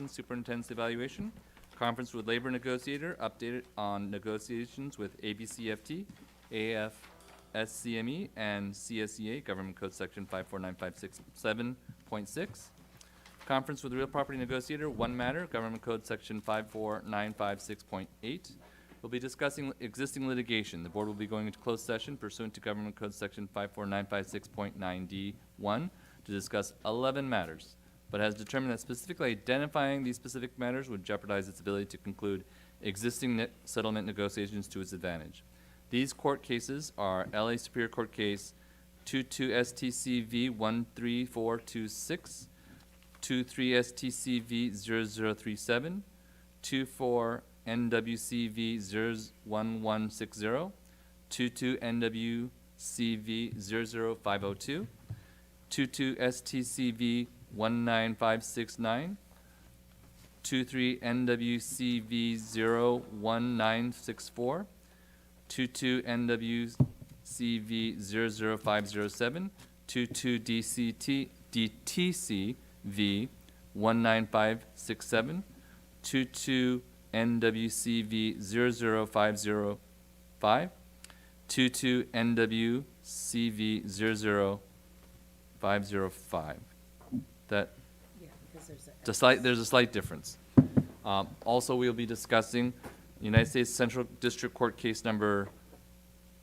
negotiations, superintendent's evaluation. Conference with labor negotiator, updated on negotiations with ABCFT, AFSCME, and CSEA, Government Code Section 54956.7.6. Conference with real property negotiator, one matter, Government Code Section 54956.8. We'll be discussing existing litigation. The board will be going into closed session pursuant to Government Code Section 54956.9D1 to discuss 11 matters, but has determined that specifically identifying these specific matters would jeopardize its ability to conclude existing settlement negotiations to its advantage. These court cases are LA Superior Court Case 22-STCV 13426, 23-STCV 0037, 24-NWCV 01160, 22-NWCV 00502, 22-STCV 19569, 23-NWCV 01964, 22-NWCV 00507, 22-DTCV 19567, 22-NWCV 00505, 22-NWCV 00505. That Yeah, because there's a slight difference. Also, we'll be discussing United States Central District Court case number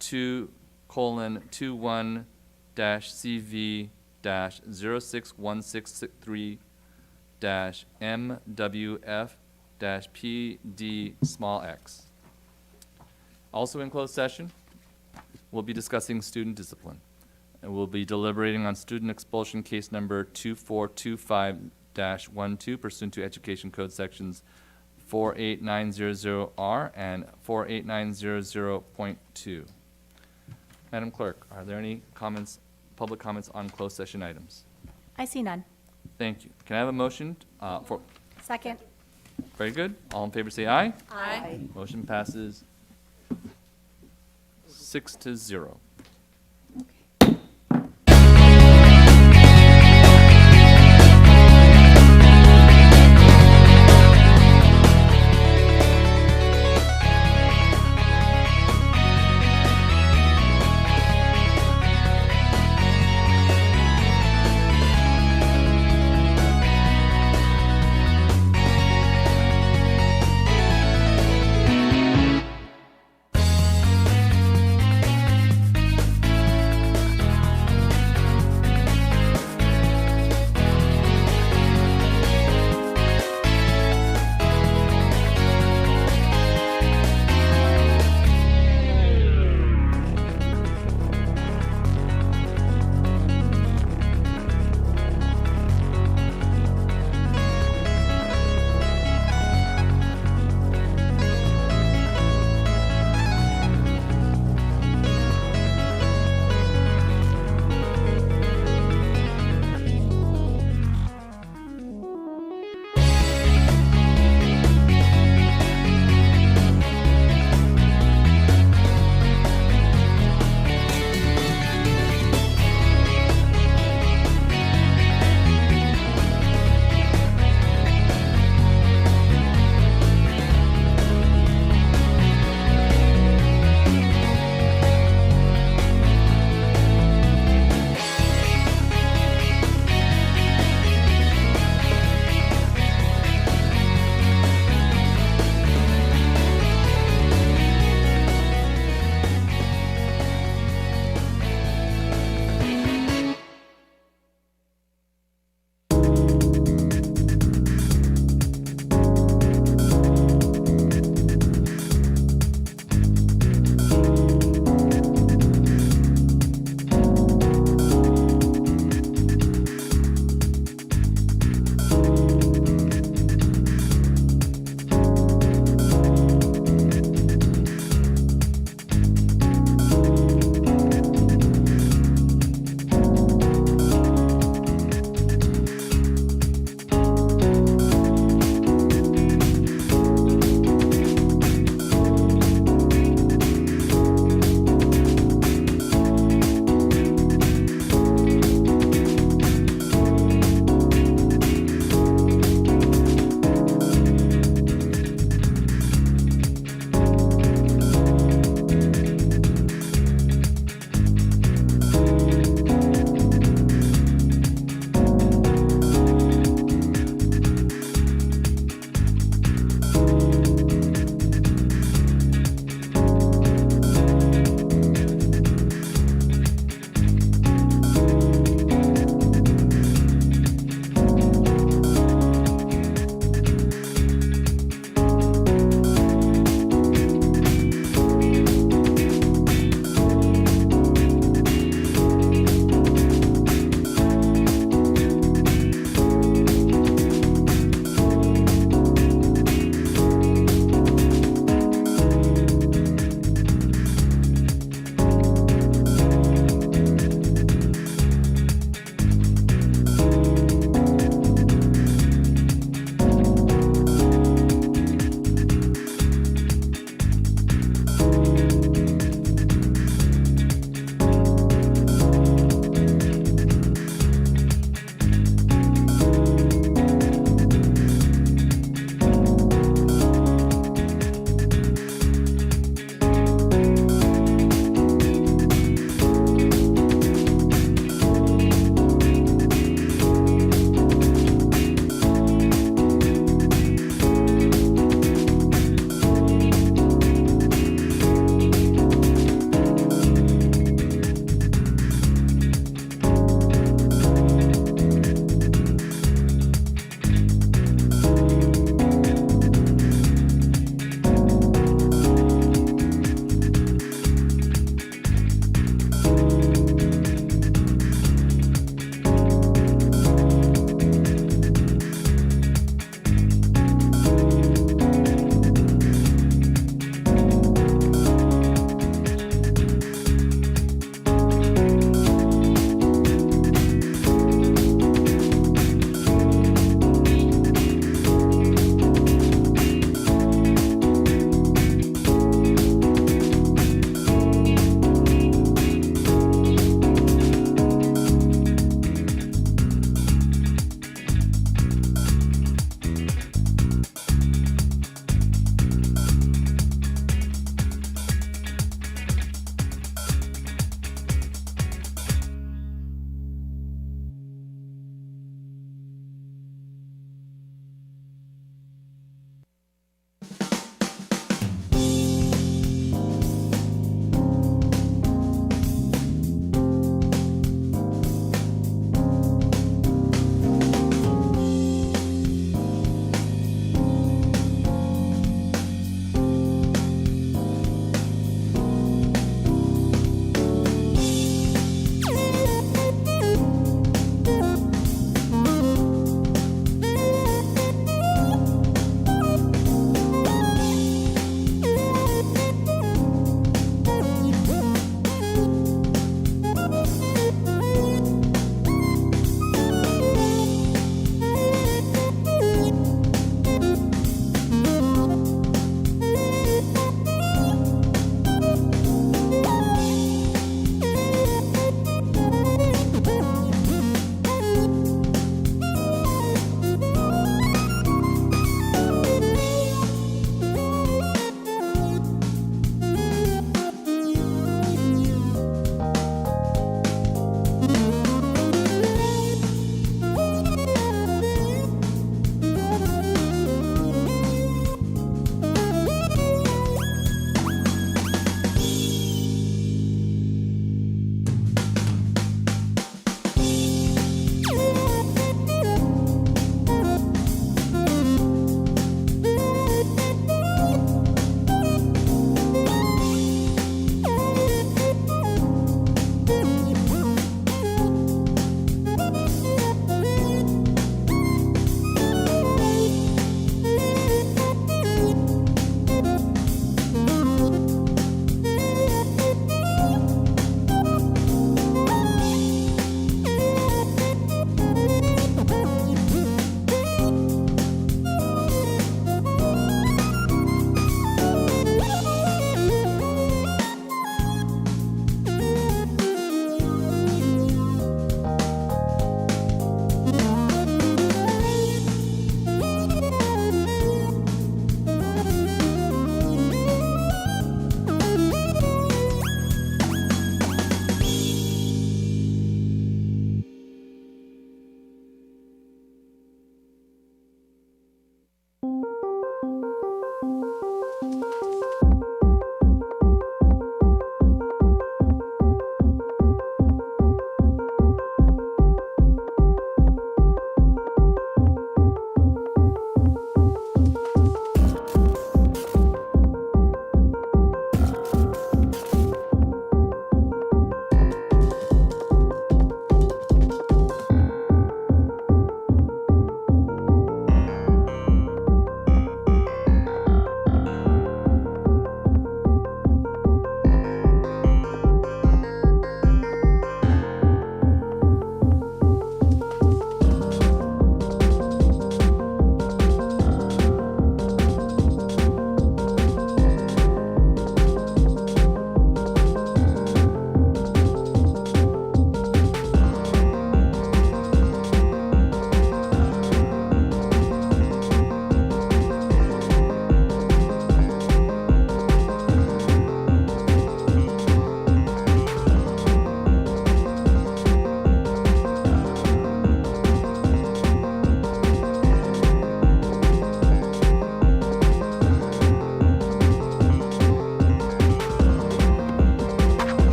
2:CV-06163-MWF-PD(x). Also in closed session, we'll be discussing student discipline. And we'll be deliberating on student expulsion case number 2425-12 pursuant to Education Code sections 48900R and 48900.2. Madam Clerk, are there any comments, public comments on closed session items? I see none. Thank you. Can I have a motion for? Second. Very good. All in favor say aye. Aye. Motion passes 6-0.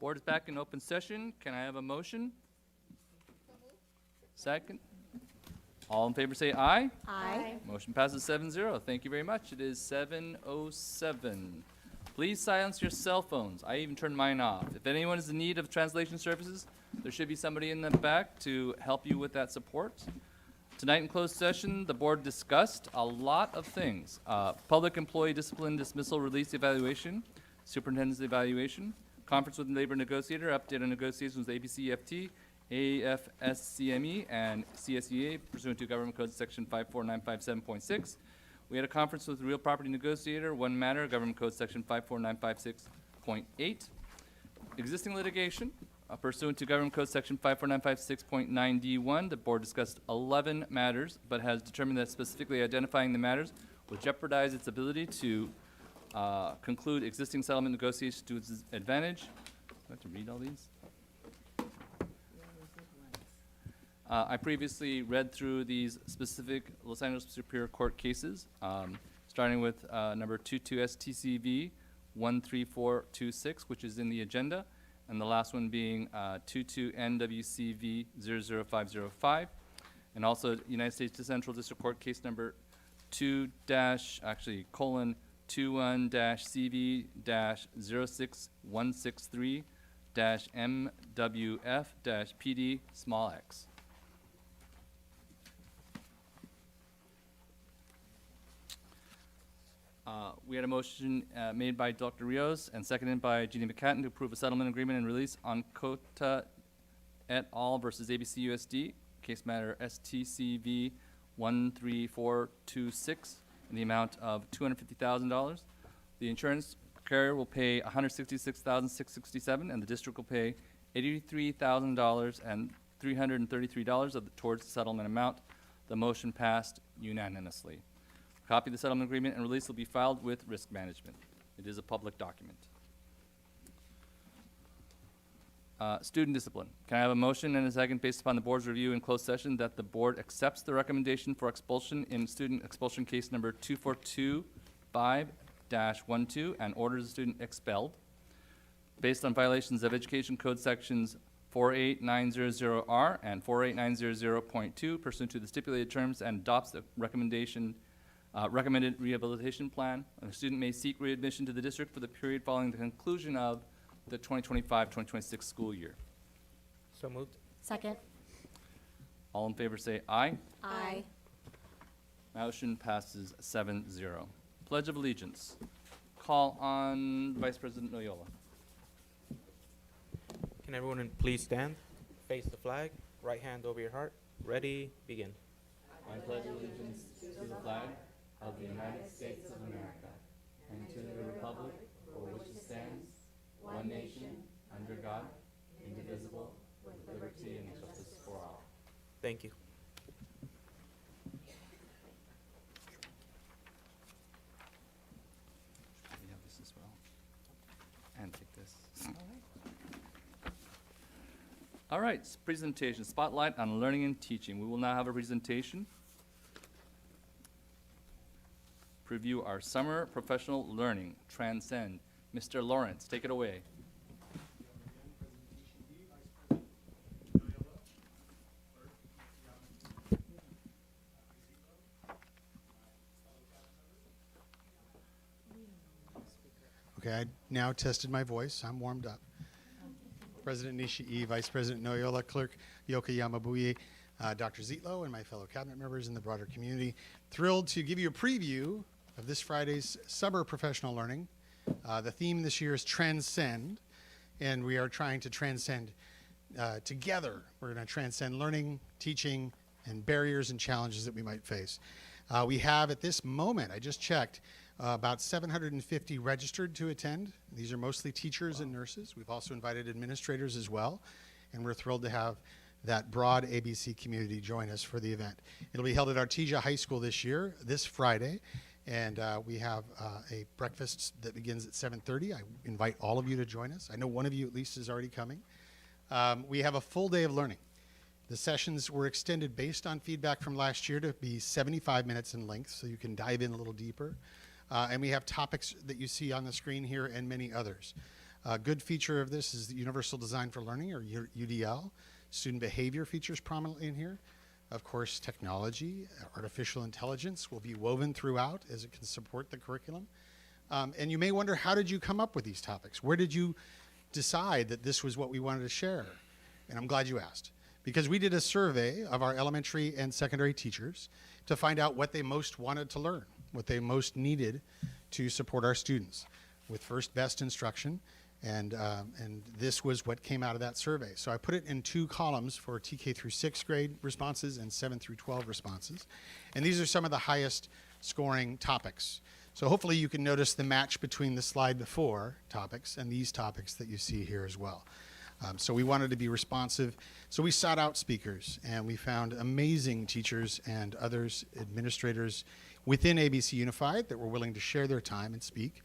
Board is back in open session. Can I have a motion? Second. All in favor say aye. Aye. Motion passes 7-0. Thank you very much. It is 7:07. Please silence your cell phones. I even turned mine off. If anyone is in need of translation services, there should be somebody in the back to help you with that support. Tonight in closed session, the board discussed a lot of things. Public employee discipline, dismissal, release evaluation, superintendent's evaluation, conference with labor negotiator, update on negotiations with ABCFT, AFSCME, and CSEA pursuant to Government Code Section 54957.6. We had a conference with real property negotiator, one matter, Government Code Section 54956.8. Existing litigation, pursuant to Government Code Section 54956.9D1, the board discussed 11 matters, but has determined that specifically identifying the matters will jeopardize its ability to conclude existing settlement negotiations to its advantage. Do I have to read all these? I previously read through these specific Los Angeles Superior Court cases, starting with number 22STCV 13426, which is in the agenda, and the last one being 22NWCV 00505, and also United States Central District Court case number 2-CV-06163-MWF-PD small x. We had a motion made by Dr. Rios and seconded by Jeannie McCatton to approve a settlement agreement and release on Cota et al. Versus ABCUSD, case matter STCV 13426, in the amount of $250,000. The insurance carrier will pay $166,667, and the district will pay $83,000 and $333 towards the settlement amount. The motion passed unanimously. A copy of the settlement agreement and release will be filed with risk management. It is a public document. Student discipline. Can I have a motion and a second based upon the board's review in closed session that the board accepts the recommendation for expulsion in student expulsion case number 2425-12 and orders the student expelled based on violations of Education Code sections 48900R and 48900.2 pursuant to the stipulated terms, and adopts the recommended rehabilitation plan. And the student may seek readmission to the district for the period following the conclusion of the 2025-2026 school year. So moved. Second. All in favor say aye. Aye. Motion passes 7-0. Pledge of Allegiance. Call on Vice President Noyola. Can everyone please stand, face the flag, right hand over your heart, ready, begin. I pledge allegiance to the flag of the United States of America and to the republic for which it stands, one nation, under God, indivisible, with liberty and justice for all. Thank you. We have this as well. And take this. All right, presentation, spotlight on learning and teaching. We will now have a presentation. Preview our summer professional learning, Transcend. Mr. Lawrence, take it away. Okay, I now tested my voice. I'm warmed up. President Nishii, Vice President Noyola, Clerk Yoka Yamabuye, Dr. Zietlow, and my fellow cabinet members in the broader community. Thrilled to give you a preview of this Friday's summer professional learning. The theme this year is Transcend, and we are trying to transcend together. We're going to transcend learning, teaching, and barriers and challenges that we might face. We have at this moment, I just checked, about 750 registered to attend. These are mostly teachers and nurses. We've also invited administrators as well, and we're thrilled to have that broad ABC community join us for the event. It'll be held at Artesia High School this year, this Friday, and we have a breakfast that begins at 7:30. I invite all of you to join us. I know one of you at least is already coming. We have a full day of learning. The sessions were extended based on feedback from last year to be 75 minutes in length, so you can dive in a little deeper. And we have topics that you see on the screen here and many others. A good feature of this is the Universal Design for Learning, or UDL. Student behavior features prominently in here. Of course, technology, artificial intelligence will be woven throughout as it can support the curriculum. And you may wonder, how did you come up with these topics? Where did you decide that this was what we wanted to share? And I'm glad you asked, because we did a survey of our elementary and secondary teachers to find out what they most wanted to learn, what they most needed to support our students with first best instruction. And this was what came out of that survey. So I put it in 2 columns for TK through 6th grade responses and 7 through 12 responses. And these are some of the highest scoring topics. So hopefully you can notice the match between the slide before topics and these topics that you see here as well. So we wanted to be responsive. So we sought out speakers, and we found amazing teachers and others, administrators within ABC Unified that were willing to share their time and speak.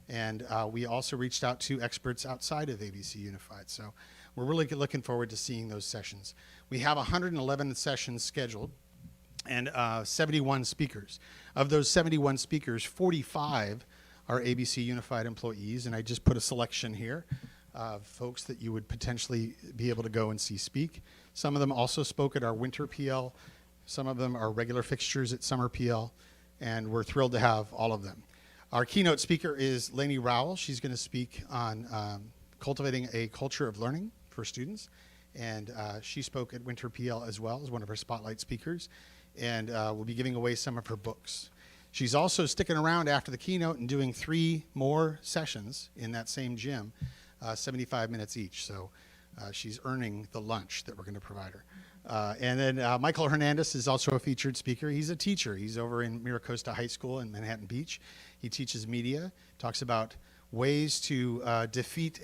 And we also reached out to experts outside of ABC Unified. So we're really looking forward to seeing those sessions. We have 111 sessions scheduled and 71 speakers. Of those 71 speakers, 45 are ABC Unified employees, and I just put a selection here of folks that you would potentially be able to go and see speak. Some of them also spoke at our winter PL. Some of them are regular fixtures at summer PL, and we're thrilled to have all of them. Our keynote speaker is Lainey Rowell. She's going to speak on cultivating a culture of learning for students. And she spoke at Winter PL as well as one of our spotlight speakers. And we'll be giving away some of her books. She's also sticking around after the keynote and doing 3 more sessions in that same gym, 75 minutes each. So she's earning the lunch that we're going to provide her. And then Michael Hernandez is also a featured speaker. He's a teacher. He's over in Miracosta High School in Manhattan Beach. He teaches media, talks about ways to defeat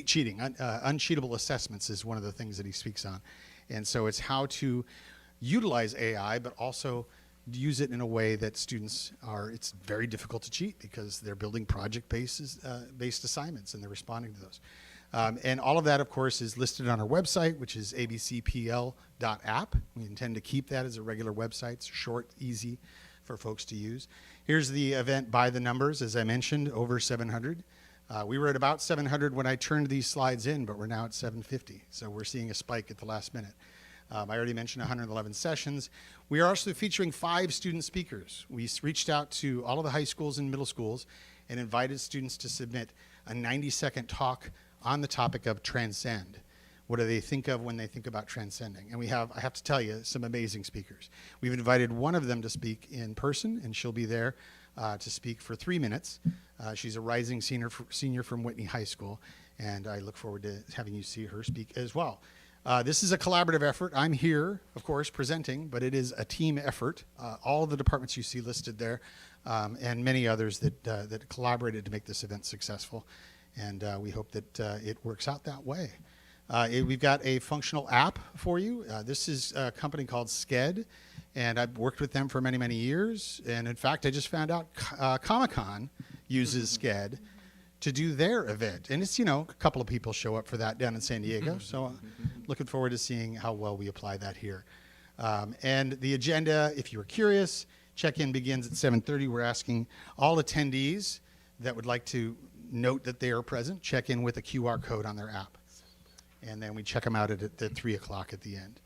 cheating. Uncheatable assessments is one of the things that he speaks on. And so it's how to utilize AI, but also use it in a way that students it's very difficult to cheat because they're building project-based assignments and they're responding to those. And all of that, of course, is listed on our website, which is abcpl.app. We intend to keep that as a regular website. It's short, easy for folks to use. Here's the event by the numbers. As I mentioned, over 700. We were at about 700 when I turned these slides in, but we're now at 750. So we're seeing a spike at the last minute. I already mentioned 111 sessions. We are also featuring 5 student speakers. We reached out to all of the high schools and middle schools and invited students to submit a 90-second talk on the topic of transcend. What do they think of when they think about transcending? And we have, I have to tell you, some amazing speakers. We've invited one of them to speak in person, and she'll be there to speak for 3 minutes. She's a rising senior from Whitney High School, and I look forward to having you see her speak as well. This is a collaborative effort. I'm here, of course, presenting, but it is a team effort. All of the departments you see listed there, and many others that collaborated to make this event successful. And we hope that it works out that way. We've got a functional app for you. This is a company called Sked, and I've worked with them for many, many years. And in fact, I just found out Comic-Con uses Sked to do their event. And it's, a couple of people show up for that down in San Diego. So looking forward to seeing how well we apply that here. And the agenda, if you were curious, check-in begins at 7:30. We're asking all attendees that would like to note that they are present, check in with a QR code on their app. And then we check them out at 3 o'clock at the end.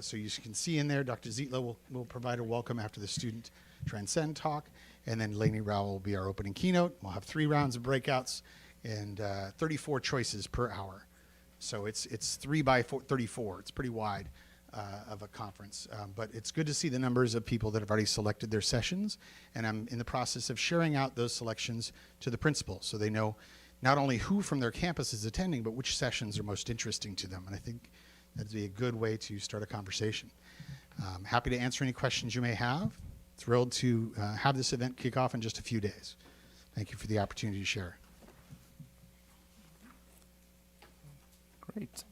So you can see in there, Dr. Zietlow will provide a welcome after the student transcend talk. And then Lainey Rowell will be our opening keynote. We'll have 3 rounds of breakouts and 34 choices per hour. So it's 3 by 34. It's pretty wide of a conference. But it's good to see the numbers of people that have already selected their sessions. And I'm in the process of sharing out those selections to the principals so they know not only who from their campus is attending, but which sessions are most interesting to them. And I think that'd be a good way to start a conversation. Happy to answer any questions you may have. Thrilled to have this event kick off in just a few days. Thank you for the opportunity to share. Great.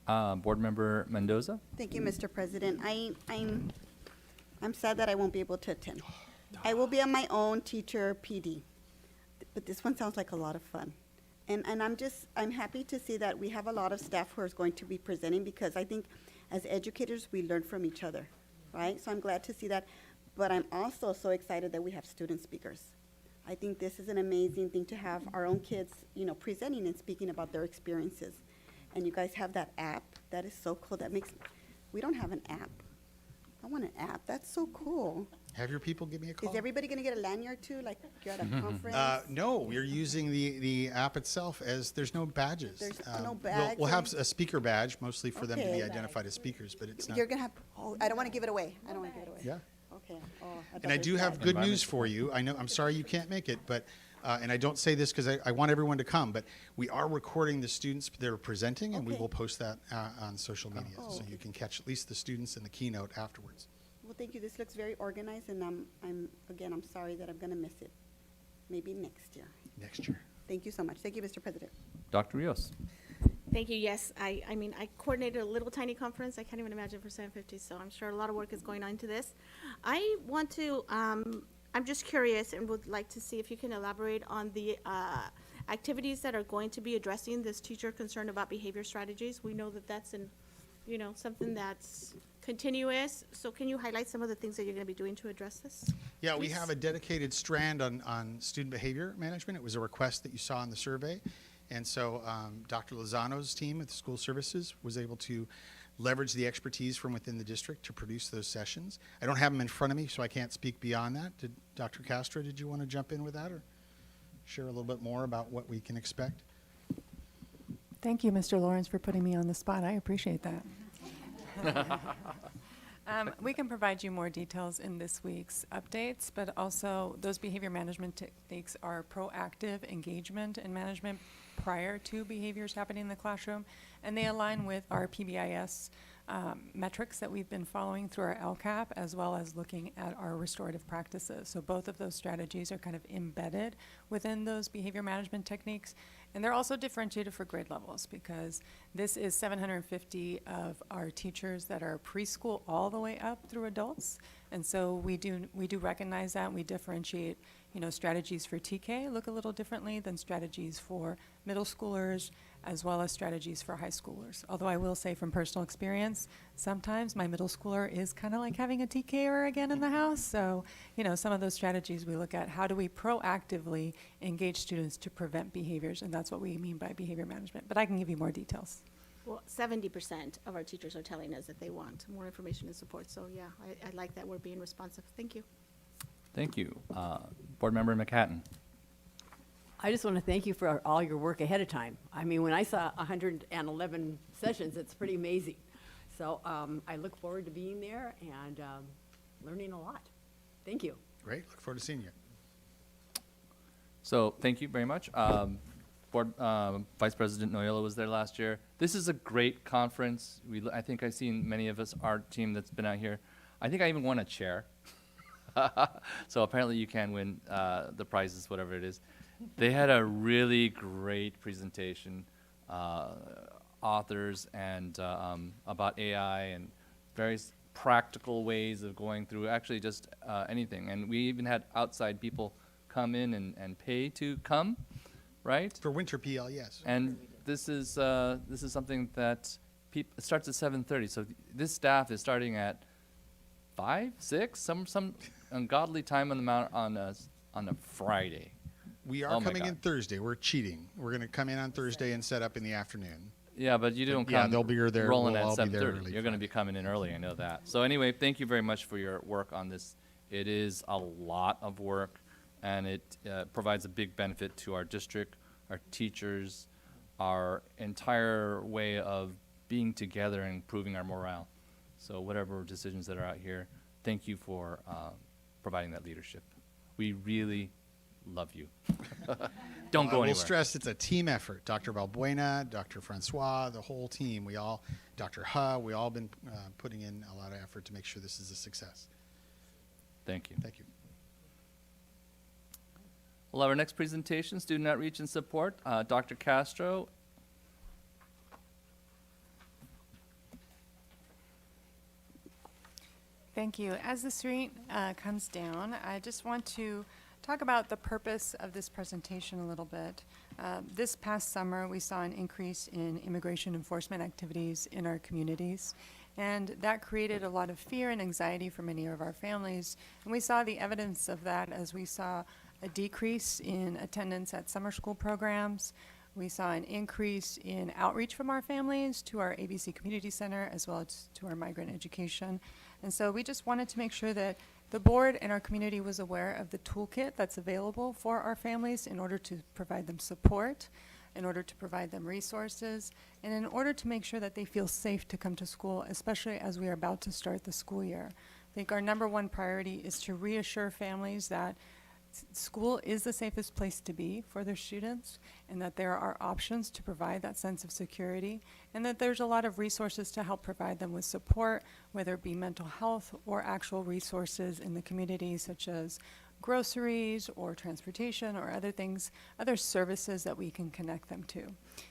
Board Member Mendoza? Thank you, Mr. President. I'm sad that I won't be able to attend. I will be on my own teacher PD, but this one sounds like a lot of fun. And I'm happy to see that we have a lot of staff who are going to be presenting because I think as educators, we learn from each other, right? So I'm glad to see that. But I'm also so excited that we have student speakers. I think this is an amazing thing to have our own kids, presenting and speaking about their experiences. And you guys have that app. That is so cool. We don't have an app. I want an app. That's so cool. Have your people give me a call. Is everybody going to get a lanyard too, like you're at a conference? No, we're using the app itself as there's no badges. There's no We'll badge have a speaker badge, mostly for them to Okay. be identified as speakers, but it's not. You're going to have, I don't want to give it away. Yeah. Okay. Oh, thought And I it was do have bad. good news for you. I know, I'm sorry you can't make it, but, and I don't say this because I want everyone to come, but we are recording the students that are presenting, and we Okay. will post that on social media. Oh, So okay. you can catch at least the students in the keynote afterwards. Well, thank you. This looks very organized, and I'm sorry that I'm going to miss it. Maybe next year. Next year. Thank you so much. Thank you, Mr. President. Dr. Rios. Thank you. Yes, I coordinated a little tiny conference. I can't even imagine for 750, so I'm sure a lot of work is going on into this. I want to, I'm just curious and would like to see if you can elaborate on the activities that are going to be addressing this teacher concern about behavior strategies. We know that that's something that's continuous. So can you highlight some of the things that you're going to be doing to address this? Yeah, we please? have a dedicated strand on student behavior management. It was a request that you saw in the survey. And so Dr. Lozano's team at the school services was able to leverage the expertise from within the district to produce those sessions. I don't have them in front of me, so I can't speak beyond that. Dr. Castro, did you want to jump in with that or share a little bit more about what we can expect? Thank you, Mr. Lawrence, for putting me on the spot. I appreciate that. We can provide you more details in this week's updates, but also those behavior management techniques are proactive engagement and management prior to behaviors happening in the classroom, and they align with our PBIS metrics that we've been following through our LCAP, as well as looking at our restorative practices. So both of those strategies are kind of embedded within those behavior management techniques, and they're also differentiated for grade levels because this is 750 of our teachers that are preschool all the way up through adults. And so we do recognize that, and we differentiate, strategies for TK look a little differently than strategies for middle schoolers, as well as strategies for high schoolers. Although I will say from personal experience, sometimes my middle schooler is kind of like having a TKer again in the house. So, some of those strategies we look at, how do we proactively engage students to prevent behaviors? And that's what we mean by behavior management. But I can give you more details. Well, 70% of our teachers are telling us that they want more information and support. So yeah, I like that we're being responsive. Thank you. Thank you. Board Member McHatton. I just want to thank you for all your work ahead of time. I mean, when I saw 111 sessions, it's pretty amazing. So I look forward to being there and learning a lot. Thank you. Great. Look forward to seeing you. So thank you very much. Vice President Noyola was there last year. This is a great conference. I think I've seen many of us, our team that's been out here. I think I even won a chair. So apparently you can win the prizes, whatever it is. They had a really great presentation, authors and about AI and various practical ways of going through actually just anything. And we even had outside people come in and pay to come, right? For winter PL, yes. And this is something that it starts at 7:30. So this staff is starting at 5, 6, some ungodly time on a Friday. We are Oh my coming in God. Thursday. We're cheating. We're going to come in on Thursday and set up in the afternoon. Yeah, but you don't Yeah, come they'll be there. rolling We'll at all be there 7:30. early You're going to Friday. be coming in early. I know that. So anyway, thank you very much for your work on this. It is a lot of work, and it provides a big benefit to our district, our teachers, our entire way of being together and improving our morale. So whatever decisions that are out here, thank you for providing that leadership. We really love you. Don't go I will anywhere. stress it's a team effort. Dr. Balbuena, Dr. Francois, the whole team. Dr. Ha, we all been putting in a lot of effort to make sure this is a success. Thank you. Thank you. We'll have our next presentation, Student Outreach and Support, Dr. Castro. Thank you. As the screen comes down, I just want to talk about the purpose of this presentation a little bit. This past summer, we saw an increase in immigration enforcement activities in our communities, and that created a lot of fear and anxiety for many of our families. And we saw the evidence of that as we saw a decrease in attendance at summer school programs. We saw an increase in outreach from our families to our ABC Community Center as well as to our migrant education. And so we just wanted to make sure that the board and our community was aware of the toolkit that's available for our families in order to provide them support, in order to provide them resources, and in order to make sure that they feel safe to come to school, especially as we are about to start the school year. I think our number one priority is to reassure families that school is the safest place to be for their students, and that there are options to provide that sense of security, and that there's a lot of resources to help provide them with support, whether it be mental health or actual resources in the community, such as groceries or transportation or other things, other services that we can connect them to.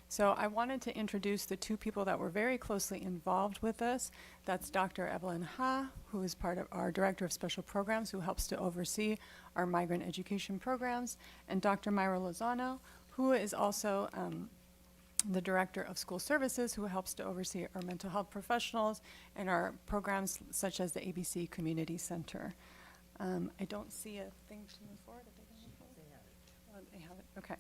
So I wanted to introduce the two people that were very closely involved with us. That's Dr. Evelyn Ha, who is part of our Director of Special Programs, who helps to oversee our migrant education programs, and Dr. Myra Lozano, who is also the Director of School Services, who helps to oversee our mental health professionals and our programs such as the ABC Community Center. I don't see a thing to move forward. Are they gonna move forward? They have it. Okay.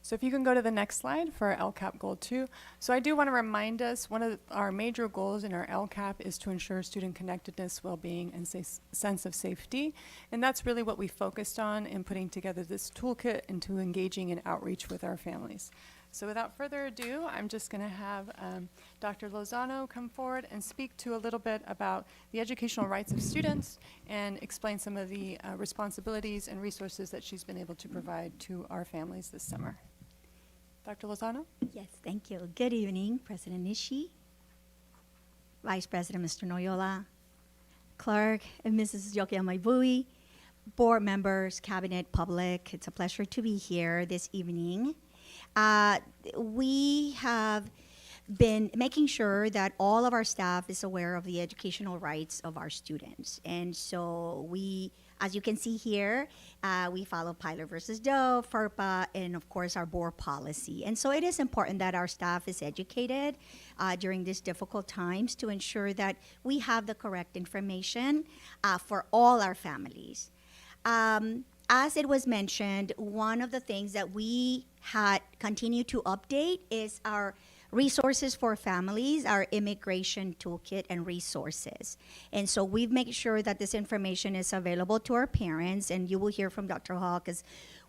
So if you can go to the next slide for our LCAP Goal 2. So I do want to remind us, one of our major goals in our LCAP is to ensure student connectedness, well-being, and sense of safety. And that's really what we focused on in putting together this toolkit into engaging in outreach with our families. So without further ado, I'm just going to have Dr. Lozano come forward and speak to a little bit about the educational rights of students and explain some of the responsibilities and resources that she's been able to provide to our families this summer. Dr. Lozano? Yes, thank you. Good evening, President Nishi, Vice President Mr. Noyola, Clerk and Mrs. Yokoyama Bui, board members, cabinet, public. It's a pleasure to be here this evening. We have been making sure that all of our staff is aware of the educational rights of our students. And so we, as you can see here, we follow Pilar versus Doe, FERPA, and of course our board policy. And so it is important that our staff is educated during these difficult times to ensure that we have the correct information for all our families. As it was mentioned, one of the things that we had continued to update is our resources for families, our immigration toolkit and resources. And so we've made sure that this information is available to our parents, and you will hear from Dr. Hawk as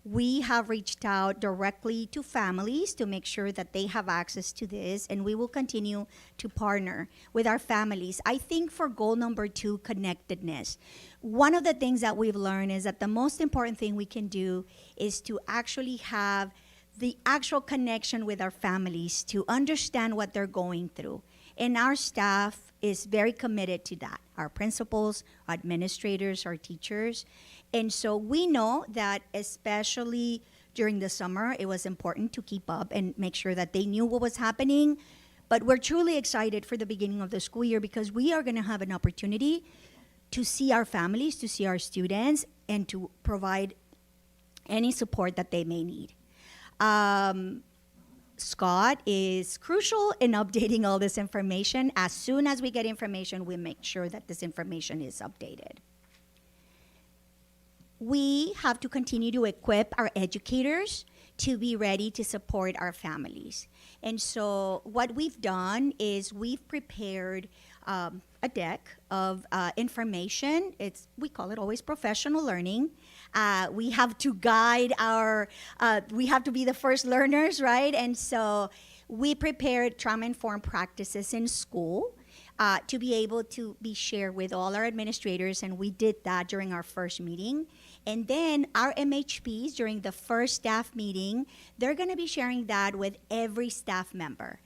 we have reached out directly to families to make sure that they have access to this, and we will continue to partner with our families. I think for goal number 2, connectedness, one of the things that we've learned is that the most important thing we can do is to actually have the actual connection with our families to understand what they're going through. And our staff is very committed to that. Our principals, administrators, our teachers. And so we know that especially during the summer, it was important to keep up and make sure that they knew what was happening. But we're truly excited for the beginning of the school year because we are gonna have an opportunity to see our families, to see our students, and to provide any support that they may need. Scott is crucial in updating all this information. As soon as we get information, we make sure that this information is updated. We have to continue to equip our educators to be ready to support our families. And so what we've done is we've prepared a deck of information. We call it always professional learning. We have to guide we have to be the first learners, right? And so we prepared trauma-informed practices in school to be able to be shared with all our administrators, and we did that during our first meeting. And then our MHPs, during the first staff meeting, they're gonna be sharing that with every staff member.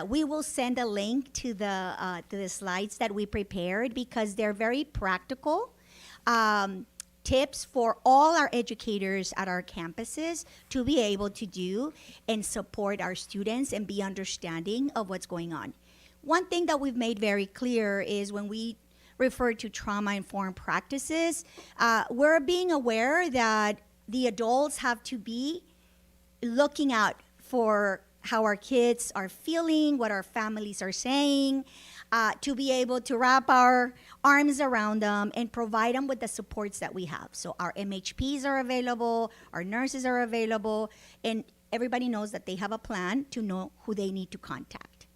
We will send a link to the slides that we prepared because they're very practical tips for all our educators at our campuses to be able to do and support our students and be understanding of what's going on. One thing that we've made very clear is when we refer to trauma-informed practices, we're being aware that the adults have to be looking out for how our kids are feeling, what our families are saying. to be able to wrap our arms around them and provide them with the supports that we have. So our MHPs are available, our nurses are available, and everybody knows that they have a plan to know who they need to contact.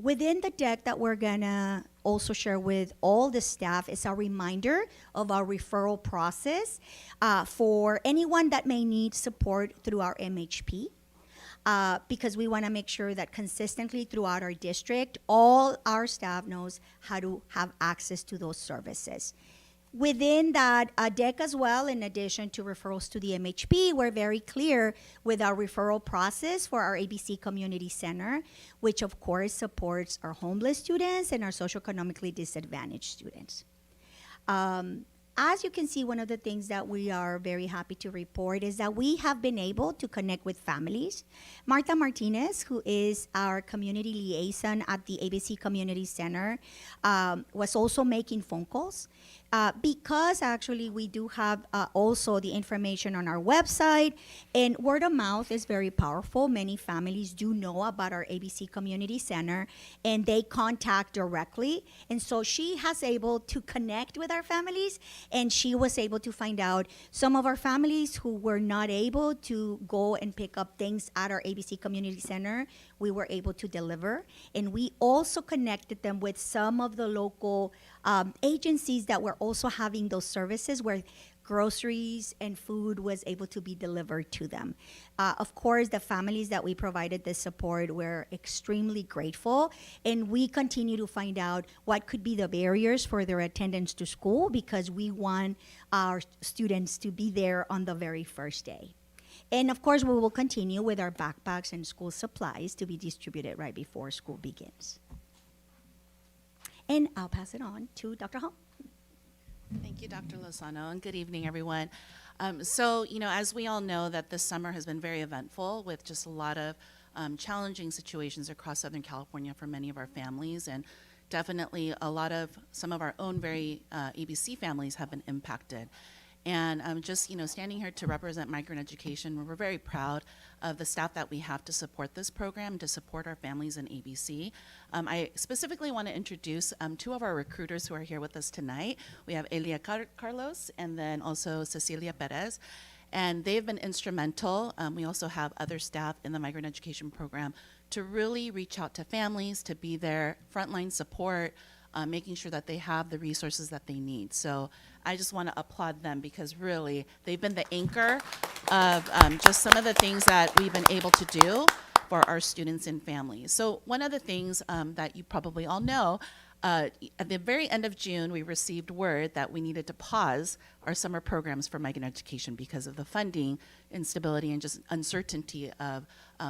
Within the deck that we're gonna also share with all the staff is a reminder of our referral process for anyone that may need support through our MHP. Because we want to make sure that consistently throughout our district, all our staff knows how to have access to those services. Within that deck as well, in addition to referrals to the MHP, we're very clear with our referral process for our ABC Community Center, which of course supports our homeless students and our socioeconomically disadvantaged students. As you can see, one of the things that we are very happy to report is that we have been able to connect with families. Martha Martinez, who is our community liaison at the ABC Community Center, was also making phone calls. Because actually we do have also the information on our website, and word of mouth is very powerful. Many families do know about our ABC Community Center and they contact directly. And so she has able to connect with our families, and she was able to find out some of our families who were not able to go and pick up things at our ABC Community Center. We were able to deliver, and we also connected them with some of the local agencies that were also having those services where groceries and food was able to be delivered to them. Of course, the families that we provided this support were extremely grateful, and we continue to find out what could be the barriers for their attendance to school, because we want our students to be there on the very first day. And of course, we will continue with our backpacks and school supplies to be distributed right before school begins. And I'll pass it on to Dr. Hall. Thank you, Dr. Lozano, and good evening, everyone. So, as we all know, that this summer has been very eventful with just a lot of challenging situations across Southern California for many of our families, and definitely some of our own very ABC families have been impacted. And just, standing here to represent migrant education, we're very proud of the staff that we have to support this program, to support our families in ABC. I specifically want to introduce two of our recruiters who are here with us tonight. We have Elia Carlos and then also Cecilia Perez. And they've been instrumental. We also have other staff in the migrant education program to really reach out to families, to be their frontline support, making sure that they have the resources that they need. So I just want to applaud them, because really they've been the anchor of just some of the things that we've been able to do for our students and families. So one of the things that you probably all know, at the very end of June, we received word that we needed to pause our summer programs for migrant education because of the funding instability and just uncertainty of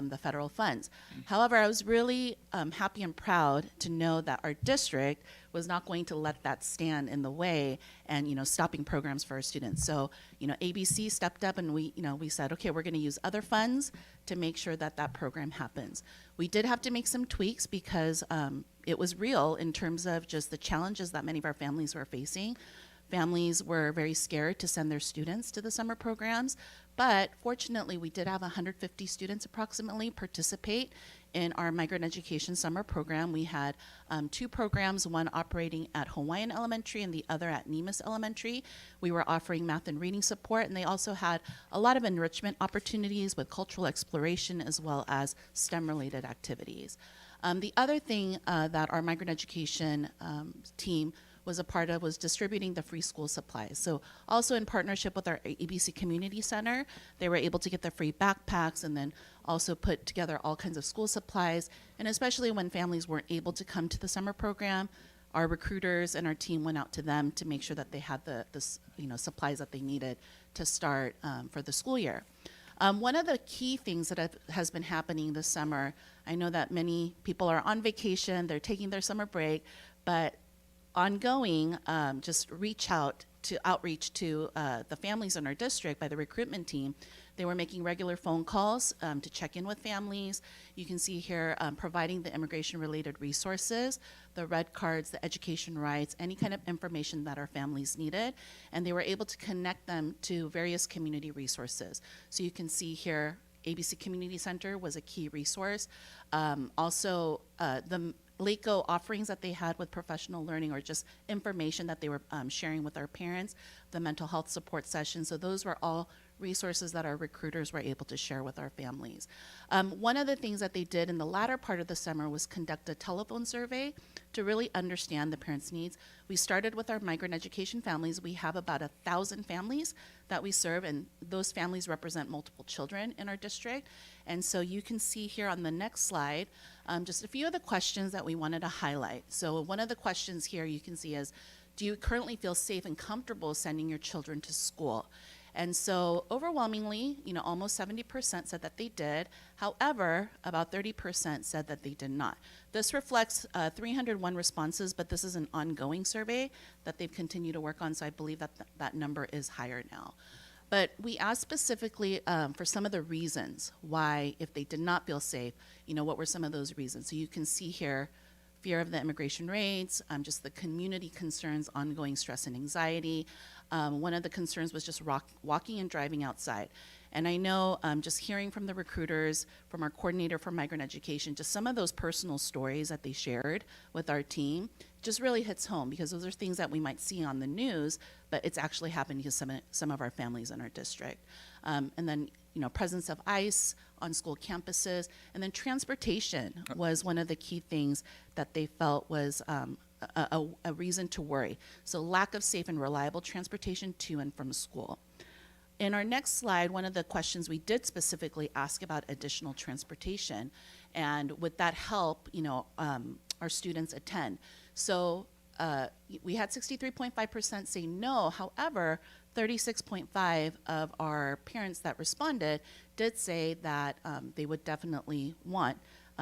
the federal funds. However, I was really happy and proud to know that our district was not going to let that stand in the way and, stopping programs for our students. So, ABC stepped up and we said, okay, we're going to use other funds to make sure that that program happens. We did have to make some tweaks because it was real in terms of just the challenges that many of our families were facing. Families were very scared to send their students to the summer programs, but fortunately we did have 150 students approximately participate in our migrant education summer program. We had two programs, one operating at Hawaiian Elementary and the other at Nemus Elementary. We were offering math and reading support, and they also had a lot of enrichment opportunities with cultural exploration as well as STEM-related activities. The other thing that our migrant education team was a part of was distributing the free school supplies. So also in partnership with our ABC Community Center, they were able to get the free backpacks and then also put together all kinds of school supplies. And especially when families weren't able to come to the summer program, our recruiters and our team went out to them to make sure that they had the supplies that they needed to start for the school year. One of the key things that has been happening this summer, I know that many people are on vacation, they're taking their summer break, but ongoing just outreach to the families in our district by the recruitment team. They were making regular phone calls to check in with families. You can see here providing the immigration-related resources, the red cards, the education rights, any kind of information that our families needed, and they were able to connect them to various community resources. So you can see here ABC Community Center was a key resource. Also, the LACO offerings that they had with professional learning or just information that they were sharing with our parents, the mental health support sessions. So those were all resources that our recruiters were able to share with our families. One of the things that they did in the latter part of the summer was conduct a telephone survey to really understand the parents' needs. We started with our migrant education families. We have about 1,000 families that we serve, and those families represent multiple children in our district. And so you can see here on the next slide just a few of the questions that we wanted to highlight. So one of the questions here you can see is, do you currently feel safe and comfortable sending your children to school? And so overwhelmingly, almost 70% said that they did. However, about 30% said that they did not. This reflects 301 responses, but this is an ongoing survey that they've continued to work on, so I believe that that number is higher now. But we asked specifically for some of the reasons why, if they did not feel safe, what were some of those reasons? So you can see here, fear of the immigration rates, just the community concerns, ongoing stress and anxiety. One of the concerns was just walking and driving outside. And I know just hearing from the recruiters, from our coordinator for migrant education, just some of those personal stories that they shared with our team just really hits home, because those are things that we might see on the news, but it's actually happening to some of our families in our district. And then, presence of ICE on school campuses, and then transportation was one of the key things that they felt was a reason to worry. So lack of safe and reliable transportation to and from school. In our next slide, one of the questions we did specifically ask about additional transportation, and would that help, our students attend? So we had 63.5% say no. However, 36.5% of our parents that responded did say that they would definitely want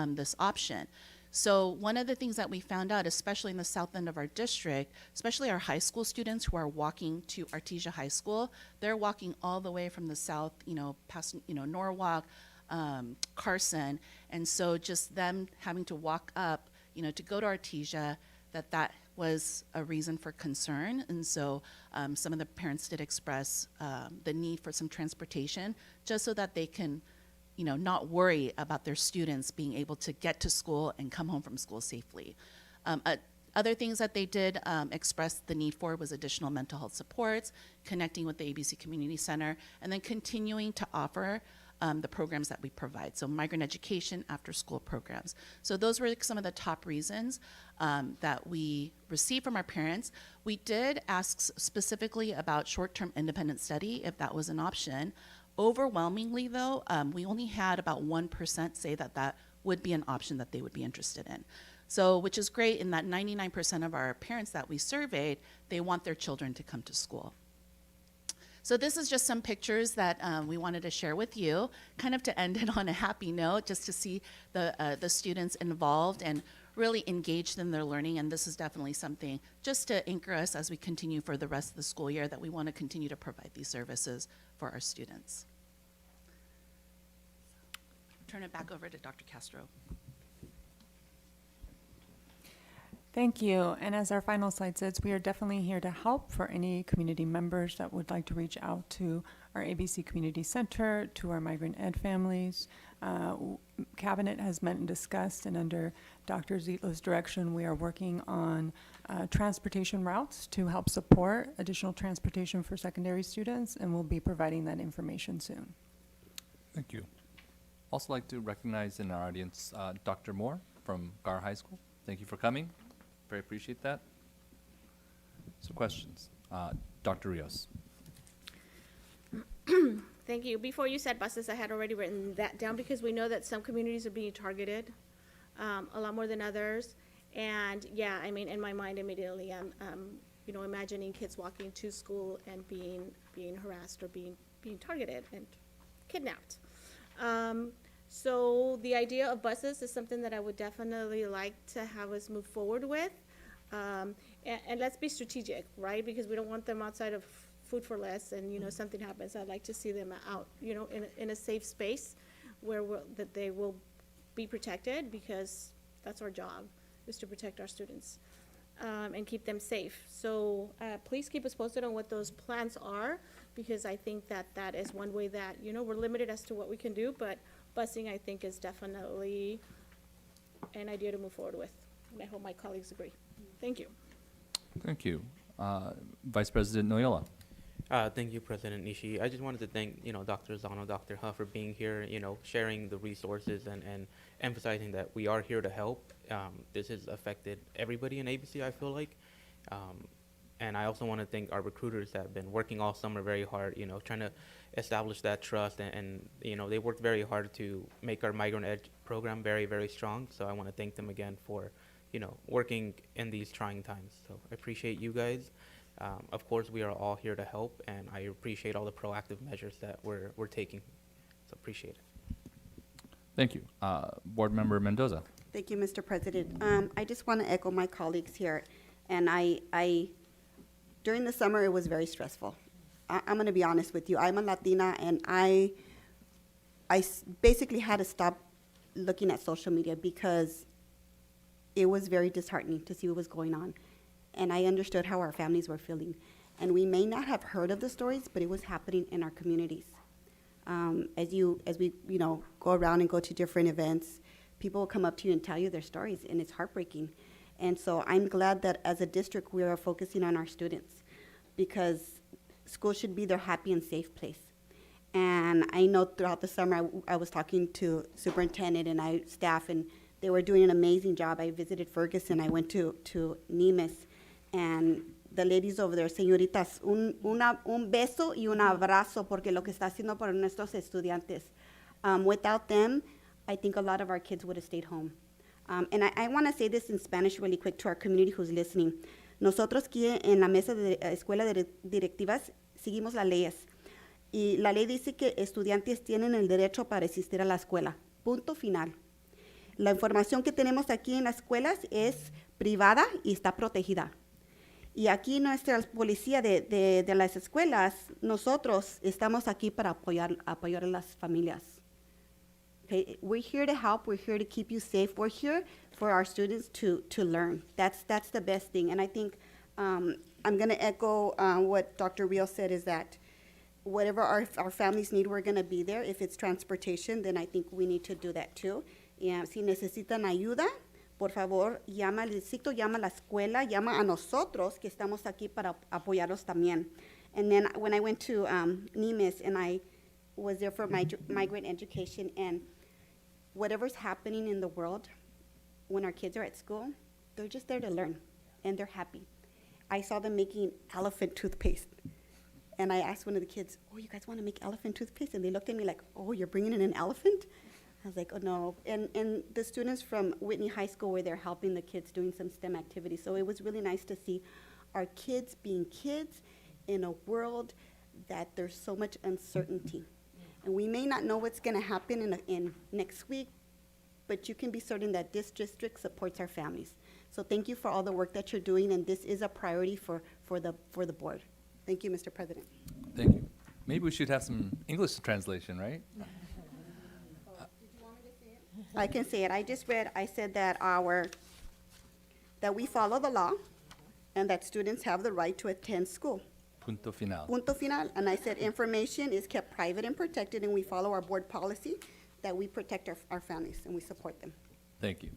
this option. So one of the things that we found out, especially in the south end of our district, especially our high school students who are walking to Artesia High School, they're walking all the way from the south, past, Norwalk, Carson. And so just them having to walk up, to go to Artesia, that was a reason for concern. And so some of the parents did express the need for some transportation just so that they can not worry about their students being able to get to school and come home from school safely. Other things that they did express the need for was additional mental health supports, connecting with the ABC Community Center, and then continuing to offer the programs that we provide. So migrant education, after school programs. So those were some of the top reasons that we received from our parents. We did ask specifically about short-term independent study, if that was an option. Overwhelmingly, though, we only had about 1% say that would be an option that they would be interested in. So, which is great in that 99% of our parents that we surveyed, they want their children to come to school. So this is just some pictures that we wanted to share with you, kind of to end it on a happy note, just to see the students involved and really engaged in their learning. And this is definitely something just to anchor us as we continue for the rest of the school year, that we want to continue to provide these services for our students. Turn it back over to Dr. Castro. Thank you. And as our final slide says, we are definitely here to help for any community members that would like to reach out to our ABC Community Center, to our migrant ed families. Cabinet has met and discussed, and under Dr. Zietlo's direction, we are working on transportation routes to help support additional transportation for secondary students, and we'll be providing that information soon. Thank you. Also like to recognize in our audience Dr. Moore from Gar High School. Thank you for coming. Very appreciate that. So questions. Dr. Rios. Thank you. Before you said buses, I had already written that down, because we know that some communities are being targeted a lot more than others. And yeah, I mean, in my mind immediately, I'm imagining kids walking to school and being harassed or being targeted and kidnapped. So the idea of buses is something that I would definitely like to have us move forward with. And let's be strategic, right? Because we don't want them outside of Food for Less and, something happens. I'd like to see them out, in a safe space where that they will be protected, because that's our job, is to protect our students. and keep them safe. So please keep us posted on what those plans are, because I think that that is one way that, you know, we're limited as to what we can do, but busing, I think, is definitely an idea to move forward with. And I hope my colleagues agree. Thank you. Thank you. Vice President Noyola. Thank you, President Nishi. I just wanted to thank, Dr. Zano, Dr. Huff for being here, sharing the resources and emphasizing that we are here to help. This has affected everybody in ABC, I feel like. And I also want to thank our recruiters that have been working all summer very hard, trying to establish that trust. And they worked very hard to make our Migrant Edge program very, very strong. So I want to thank them again for, working in these trying times. So I appreciate you guys. Of course, we are all here to help, and I appreciate all the proactive measures that we're taking. So appreciate it. Thank you. Board Member Mendoza. Thank you, Mr. President. I just want to echo my colleagues here. And I during the summer, it was very stressful. I'm going to be honest with you. I'm a Latina, and I basically had to stop looking at social media because it was very disheartening to see what was going on. And I understood how our families were feeling. And we may not have heard of the stories, but it was happening in our communities. As we go around and go to different events, people will come up to you and tell you their stories, and it's heartbreaking. And so I'm glad that as a district we are focusing on our students, because school should be their happy and safe place. And I know throughout the summer I was talking to superintendent and staff, and they were doing an amazing job. I visited Ferguson, I went to Nimes, and the ladies over there, señoritas, un beso y un abrazo, porque lo que está haciendo por nuestros estudiantes. Without them, I think a lot of our kids would have stayed home. And I want to say this in Spanish really quick to our community who's listening. Nosotros aquí en la mesa de escuela de directivas seguimos las leyes. Y la ley dice que estudiantes tienen el derecho para asistir a la escuela. Punto final. La información que tenemos aquí en las escuelas es privada y está protegida. Y aquí nuestra policía de las escuelas, nosotros estamos aquí para apoyar a las familias. Okay, we're here to help. We're here to keep you safe. We're here for our students to learn. That's the best thing. And I think I'm going to echo what Dr. Rios said, is that whatever our families need, we're going to be there. If it's transportation, then I think we need to do that too. Si necesitan ayuda, por favor, llama al distrito, llama a la escuela, llama a nosotros que estamos aquí para apoyarlos también. And then when I went to Nimes, and I was there for migrant education, and whatever's happening in the world, when our kids are at school, they're just there to learn, and they're happy. I saw them making elephant toothpaste. And I asked one of the kids, oh, you guys want to make elephant toothpaste? And they looked at me like, oh, you're bringing in an elephant? I was like, oh, no. And the students from Whitney High School were there helping the kids doing some STEM activities. So it was really nice to see our kids being kids in a world that there's so much uncertainty. And we may not know what's going to happen in next week, but you can be certain that this district supports our families. So thank you for all the work that you're doing, and this is a priority for the board. Thank you, Mr. President. Thank you. Maybe we should have some English translation, right? I can say it. I said that we follow the law and that students have the right to attend school. Punto final. Punto final. And I said information is kept private and protected, and we follow our board policy that we protect our families and we support them. Thank you.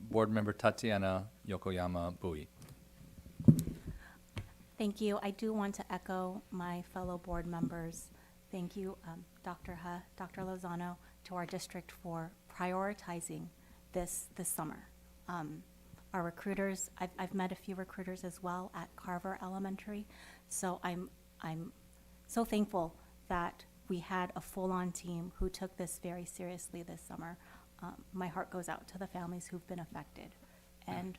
Board Member Tatiana Yokoyama Bui. Thank you. I do want to echo my fellow board members. Thank you, Dr. Ha, Dr. Lozano, to our district for prioritizing this summer. Our recruiters, I've met a few recruiters as well at Carver Elementary, so I'm so thankful that we had a full-on team who took this very seriously this summer. My heart goes out to the families who've been affected, and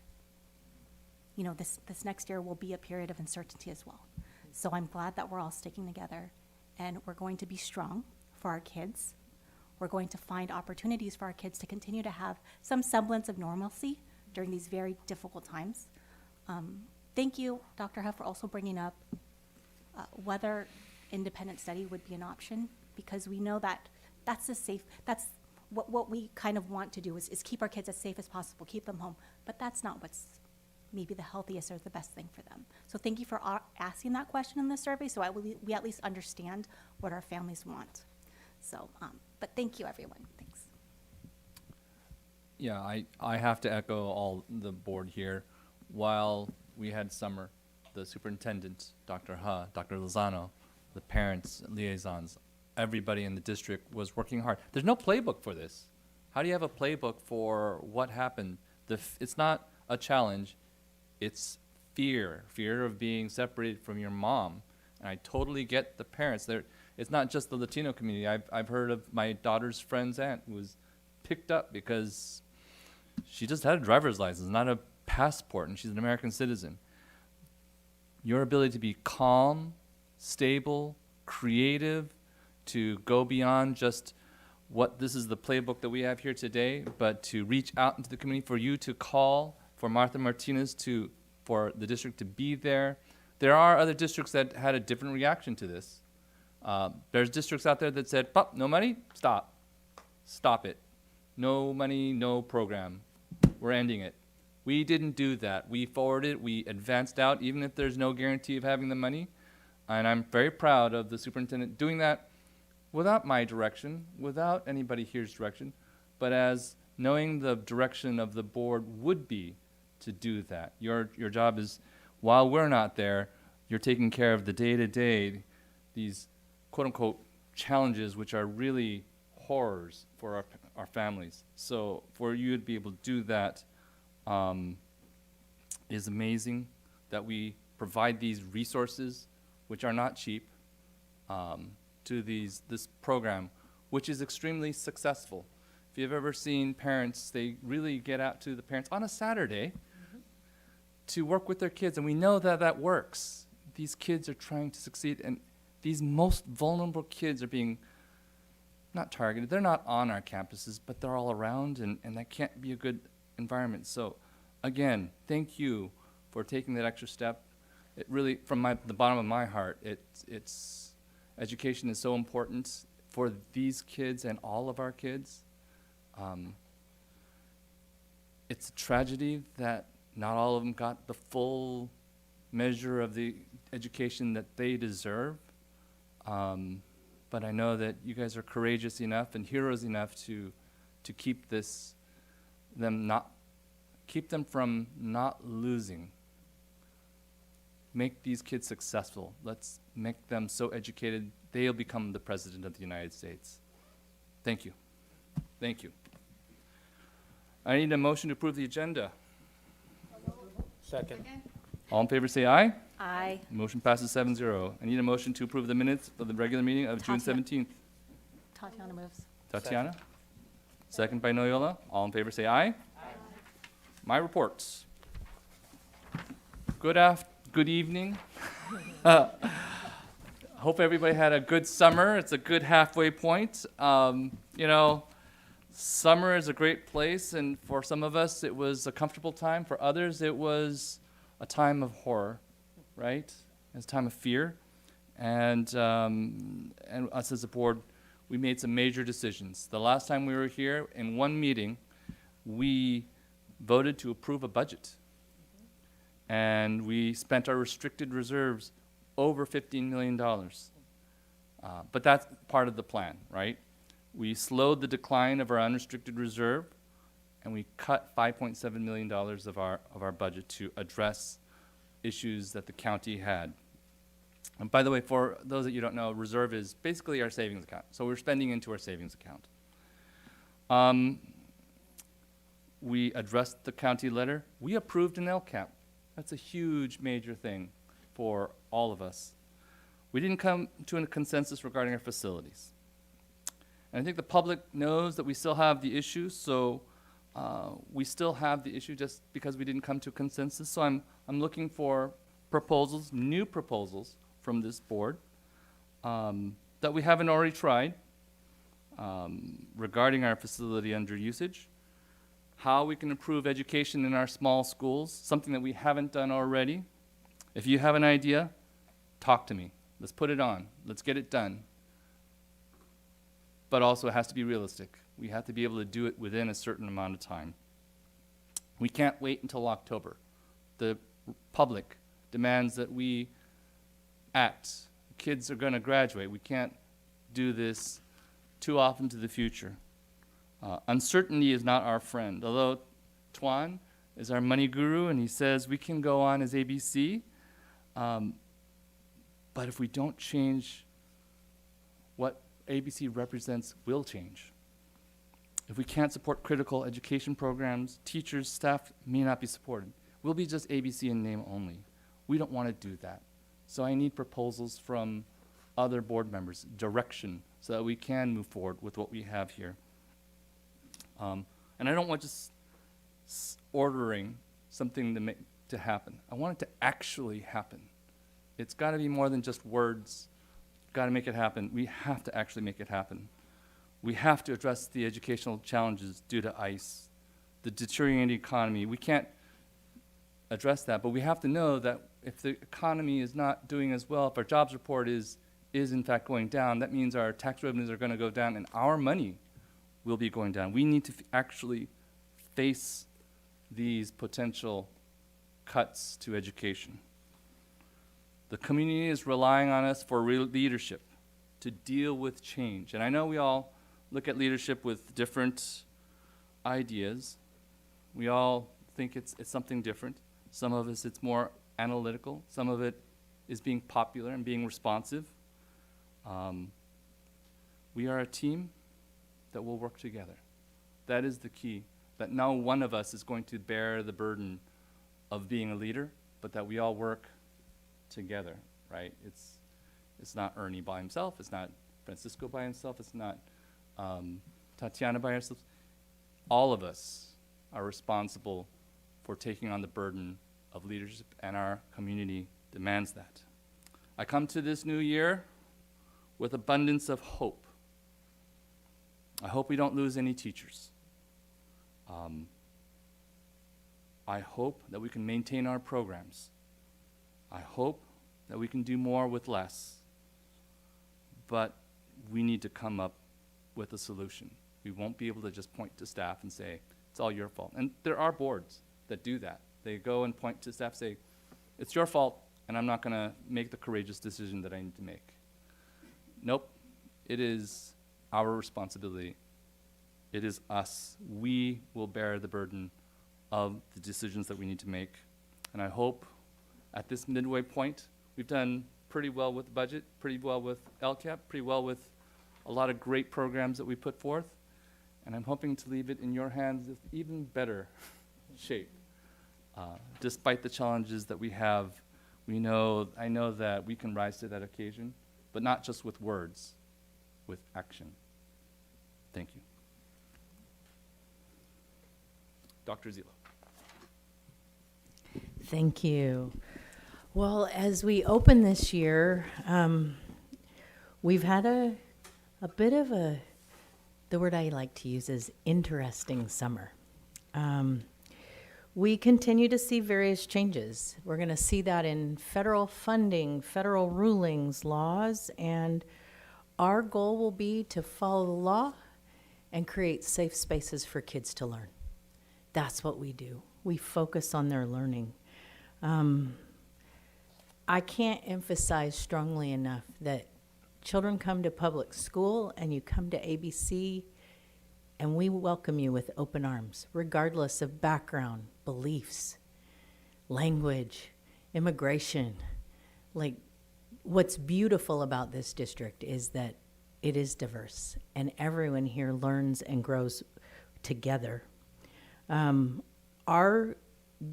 this next year will be a period of uncertainty as well. So I'm glad that we're all sticking together, and we're going to be strong for our kids. We're going to find opportunities for our kids to continue to have some semblance of normalcy during these very difficult times. Thank you, Dr. Huff, for also bringing up whether independent study would be an option, because we know that that's what we kind of want to do is keep our kids as safe as possible, keep them home, but that's not what's maybe the healthiest or the best thing for them. So thank you for asking that question in the survey, so we at least understand what our families want. So, but thank you, everyone. Thanks. Yeah, I have to echo all the board here. While we had summer, the superintendent, Dr. Ha, Dr. Lozano, the parents, liaisons, everybody in the district was working hard. There's no playbook for this. How do you have a playbook for what happened? It's not a challenge, it's fear of being separated from your mom. And I totally get the parents. It's not just the Latino community. I've heard of my daughter's friend's aunt who was picked up because she just had a driver's license, not a passport, and she's an American citizen. Your ability to be calm, stable, creative, to go beyond just what this is the playbook that we have here today, but to reach out into the community, for you to call, for Martha Martinez for the district to be there. There are other districts that had a different reaction to this. There's districts out there that said, no money, stop it. No money, no program. We're ending it. We didn't do that. We forwarded, we advanced out, even if there's no guarantee of having the money. And I'm very proud of the superintendent doing that without my direction, without anybody here's direction, but as knowing the direction of the board would be to do that. Your job is, while we're not there, you're taking care of the day-to-day, these quote-unquote challenges, which are really horrors for our families. So for you to be able to do that is amazing, that we provide these resources, which are not cheap, to this program, which is extremely successful. If you've ever seen parents, they really get out to the parents on a Saturday to work with their kids, and we know that that works. These kids are trying to succeed, and these most vulnerable kids are being not targeted. They're not on our campuses, but they're all around, and that can't be a good environment. So again, thank you for taking that extra step. It really, from the bottom of my heart, education is so important for these kids and all of our kids. It's a tragedy that not all of them got the full measure of the education that they deserve. But I know that you guys are courageous enough and heroes enough to keep them from not losing. Make these kids successful. Let's make them so educated they'll become the President of the United States. Thank you. Thank you. I need a motion to approve the agenda. Second. All in favor say aye. Aye. Motion passes 7-0. I need a motion to approve the minutes of the regular meeting of June 17th. Tatiana moves. Tatiana? Second by Noyola. All in favor say aye. Aye. My reports. Good evening. Hope everybody had a good summer. It's a good halfway point. Summer is a great place, and for some of us, it was a comfortable time. For others, it was a time of horror, right? It's a time of fear. And us as a board, we made some major decisions. The last time we were here, in one meeting, we voted to approve a budget. And we spent our restricted reserves over $15 million. But that's part of the plan, right? We slowed the decline of our unrestricted reserve, and we cut $5.7 million of our budget to address issues that the county had. And by the way, for those that you don't know, reserve is basically our savings account. So we're spending into our savings account. We addressed the county letter. We approved an LCAP. That's a huge, major thing for all of us. We didn't come to a consensus regarding our facilities. And I think the public knows that we still have the issue, so we still have the issue just because we didn't come to a consensus. So I'm looking for proposals, new proposals from this board that we haven't already tried regarding our facility under usage, how we can improve education in our small schools, something that we haven't done already. If you have an idea, talk to me. Let's put it on. Let's get it done. But also it has to be realistic. We have to be able to do it within a certain amount of time. We can't wait until October. The public demands that we act. Kids are going to graduate. We can't do this too often to the future. Uncertainty is not our friend. Although Tuan is our money guru and he says we can go on as ABC, but if we don't change what ABC represents, will change. If we can't support critical education programs, teachers, staff may not be supported. We'll be just ABC in name only. We don't want to do that. So I need proposals from other board members, direction, so that we can move forward with what we have here. And I don't want just ordering something to happen. I want it to actually happen. It's got to be more than just words. Got to make it happen. We have to actually make it happen. We have to address the educational challenges due to ICE, the deteriorating economy. We can't address that, but we have to know that if the economy is not doing as well, if our jobs report is in fact going down, that means our tax revenues are going to go down and our money will be going down. We need to actually face these potential cuts to education. The community is relying on us for real leadership to deal with change. And I know we all look at leadership with different ideas. We all think it's something different. Some of us, it's more analytical. Some of it is being popular and being responsive. We are a team that will work together. That is the key, that no one of us is going to bear the burden of being a leader, but that we all work together, right? It's not Ernie by himself. It's not Francisco by himself. It's not Tatiana by herself. All of us are responsible for taking on the burden of leadership, and our community demands that. I come to this new year with abundance of hope. I hope we don't lose any teachers. I hope that we can maintain our programs. I hope that we can do more with less. But we need to come up with a solution. We won't be able to just point to staff and say, it's all your fault. And there are boards that do that. They go and point to staff, say, it's your fault, and I'm not going to make the courageous decision that I need to make. Nope. It is our responsibility. It is us. We will bear the burden of the decisions that we need to make. And I hope at this midway point, we've done pretty well with the budget, pretty well with LCAP, pretty well with a lot of great programs that we put forth. And I'm hoping to leave it in your hands with even better shape. Despite the challenges that we have, I know that we can rise to that occasion, but not just with words, with action. Thank you. Dr. Zilo. Thank you. Well, as we open this year, we've had a bit of the word I like to use is interesting summer. We continue to see various changes. We're going to see that in federal funding, federal rulings, laws, and our goal will be to follow the law and create safe spaces for kids to learn. That's what we do. We focus on their learning. I can't emphasize strongly enough that children come to public school and you come to ABC and we welcome you with open arms, regardless of background, beliefs, language, immigration. Like, what's beautiful about this district is that it is diverse and everyone here learns and grows together. Our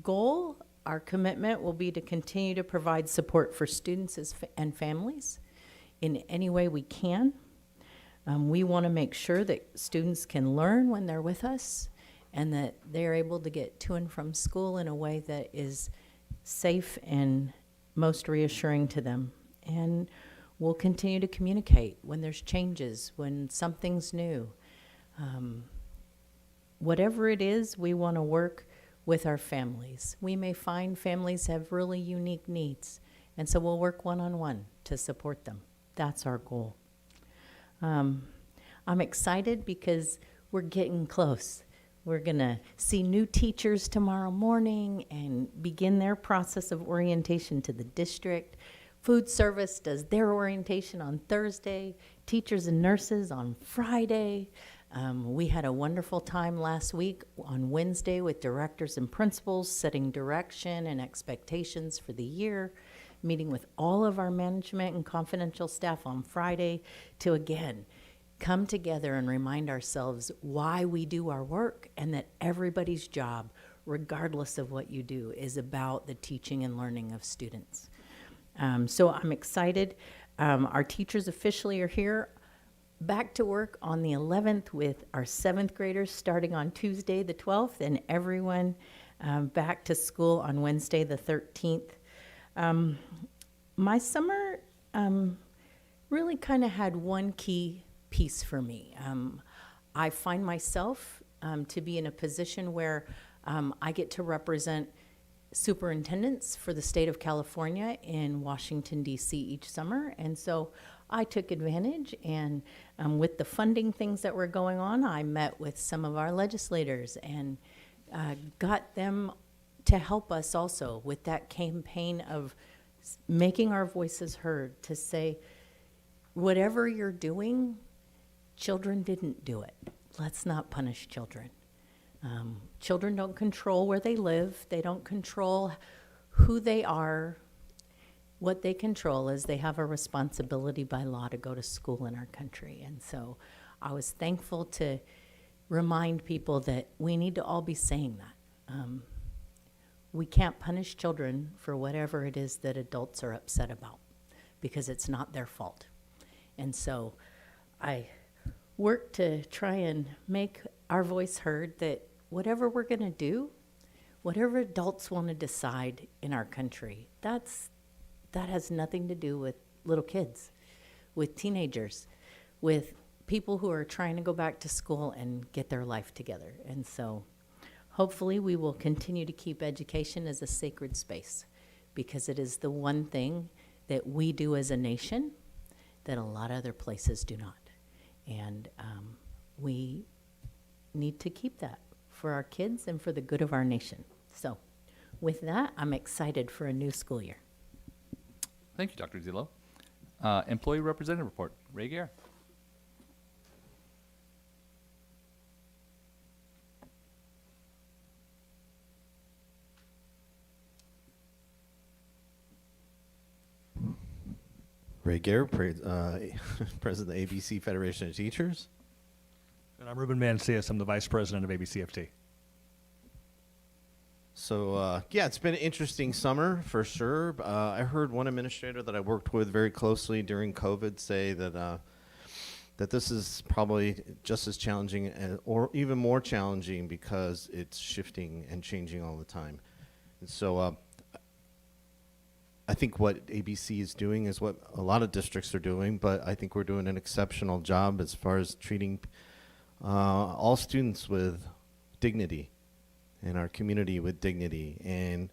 goal, our commitment will be to continue to provide support for students and families in any way we can. We want to make sure that students can learn when they're with us and that they're able to get to and from school in a way that is safe and most reassuring to them. And we'll continue to communicate when there's changes, when something's new. Whatever it is, we want to work with our families. We may find families have really unique needs, and so we'll work one-on-one to support them. That's our goal. I'm excited because we're getting close. We're going to see new teachers tomorrow morning and begin their process of orientation to the district. Food service does their orientation on Thursday, teachers and nurses on Friday. We had a wonderful time last week on Wednesday with directors and principals, setting direction and expectations for the year, meeting with all of our management and confidential staff on Friday to, again, come together and remind ourselves why we do our work and that everybody's job, regardless of what you do, is about the teaching and learning of students. So I'm excited. Our teachers officially are here back to work on the 11th with our 7th graders starting on Tuesday the 12th and everyone back to school on Wednesday the 13th. My summer really kind of had one key piece for me. I find myself to be in a position where I get to represent superintendents for the state of California in Washington, D.C. each summer. And so I took advantage, and with the funding things that were going on, I met with some of our legislators and got them to help us also with that campaign of making our voices heard, to say, whatever you're doing, children didn't do it. Let's not punish children. Children don't control where they live. They don't control who they are. What they control is they have a responsibility by law to go to school in our country. And so I was thankful to remind people that we need to all be saying that. We can't punish children for whatever it is that adults are upset about, because it's not their fault. And so I work to try and make our voice heard, that whatever we're going to do, whatever adults want to decide in our country, that has nothing to do with little kids, with teenagers, with people who are trying to go back to school and get their life together. And so hopefully we will continue to keep education as a sacred space, because it is the one thing that we do as a nation that a lot of other places do not. And we need to keep that for our kids and for the good of our nation. So with that, I'm excited for a new school year. Thank you, Dr. Zillow. Employee representative report, Ray Gare. Ray Gare, President of the ABC Federation of Teachers. And I'm Ruben Mancias. I'm the Vice President of ABCFT. So, yeah, it's been an interesting summer for sure. I heard one administrator that I worked with very closely during COVID say that that this is probably just as challenging or even more challenging because it's shifting and changing all the time. And so I think what ABC is doing is what a lot of districts are doing, but I think we're doing an exceptional job as far as treating all students with dignity in our community with dignity. And,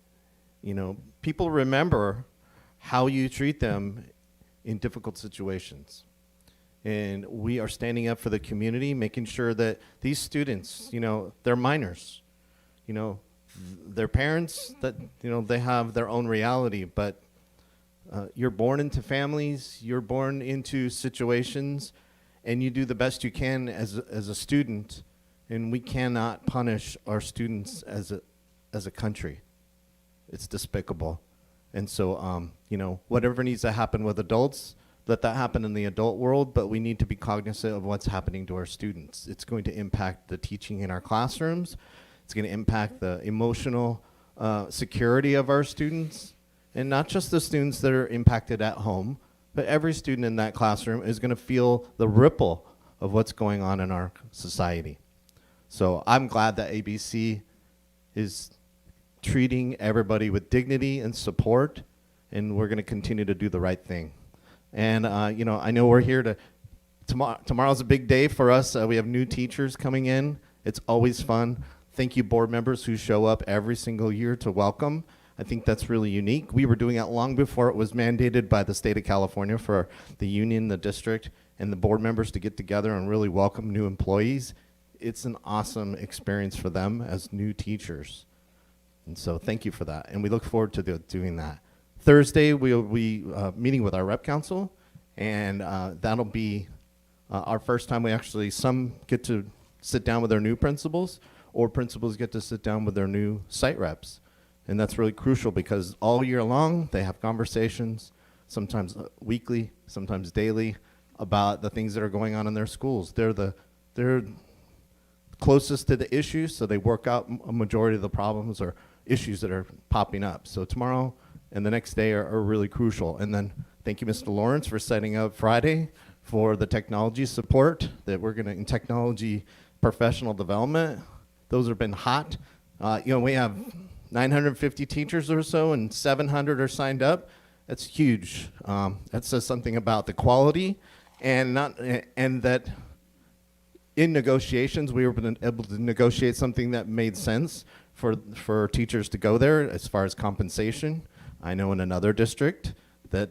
you know, people remember how you treat them in difficult situations. And we are standing up for the community, making sure that these students, you know, they're minors, you know, their parents, that, you know, they have their own reality, but you're born into families, you're born into situations, and you do the best you can as a student, and we cannot punish our students as a country. It's despicable. And so, you know, whatever needs to happen with adults, let that happen in the adult world, but we need to be cognizant of what's happening to our students. It's going to impact the teaching in our classrooms. It's going to impact the emotional security of our students, and not just the students that are impacted at home, but every student in that classroom is going to feel the ripple of what's going on in our society. So I'm glad that ABC is treating everybody with dignity and support, and we're going to continue to do the right thing. And, you know, I know we're here to, tomorrow's a big day for us. We have new teachers coming in. It's always fun. Thank you, board members who show up every single year to welcome. I think that's really unique. We were doing it long before it was mandated by the state of California for the union, the district, and the board members to get together and really welcome new employees. it's an awesome experience for them as new teachers. And so thank you for that. And we look forward to doing that. Thursday, we'll be meeting with our rep council, and that'll be our first time we actually, some get to sit down with their new principals, or principals get to sit down with their new site reps. And that's really crucial because all year long, they have conversations, sometimes weekly, sometimes daily, about the things that are going on in their schools. They're closest to the issues, so they work out a majority of the problems or issues that are popping up. So tomorrow and the next day are really crucial. And then thank you, Mr. Lawrence, for setting up Friday for the technology support that we're gonna, in technology professional development. Those have been hot. We have 950 teachers or so, and 700 are signed up. That's huge. That says something about the quality, and that in negotiations we were able to negotiate something that made sense for teachers to go there as far as compensation. I know in another district that,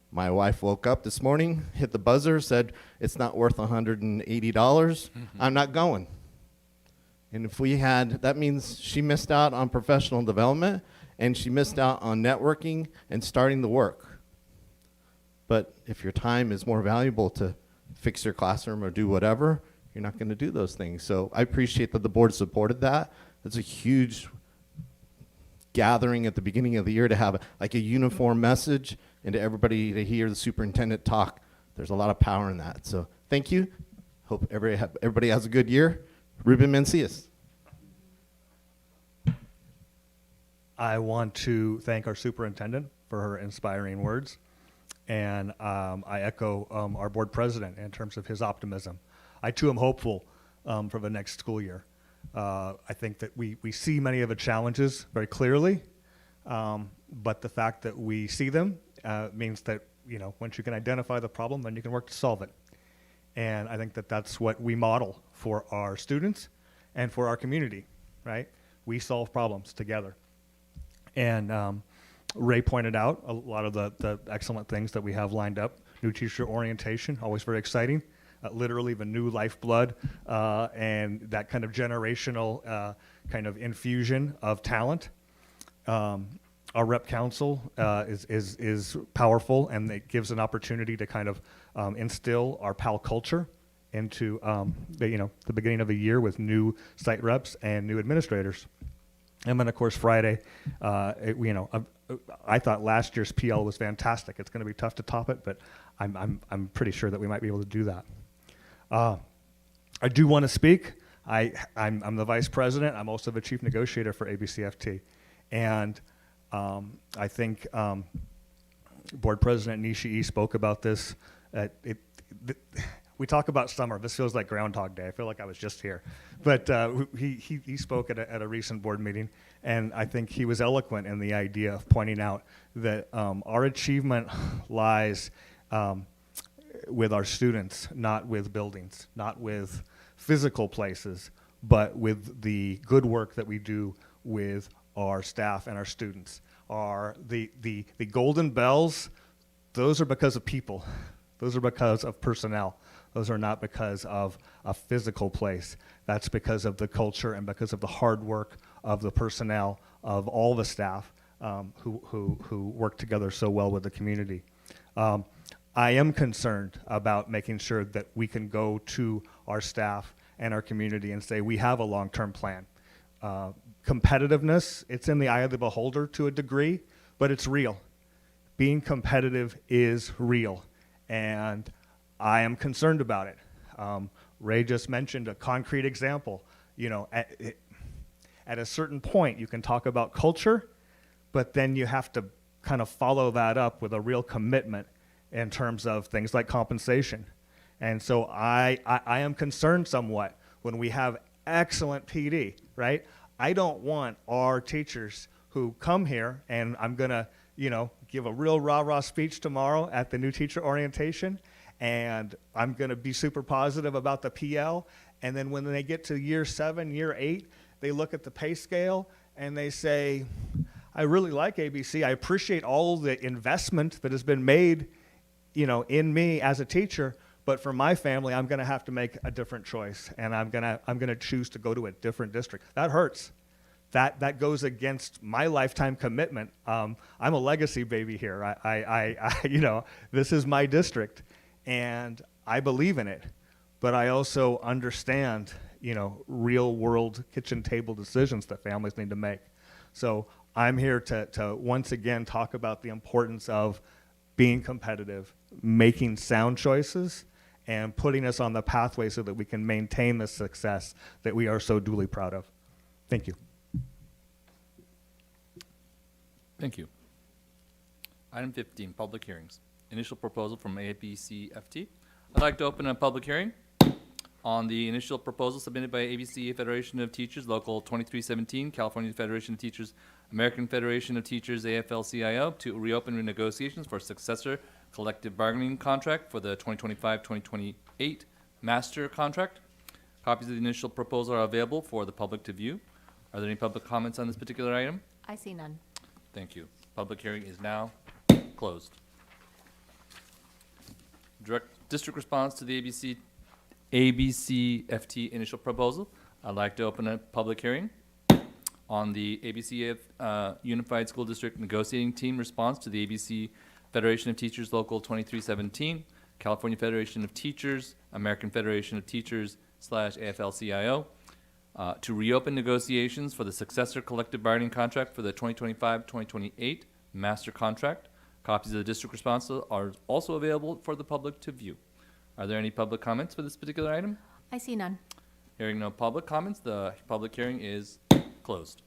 my wife woke up this morning, hit the buzzer, said it's not worth $180. I'm not going. And if we had, that means she missed out on professional development, and she missed out on networking and starting the work. But if your time is more valuable to fix your classroom or do whatever, you're not going to do those things. So I appreciate that the board supported that. It's a huge gathering at the beginning of the year to have like a uniform message and to everybody to hear the superintendent talk. There's a lot of power in that. So thank you. Hope everybody has a good year. Ruben Mencius. I want to thank our superintendent for her inspiring words. And I echo our board president in terms of his optimism. I too am hopeful for the next school year. I think that we see many of the challenges very clearly, but the fact that we see them means that, once you can identify the problem, then you can work to solve it. And I think that that's what we model for our students and for our community, right? We solve problems together. And Ray pointed out a lot of the excellent things that we have lined up. New teacher orientation, always very exciting. Literally the new lifeblood and that kind of generational kind of infusion of talent. Our rep council is powerful, and it gives an opportunity to kind of instill our PAL culture into the beginning of the year with new site reps and new administrators. And then of course Friday, I thought last year's PL was fantastic. It's going to be tough to top it, but I'm pretty sure that we might be able to do that. I do want to speak. I'm the vice president. I'm also the chief negotiator for ABCFT, and I think board president Nishii spoke about this. We talk about summer. This feels like Groundhog Day. I feel like I was just here. But he spoke at a recent board meeting, and I think he was eloquent in the idea of pointing out that our achievement lies with our students, not with buildings, not with physical places, but with the good work that we do with our staff and our students. The golden bells, those are because of people. Those are because of personnel. Those are not because of a physical place. That's because of the culture and because of the hard work of the personnel, of all the staff who work together so well with the community. I am concerned about making sure that we can go to our staff and our community and say, we have a long-term plan. Competitiveness, it's in the eye of the beholder to a degree, but it's real. Being competitive is real, and I am concerned about it. Ray just mentioned a concrete example. At a certain point, you can talk about culture, but then you have to kind of follow that up with a real commitment in terms of things like compensation. And so I am concerned somewhat when we have excellent PD, right? I don't want our teachers who come here, and I'm gonna, give a real rah-rah speech tomorrow at the new teacher orientation, and I'm gonna be super positive about the PL, and then when they get to year 7, year 8, they look at the pay scale and they say, I really like ABC. I appreciate all the investment that has been made, in me as a teacher, But for my family, I'm going to have to make a different choice, and I'm going to choose to go to a different district. That hurts. That goes against my lifetime commitment. I'm a legacy baby here. I this is my district, and I believe in it. But I also understand, real world kitchen table decisions that families need to make. So I'm here to once again talk about the importance of being competitive, making sound choices, and putting us on the pathway so that we can maintain the success that we are so duly proud of. Thank you. Thank you. Item 15, public hearings. Initial proposal from ABCFT. I'd like to open a public hearing on the initial proposal submitted by ABC Federation of Teachers, Local 2317, California Federation of Teachers, American Federation of Teachers, AFL-CIO, to reopen negotiations for successor collective bargaining contract for the 2025-2028 master contract. Copies of the initial proposal are available for the public to view. Are there any public comments on this particular item? I see none. Thank you. Public hearing is now closed. District response to the ABCFT initial proposal. I'd like to open a public hearing on the ABCF Unified School District Negotiating Team response to the ABC Federation of Teachers Local 2317, California Federation of Teachers, American Federation of Teachers / AFL-CIO, to reopen negotiations for the successor collective bargaining contract for the 2025-2028 master contract. Copies of the district response are also available for the public to view. Are there any public comments for this particular item? I see none. Hearing no public comments, the public hearing is closed.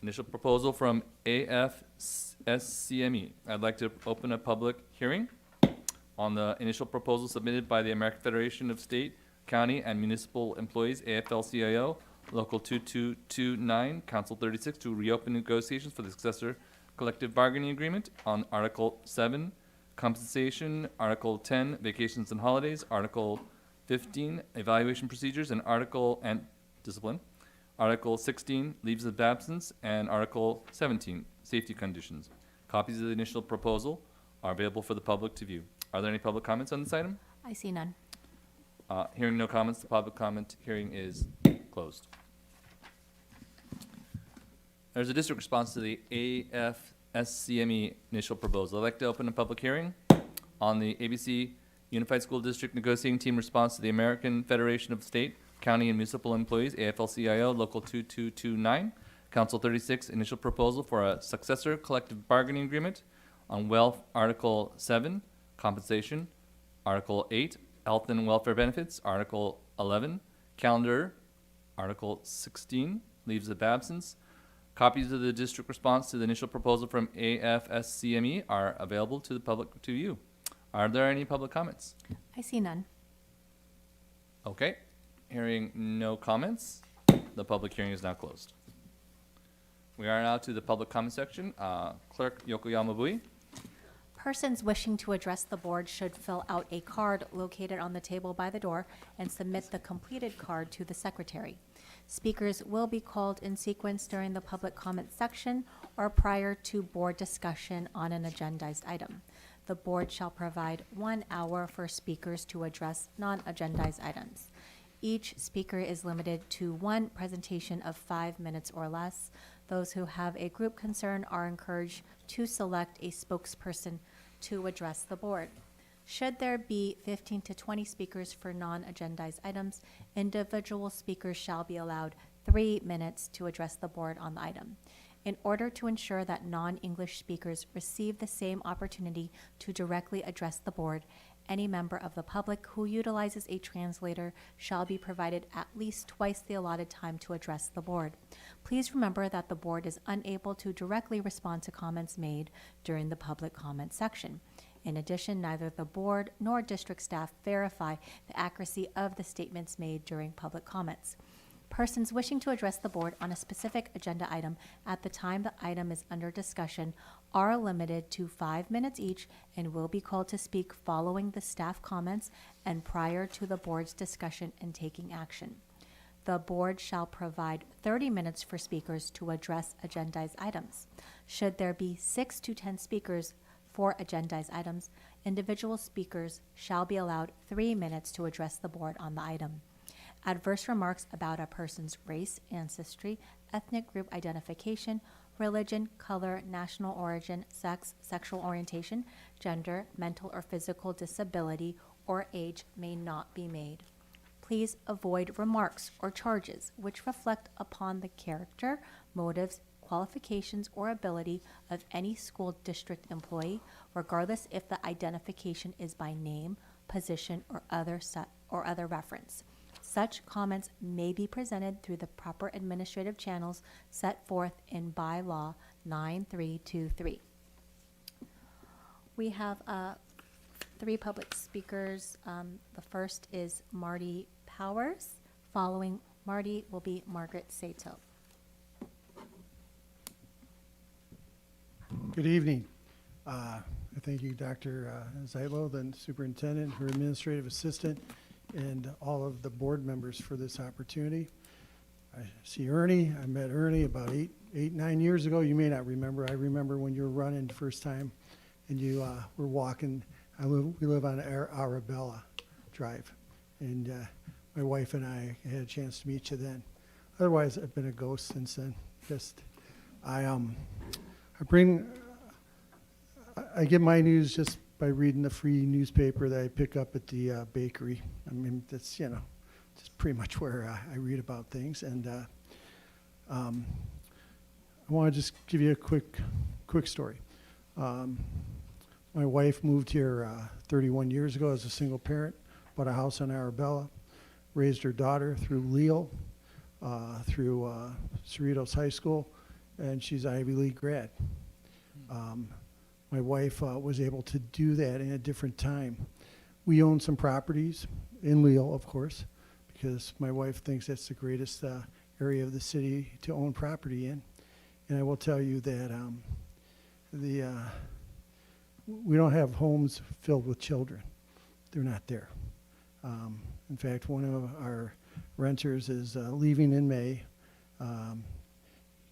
Initial proposal from AFSCME. I'd like to open a public hearing on the initial proposal submitted by the American Federation of State, County, and Municipal Employees, AFL-CIO, Local 2229, Council 36, to reopen negotiations for the successor collective bargaining agreement on Article 7, compensation, Article 10, vacations and holidays, Article 15, evaluation procedures, and discipline, Article 16, leaves of absence, and Article 17, safety conditions. Copies of the initial proposal are available for the public to view. Are there any public comments on this item? I see none. Hearing no comments, the public comment hearing is closed. There's a district response to the AFSCME initial proposal. I'd like to open a public hearing on the ABC Unified School District Negotiating Team response to the American Federation of State, County, and Municipal Employees, AFL-CIO, Local 2229, Council 36, initial proposal for a successor collective bargaining agreement on wealth, Article 7, compensation, Article 8, health and welfare benefits, Article 11, calendar, Article 16, leaves of absence. Copies of the district response to the initial proposal from AFSCME are available to the public to view. Are there any public comments? I see none. Okay. Hearing no comments, the public hearing is now closed. We are now to the public comment section. Clerk Yokoyama Bui. Persons wishing to address the board should fill out a card located on the table by the door and submit the completed card to the secretary. Speakers will be called in sequence during the public comment section or prior to board discussion on an agendized item. The board shall provide 1 hour for speakers to address non-agendized items. Each speaker is limited to one presentation of 5 minutes or less. Those who have a group concern are encouraged to select a spokesperson to address the board. Should there be 15 to 20 speakers for non-agendized items, individual speakers shall be allowed 3 minutes to address the board on the item. In order to ensure that non-English speakers receive the same opportunity to directly address the board, any member of the public who utilizes a translator shall be provided at least twice the allotted time to address the board. Please remember that the board is unable to directly respond to comments made during the public comment section. In addition, neither the board nor district staff verify the accuracy of the statements made during public comments. Persons wishing to address the board on a specific agenda item at the time the item is under discussion are limited to 5 minutes each and will be called to speak following the staff comments and prior to the board's discussion and taking action. The board shall provide 30 minutes for speakers to address agendized items. Should there be 6 to 10 speakers, for agendized items, individual speakers shall be allowed 3 minutes to address the board on the item. Adverse remarks about a person's race, ancestry, ethnic group identification, religion, color, national origin, sex, sexual orientation, gender, mental or physical disability, or age may not be made. Please avoid remarks or charges which reflect upon the character, motives, qualifications, or ability of any school district employee, regardless if the identification is by name, position, or other reference. Such comments may be presented through the proper administrative channels set forth in bylaw 9323. We have 3 public speakers. The first is Marty Powers. Following Marty will be Margaret Sato. Good evening. I thank you, Dr. Zeitlo, the superintendent, her administrative assistant, and all of the board members for this opportunity. I see Ernie. I met Ernie about 9 years ago. You may not remember. I remember when you were running the first time and you were walking. We live on Arabella Drive, and my wife and I had a chance to meet you then. Otherwise, I've been a ghost since then. I get my news just by reading the free newspaper that I pick up at the bakery. I mean, that's, just pretty much where I read about things. And I want to just give you a quick story. My wife moved here 31 years ago as a single parent, bought a house on Arabella, raised her daughter through Leo, through Cerritos High School, and she's an Ivy League grad. My wife was able to do that in a different time. We own some properties in Leo, of course, because my wife thinks that's the greatest area of the city to own property in. And I will tell you that we don't have homes filled with children. They're not there. In fact, one of our renters is leaving in May.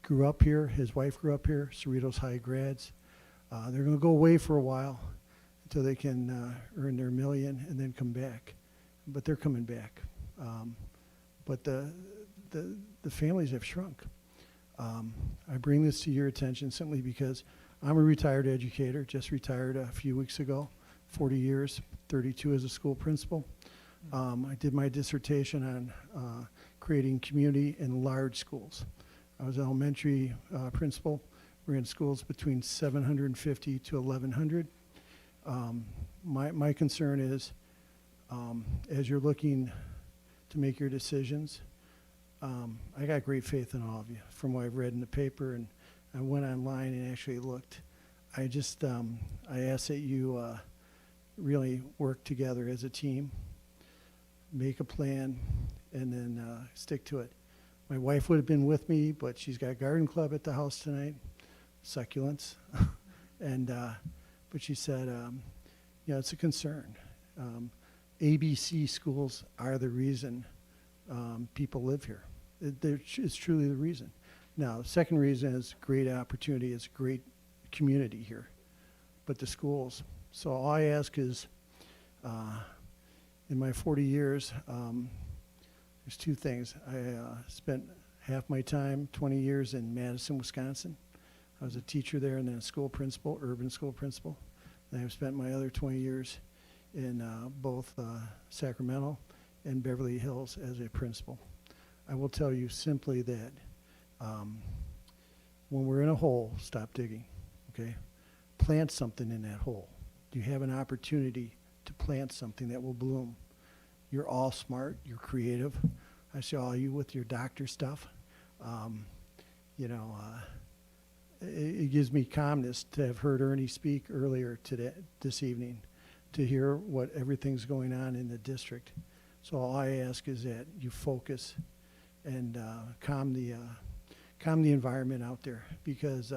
Grew up here. His wife grew up here, Cerritos High grads. They're going to go away for a while until they can earn their million and then come back. But they're coming back. But the families have shrunk. I bring this to your attention simply because I'm a retired educator, just retired a few weeks ago, 40 years, 32 as a school principal. I did my dissertation on creating community in large schools. I was an elementary principal. We're in schools between 750 to 1,100. My concern is, as you're looking to make your decisions, I got great faith in all of you from what I've read in the paper, and I went online and actually looked. I ask that you really work together as a team, make a plan, and then stick to it. My wife would have been with me, but she's got garden club at the house tonight, succulents, and but she said, it's a concern. ABC schools are the reason people live here. It's truly the reason. Now, the second reason is great opportunity. It's a great community here, but the schools. So all I ask is, in my 40 years, there's 2 things. I spent half my time, 20 years in Madison, Wisconsin. I was a teacher there and then a school principal, urban school principal. And I've spent my other 20 years in both Sacramento and Beverly Hills as a principal. I will tell you simply that when we're in a hole, stop digging, okay? Plant something in that hole. You have an opportunity to plant something that will bloom. You're all smart, you're creative. I see all you with your doctor stuff. It gives me calmness to have heard Ernie speak earlier this evening, to hear what everything's going on in the district. So all I ask is that you focus and calm the environment out there, because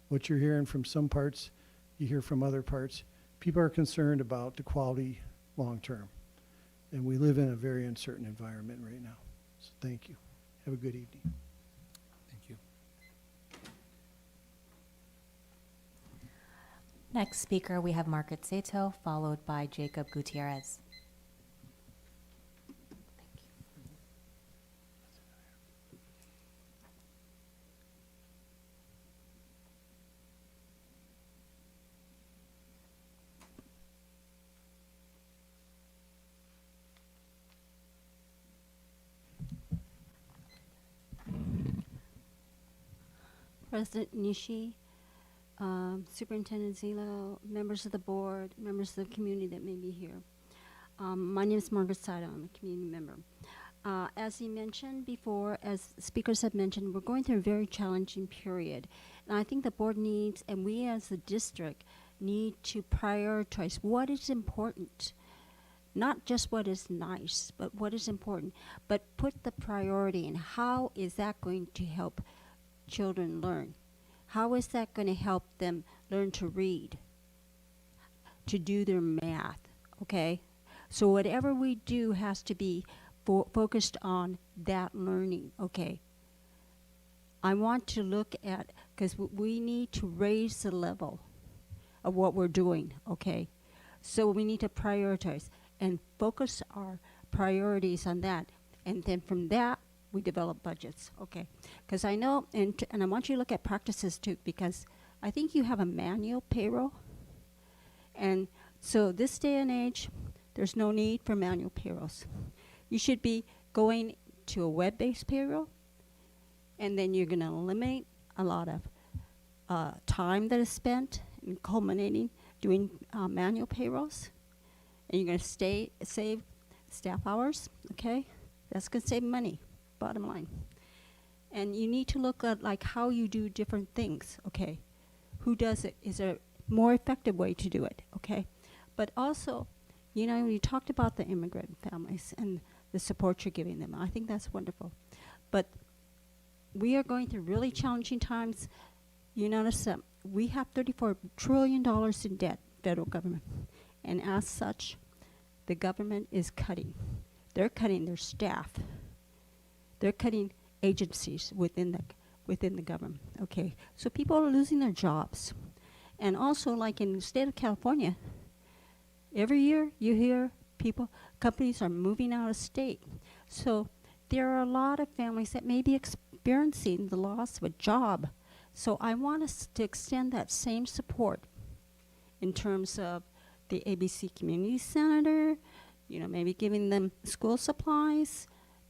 what you're hearing from some parts, you hear from other parts. People are concerned about the quality long term, and we live in a very uncertain environment right now. So thank you. Have a good evening. Thank you. Next speaker, we have Margaret Sato, followed by Jacob Gutierrez. President Nishi, Superintendent Zilo, members of the board, members of the community that may be here. My name is Margaret Sato. I'm a community member. As he mentioned before, as speakers have mentioned, we're going through a very challenging period. And I think the board needs, and we as the district, need to prioritize what is important. Not just what is nice, but what is important. But put the priority in how is that going to help children learn? How is that going to help them learn to read, to do their math, okay? So whatever we do has to be focused on that learning, okay? I want to look at, because we need to raise the level of what we're doing, okay? So we need to prioritize and focus our priorities on that. And then from that, we develop budgets, okay? Because I know, and I want you to look at practices too, because I think you have a manual payroll. And so this day and age, there's no need for manual payrolls. You should be going to a web-based payroll, and then you're gonna eliminate a lot of time that is spent in culminating doing manual payrolls. And you're gonna save staff hours, okay? That's gonna save money. Bottom line. And you need to look at like how you do different things, okay? Who does it? Is there a more effective way to do it, okay? But also, you know, you talked about the immigrant families and the support you're giving them. I think that's wonderful. But we are going through really challenging times. You notice that we have $34 trillion in debt, federal government. And as such, the government is cutting. They're cutting their staff. They're cutting agencies within the government, okay? So people are losing their jobs. And also, like in the state of California, every year you hear companies are moving out of state. So there are a lot of families that may be experiencing the loss of a job. So I want us to extend that same support in terms of the ABC Community Center, you know, maybe giving them school supplies,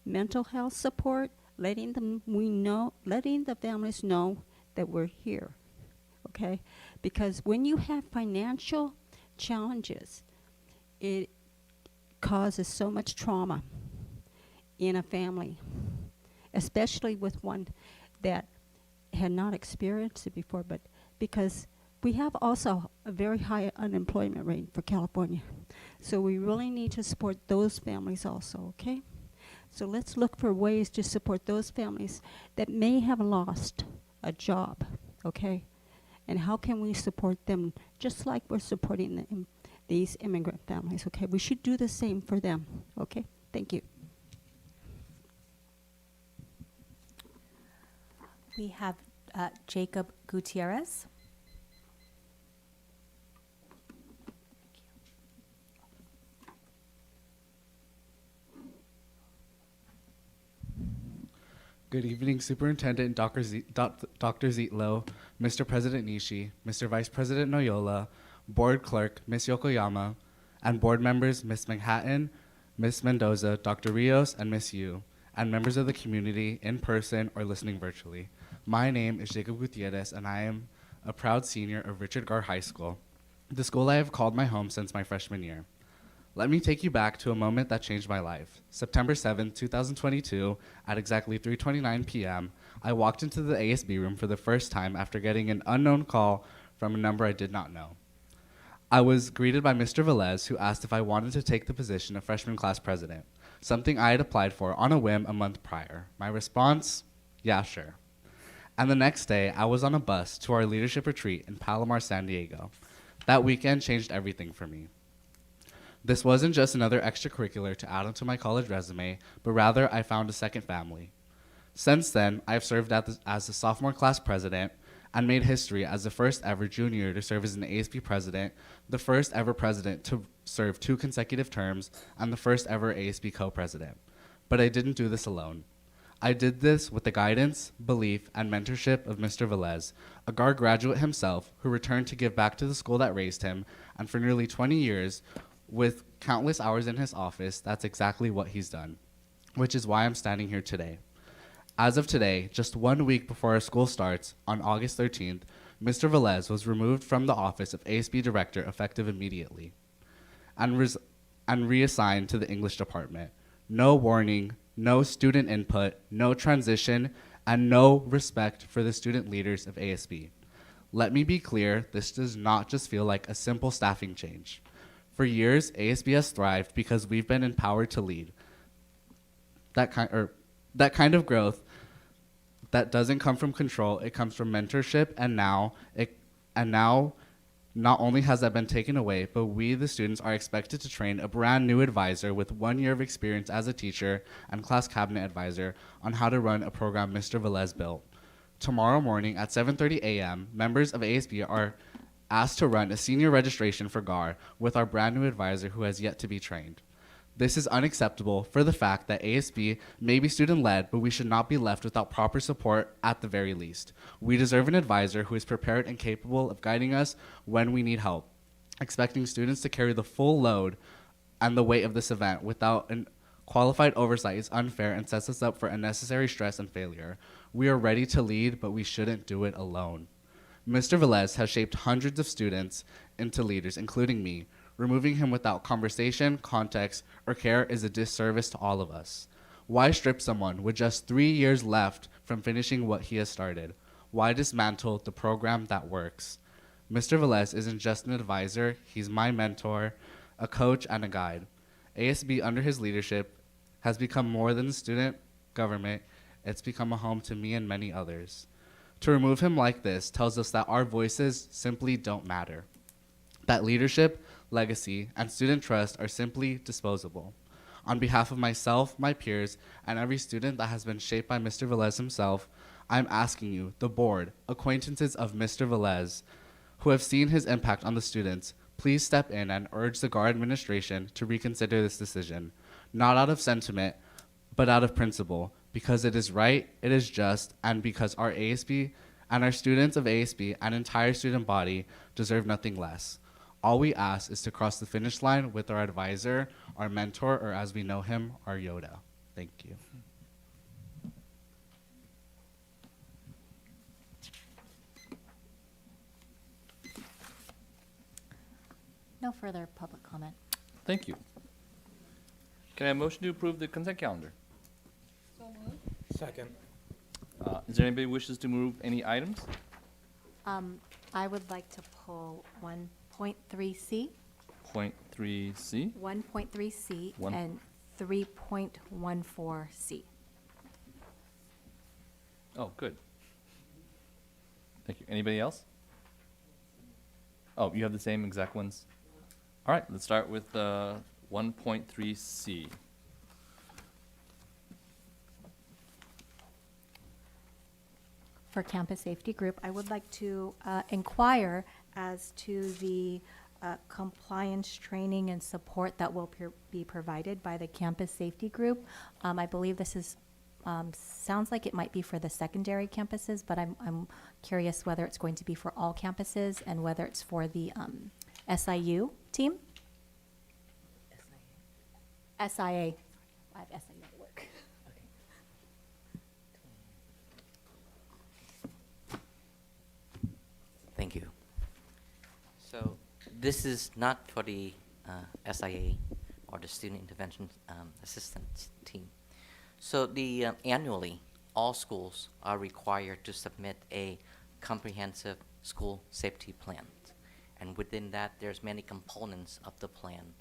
mental health support, letting the families know that we're here, okay? Because when you have financial challenges, it causes so much trauma in a family, especially with one that had not experienced it before, but because we have also a very high unemployment rate for California. So we really need to support those families also, okay? So let's look for ways to support those families that may have lost a job, okay? And how can we support them just like we're supporting these immigrant families, okay? We should do the same for them, okay? Thank you. We have Jacob Gutierrez. Good evening, Superintendent Dr. Zitlo, Mr. President Nishi, Mr. Vice President Noyola, Board Clerk Ms. Yokoyama, and board members Ms. Manhattan, Ms. Mendoza, Dr. Rios, and Ms. Yu, and members of the community in person or listening virtually. My name is Jacob Gutierrez, and I am a proud senior of Richard Gar High School, the school I have called my home since my freshman year. Let me take you back to a moment that changed my life. September 7, 2022, at exactly 3:29 p.m., I walked into the ASB room for the first time after getting an unknown call from a number I did not know. I was greeted by Mr. Velez, who asked if I wanted to take the position of freshman class president, something I had applied for on a whim a month prior. My response, yeah, sure. And the next day, I was on a bus to our leadership retreat in Palomar, San Diego. That weekend changed everything for me. This wasn't just another extracurricular to add onto my college resume, but rather I found a second family. Since then, I have served as the sophomore class president and made history as the first ever junior to serve as an ASB president, the first ever president to serve 2 consecutive terms, and the first ever ASB co-president. But I didn't do this alone. I did this with the guidance, belief, and mentorship of Mr. Velez, a GAR graduate himself who returned to give back to the school that raised him, and for nearly 20 years, with countless hours in his office, that's exactly what he's done, which is why I'm standing here today. As of today, just 1 week before our school starts, on August 13th, Mr. Velez was removed from the office of ASB Director effective immediately and reassigned to the English department. No warning, no student input, no transition, and no respect for the student leaders of ASB. Let me be clear, this does not just feel like a simple staffing change. For years, ASB has thrived because we've been empowered to lead. That kind of growth that doesn't come from control, it comes from mentorship, and now not only has that been taken away, but we, the students, are expected to train a brand new advisor with 1 year of experience as a teacher and class cabinet advisor on how to run a program Mr. Velez built. Tomorrow morning at 7:30 a.m., members of ASB are asked to run a senior registration for GAR with our brand new advisor who has yet to be trained. This is unacceptable for the fact that ASB may be student-led, but we should not be left without proper support at the very least. We deserve an advisor who is prepared and capable of guiding us when we need help. Expecting students to carry the full load and the weight of this event without qualified oversight is unfair and sets us up for unnecessary stress and failure. We are ready to lead, but we shouldn't do it alone. Mr. Velez has shaped hundreds of students into leaders, including me. Removing him without conversation, context, or care is a disservice to all of us. Why strip someone with just 3 years left from finishing what he has started? Why dismantle the program that works? Mr. Velez isn't just an advisor, he's my mentor, a coach, and a guide. ASB under his leadership has become more than a student government, it's become a home to me and many others. To remove him like this tells us that our voices simply don't matter. That leadership, legacy, and student trust are simply disposable. On behalf of myself, my peers, and every student that has been shaped by Mr. Velez himself, I'm asking you, the board, acquaintances of Mr. Velez, who have seen his impact on the students, please step in and urge the GAR administration to reconsider this decision, not out of sentiment, but out of principle, because it is right, it is just, and because our ASB and our students of ASB and entire student body deserve nothing less. All we ask is to cross the finish line with our advisor, our mentor, or as we know him, our Yoda. Thank you. No further public comment. Thank you. Can I have a motion to approve the consent calendar? Second. Is there anybody who wishes to move any items? I would like to pull 1.3C, Point 3C. 1.3C, One- and 3.14C. Oh, good. Thank you. Anybody else? Oh, you have the same exact ones? All right, let's start with 1.3C. For Campus Safety Group, I would like to inquire as to the compliance training and support that will be provided by the Campus Safety Group. I believe this is, sounds like it might be for the secondary campuses, but I'm curious whether it's going to be for all campuses and whether it's for the SIU team? SIA. I have SIA at work. Thank you. So this is not for the SIA or the Student Intervention Assistance team. So the annually, all schools are required to submit a comprehensive school safety plan. And within that, there's many components of the plan.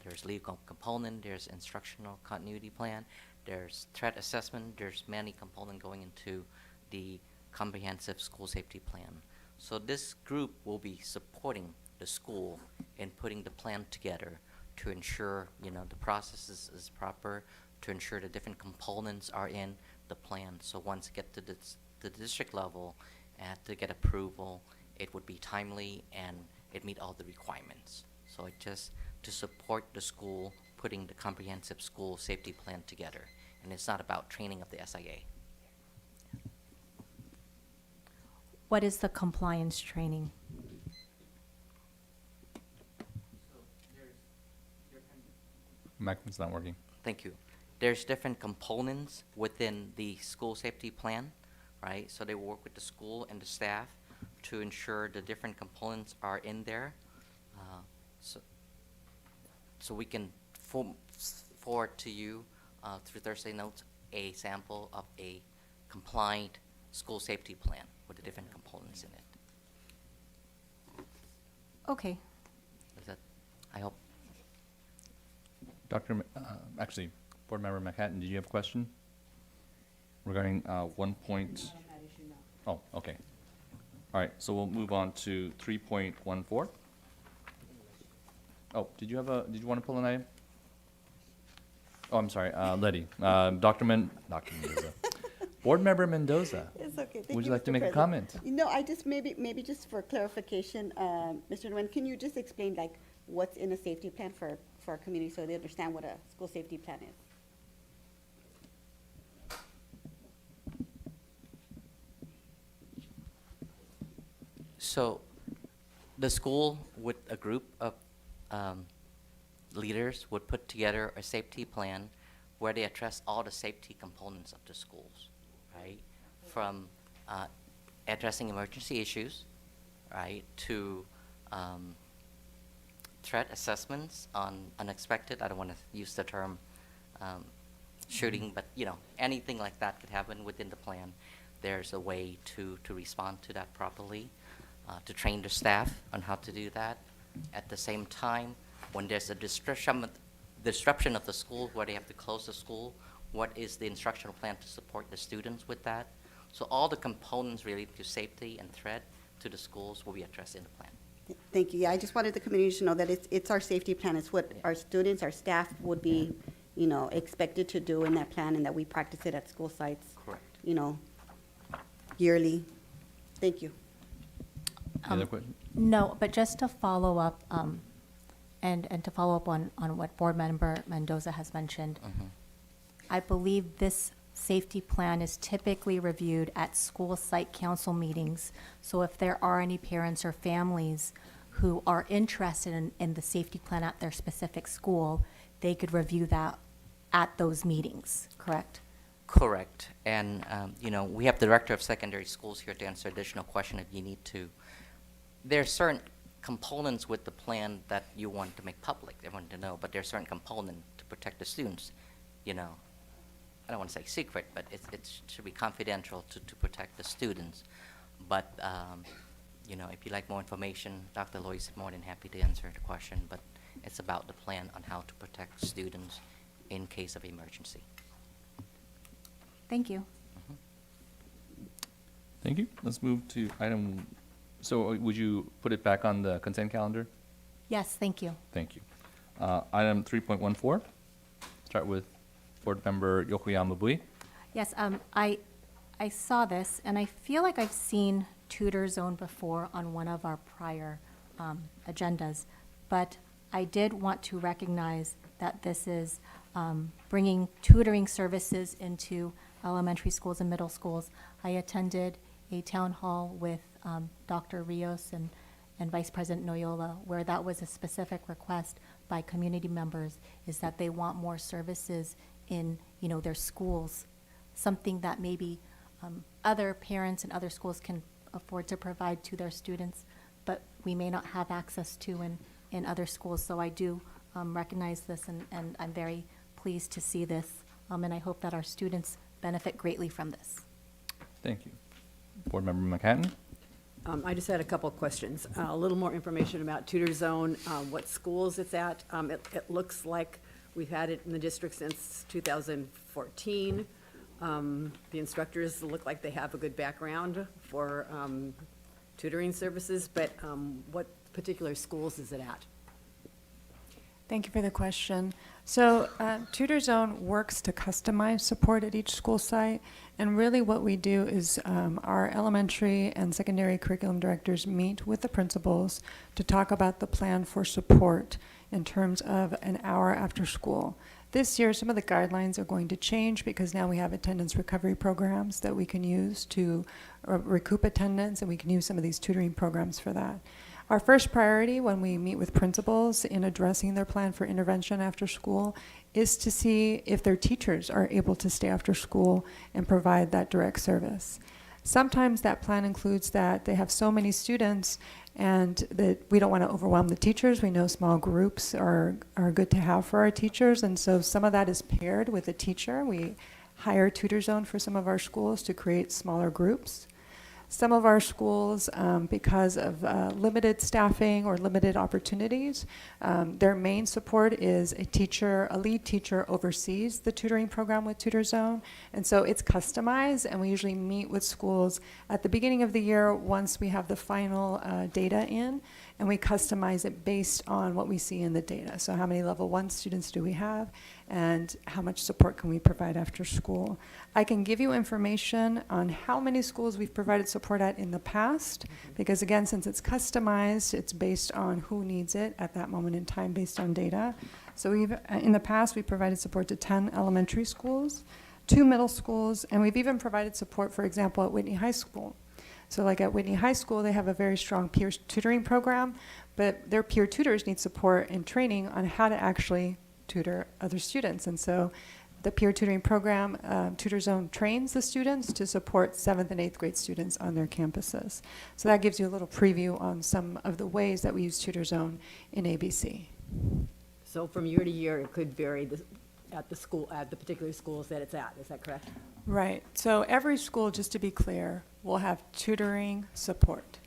There's legal component, there's instructional continuity plan, there's threat assessment, there's many components going into the comprehensive school safety plan. So this group will be supporting the school in putting the plan together to ensure, the process is proper, to ensure the different components are in the plan. So once it gets to the district level, and to get approval, it would be timely and it meet all the requirements. So it just to support the school putting the comprehensive school safety plan together. And it's not about training of the SIA. What is the compliance training? Microphone's not working. Thank you. There's different components within the school safety plan, right? So they work with the school and the staff to ensure the different components are in there. So we can forward to you through Thursday notes a sample of a compliant school safety plan with the different components in it. Okay. Is that, I hope. Actually, Board Member Manhattan, did you have a question regarding 1 point? Oh, okay. All right, so we'll move on to 3.14. Oh, did you want to pull an item? Oh, I'm sorry, Letty. Dr. Mendoza. Board Member Mendoza. It's okay. Thank Would you you, like to Mr. make a President. comment? No, I just maybe just for clarification, Mr. Nguyen, can you just explain like what's in a safety plan for our community so they understand what a school safety plan is? So the school with a group of leaders would put together a safety plan where they address all the safety components of the schools, right? From addressing emergency issues, right, to threat assessments on unexpected, I don't want to use the term shooting, but anything like that could happen within the plan. There's a way to respond to that properly, to train the staff on how to do that. At the same time, when there's a disruption of the school where they have to close the school, what is the instructional plan to support the students with that? So all the components related to safety and threat to the schools will be addressed in the plan. Thank you. Yeah, I just wanted the community to know that it's our safety plan. It's what our students, our staff would be, expected to do in that plan, and that we practice it at school sites. Correct. Yearly. Thank you. Any other question? No, but just to follow up, and to follow up on what Board Member Mendoza has mentioned, I believe this safety plan is typically reviewed at school site council meetings. So if there are any parents or families who are interested in the safety plan at their specific school, they could review that at those meetings, correct? Correct. And, we have the Director of Secondary Schools here to answer additional question if you need to. There are certain components with the plan that you want to make public, they want to know, but there are certain components to protect the students, I don't want to say secret, but it should be confidential to protect the students. But, if you'd like more information, Dr. Loy is more than happy to answer the question, but it's about the plan on how to protect students in case of emergency. Thank you. Thank you. Let's move to item, so would you put it back on the consent calendar? Yes, thank you. Thank you. Item 3.14, start with Board Member Yokoyama Bui. Yes, I saw this, and I feel like I've seen Tutor Zone before on one of our prior agendas, but I did want to recognize that this is bringing tutoring services into elementary schools and middle schools. I attended a town hall with Dr. Rios and Vice President Noyola, where that was a specific request by community members, is that they want more services in their schools, something that maybe other parents and other schools can afford to provide to their students, but we may not have access to in other schools. So I do recognize this, and I'm very pleased to see this, and I hope that our students benefit greatly from this. Thank you. Board Member McHatton. I just had a couple of questions. A little more information about Tutor Zone, what schools it's at. It looks like we've had it in the district since 2014. The instructors look like they have a good background for tutoring services, but what particular schools is it at? Thank you for the question. So Tutor Zone works to customize support at each school site. And really what we do is our elementary and secondary curriculum directors meet with the principals to talk about the plan for support in terms of an hour after school. This year, some of the guidelines are going to change because now we have attendance recovery programs that we can use to recoup attendance, and we can use some of these tutoring programs for that. Our first priority when we meet with principals in addressing their plan for intervention after school is to see if their teachers are able to stay after school and provide that direct service. Sometimes that plan includes that they have so many students and that we don't want to overwhelm the teachers. We know small groups are good to have for our teachers, and so some of that is paired with a teacher. We hire Tutor Zone for some of our schools to create smaller groups. Some of our schools, because of limited staffing or limited opportunities, their main support is a lead teacher oversees the tutoring program with Tutor Zone. And so it's customized, and we usually meet with schools at the beginning of the year once we have the final data in, and we customize it based on what we see in the data. So how many level 1 students do we have, and how much support can we provide after school? I can give you information on how many schools we've provided support at in the past, because again, since it's customized, it's based on who needs it at that moment in time based on data. So in the past, we provided support to 10 elementary schools, 2 middle schools, and we've even provided support, for example, at Whitney High School. So like at Whitney High School, they have a very strong peer tutoring program, but their peer tutors need support and training on how to actually tutor other students. And so the peer tutoring program, Tutor Zone trains the students to support 7th and 8th grade students on their campuses. So that gives you a little preview on some of the ways that we use Tutor Zone in ABC. So from year to year, it could vary at the particular schools that it's at. Is that correct? Right. So every school, just to be clear, will have tutoring support.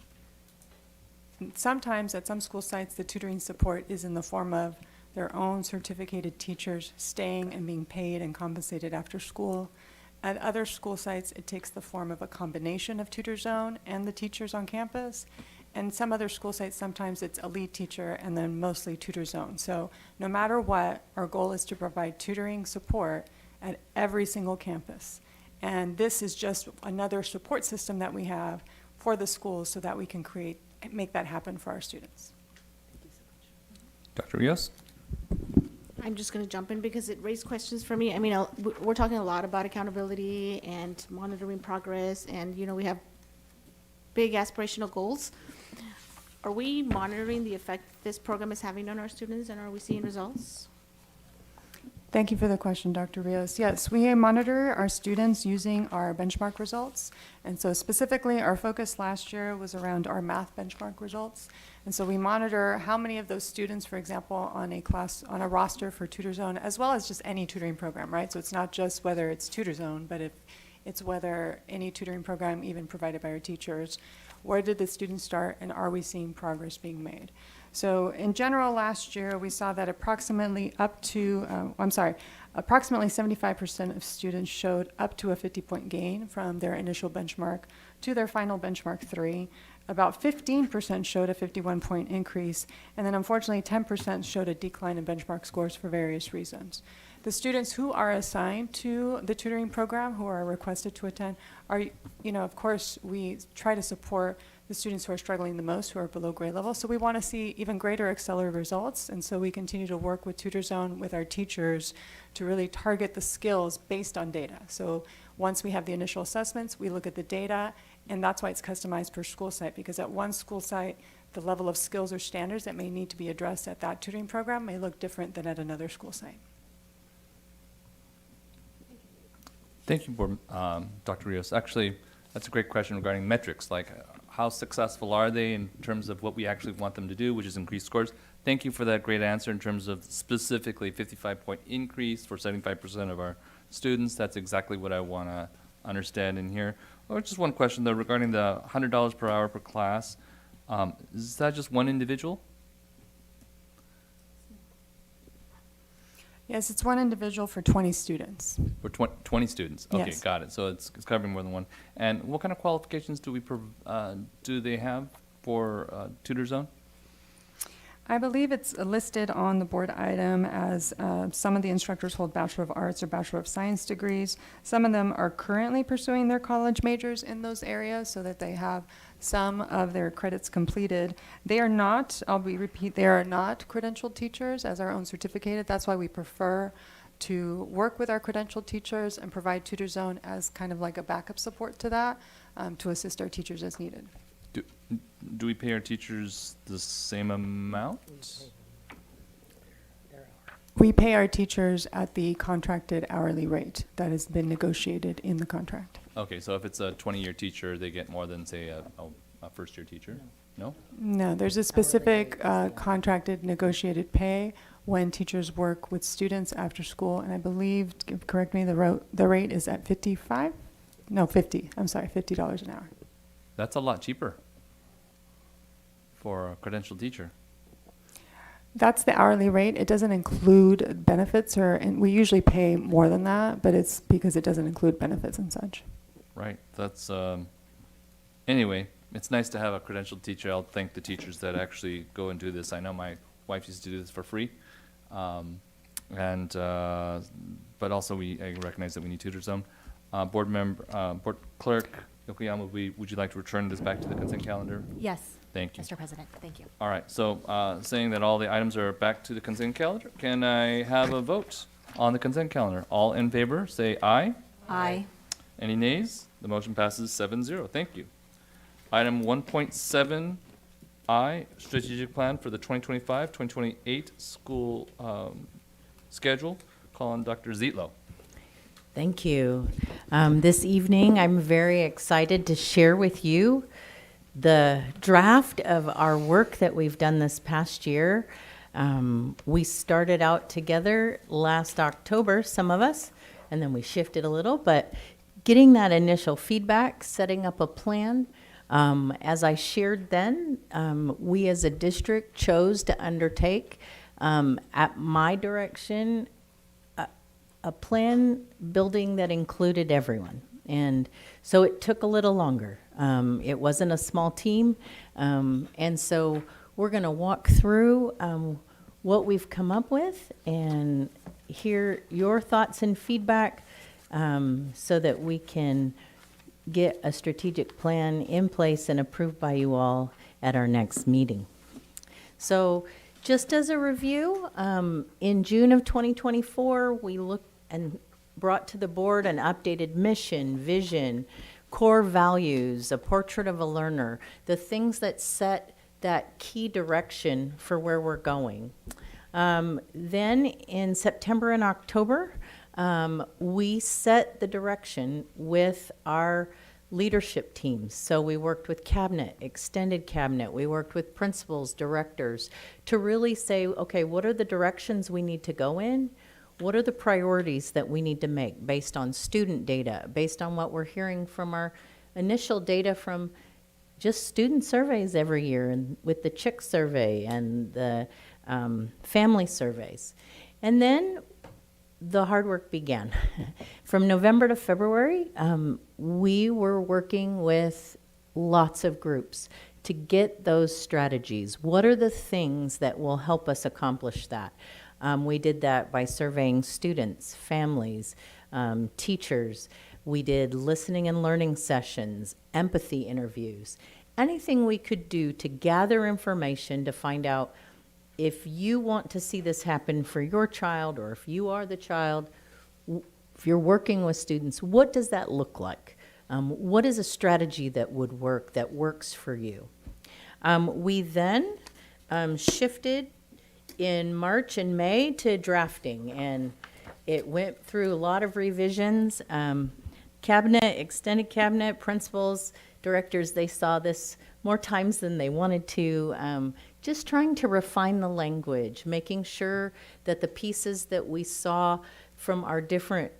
And sometimes at some school sites, the tutoring support is in the form of their own certificated teachers staying and being paid and compensated after school. At other school sites, it takes the form of a combination of Tutor Zone and the teachers on campus. And some other school sites, sometimes it's a lead teacher and then mostly Tutor Zone. So no matter what, our goal is to provide tutoring support at every single campus. And this is just another support system that we have for the schools so that we can make that happen for our students. Dr. Rios? I'm just going to jump in because it raised questions for me. I mean, we're talking a lot about accountability and monitoring progress, and, you know, we have big aspirational goals. Are we monitoring the effect this program is having on our students, and are we seeing results? Thank you for the question, Dr. Rios. Yes, we monitor our students using our benchmark results. And so specifically, our focus last year was around our math benchmark results. And so we monitor how many of those students, for example, on a roster for Tutor Zone, as well as just any tutoring program, right? So it's not just whether it's Tutor Zone, but if it's whether any tutoring program even provided by our teachers, where did the students start, and are we seeing progress being made? So in general, last year, we saw that approximately 75% of students showed up to a 50-point gain from their initial benchmark to their final benchmark 3. About 15% showed a 51-point increase, and then unfortunately 10% showed a decline in benchmark scores for various reasons. The students who are assigned to the tutoring program, who are requested to attend, are, of course, we try to support the students who are struggling the most, who are below grade level. So we want to see even greater accelerated results, and so we continue to work with Tutor Zone with our teachers to really target the skills based on data. So once we have the initial assessments, we look at the data, and that's why it's customized per school site, because at one school site, the level of skills or standards that may need to be addressed at that tutoring program may look different than at another school site. Thank you, Dr. Rios. Actually, that's a great question regarding metrics, like how successful are they in terms of what we actually want them to do, which is increase scores. Thank you for that great answer in terms of specifically 55-point increase for 75% of our students. That's exactly what I want to understand in here. Or just one question, though, regarding the $100 per hour per class. Is that just one individual? Yes, it's one individual for 20 students. For 20 students? Okay, Yes. got it. So it's covering more than one. And what kind of qualifications do they have for Tutor Zone? I believe it's listed on the board item as some of the instructors hold Bachelor of Arts or Bachelor of Science degrees. Some of them are currently pursuing their college majors in those areas so that they have some of their credits completed. They are not, they are not credentialed teachers as our own certificated. That's why we prefer to work with our credentialed teachers and provide Tutor Zone as kind of like a backup support to that, to assist our teachers as needed. Do we pay our teachers the same amount? We pay our teachers at the contracted hourly rate that has been negotiated in the contract. Okay, so if it's a 20-year teacher, they get more than, say, a first-year teacher? No? No, there's a specific contracted negotiated pay when teachers work with students after school, and I believe, correct me, the rate is at 55? No, 50, I'm sorry, $50 an hour. That's a lot cheaper for a credentialed teacher. That's the hourly rate. It doesn't include benefits, and we usually pay more than that, but it's because it doesn't include benefits and such. Right, that's, anyway, it's nice to have a credentialed teacher. I'll thank the teachers that actually go and do this. I know my wife used to do this for free. But also I recognize that we need Tutor Zone. Board Clerk Yokoyama, would you like to return this back to the consent calendar? Yes. Thank you. Mr. President, thank you. All right, so saying that all the items are back to the consent calendar, can I have a vote on the consent calendar? All in favor, say aye. Aye. Any nays? The motion passes 7-0. Thank you. Item 1.7I, strategic plan for the 2025-2028 school schedule. Call on Dr. Zietlow. Thank you. This evening, I'm very excited to share with you the draft of our work that we've done this past year. We started out together last October, some of us, and then we shifted a little, but getting that initial feedback, setting up a plan. As I shared then, we as a district chose to undertake, at my direction, a plan building that included everyone. And so it took a little longer. It wasn't a small team. And so we're going to walk through what we've come up with and hear your thoughts and feedback so that we can get a strategic plan in place and approved by you all at our next meeting. So just as a review, in June of 2024, we looked and brought to the board an updated mission, vision, core values, a portrait of a learner, the things that set that key direction for where we're going. Then in September and October, we set the direction with our leadership teams. So we worked with cabinet, extended cabinet, we worked with principals, directors to really say, okay, what are the directions we need to go in? What are the priorities that we need to make based on student data, based on what we're hearing from our initial data from just student surveys every year, and with the CHIC survey and the family surveys. And then the hard work began. From November to February, we were working with lots of groups to get those strategies. What are the things that will help us accomplish that? We did that by surveying students, families, teachers. We did listening and learning sessions, empathy interviews, anything we could do to gather information to find out if you want to see this happen for your child, or if you are the child, if you're working with students, what does that look like? What is a strategy that would work, that works for you? We then shifted in March and May to drafting, and it went through a lot of revisions. Cabinet, extended cabinet, principals, directors, they saw this more times than they wanted to. Just trying to refine the language, making sure that the pieces that we saw from our different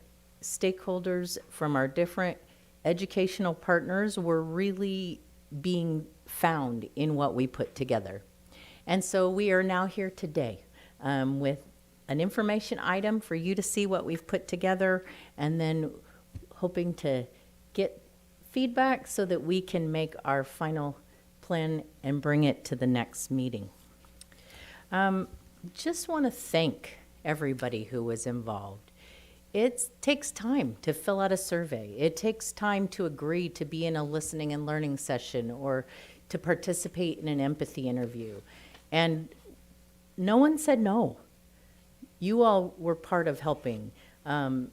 stakeholders, from our different educational partners were really being found in what we put together. And so we are now here today with an information item for you to see what we've put together, and then hoping to get feedback so that we can make our final plan and bring it to the next meeting. Just want to thank everybody who was involved. It takes time to fill out a survey. It takes time to agree to be in a listening and learning session or to participate in an empathy interview. And no one said no. You all were part of helping.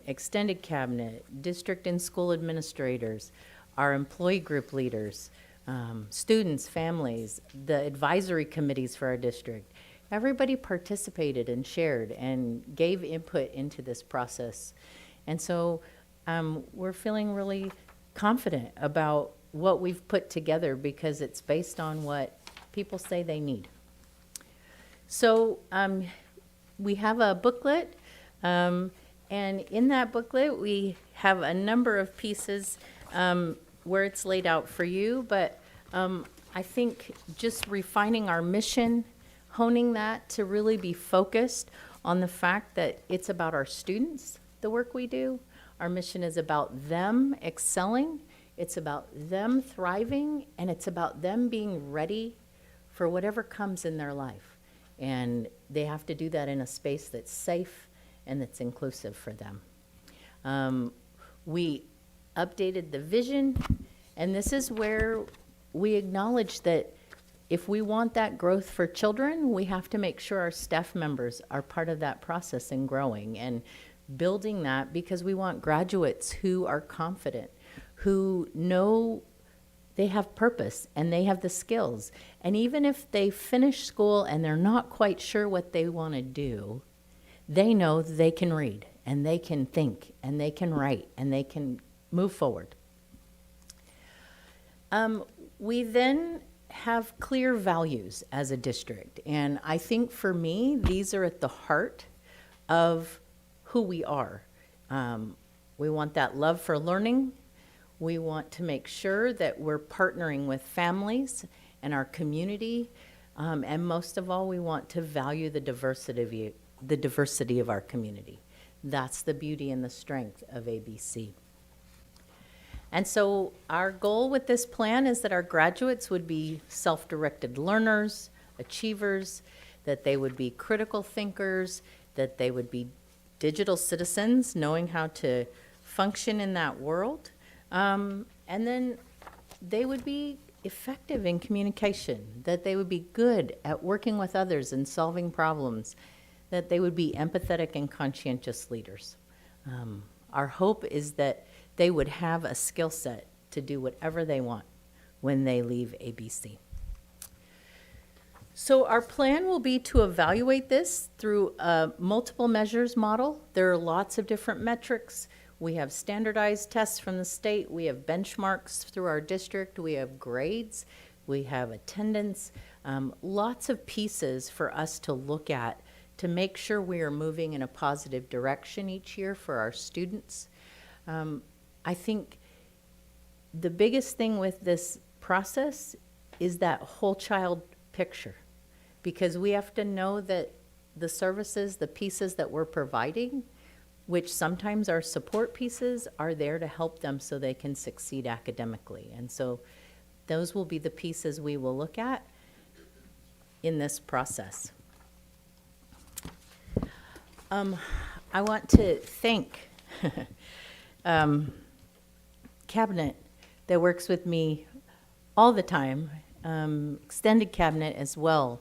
Extended cabinet, district and school administrators, our employee group leaders, students, families, the advisory committees for our district. Everybody participated and shared and gave input into this process. And so we're feeling really confident about what we've put together because it's based on what people say they need. So we have a booklet, and in that booklet we have a number of pieces where it's laid out for you, but I think just refining our mission, honing that to really be focused on the fact that it's about our students, the work we do. Our mission is about them excelling, it's about them thriving, and it's about them being ready for whatever comes in their life. And they have to do that in a space that's safe and that's inclusive for them. We updated the vision, and this is where we acknowledge that if we want that growth for children, we have to make sure our staff members are part of that process and growing and building that, because we want graduates who are confident, who know they have purpose and they have the skills. And even if they finish school and they're not quite sure what they want to do, they know they can read and they can think and they can write and they can move forward. We then have clear values as a district. And I think for me, these are at the heart of who we are. We want that love for learning. We want to make sure that we're partnering with families and our community. And most of all, we want to value the diversity of our community. That's the beauty and the strength of ABC. And so our goal with this plan is that our graduates would be self-directed learners, achievers, that they would be critical thinkers, that they would be digital citizens, knowing how to function in that world. And then they would be effective in communication, that they would be good at working with others and solving problems, that they would be empathetic and conscientious leaders. Our hope is that they would have a skill set to do whatever they want when they leave ABC. So our plan will be to evaluate this through a multiple measures model. There are lots of different metrics. We have standardized tests from the state. We have benchmarks through our district. We have grades. We have attendance. Lots of pieces for us to look at to make sure we are moving in a positive direction each year for our students. I think the biggest thing with this process is that whole child picture, because we have to know that the services, the pieces that we're providing, which sometimes are support pieces, are there to help them so they can succeed academically. And so those will be the pieces we will look at in this process. I want to thank Cabinet that works with me all the time, extended cabinet as well.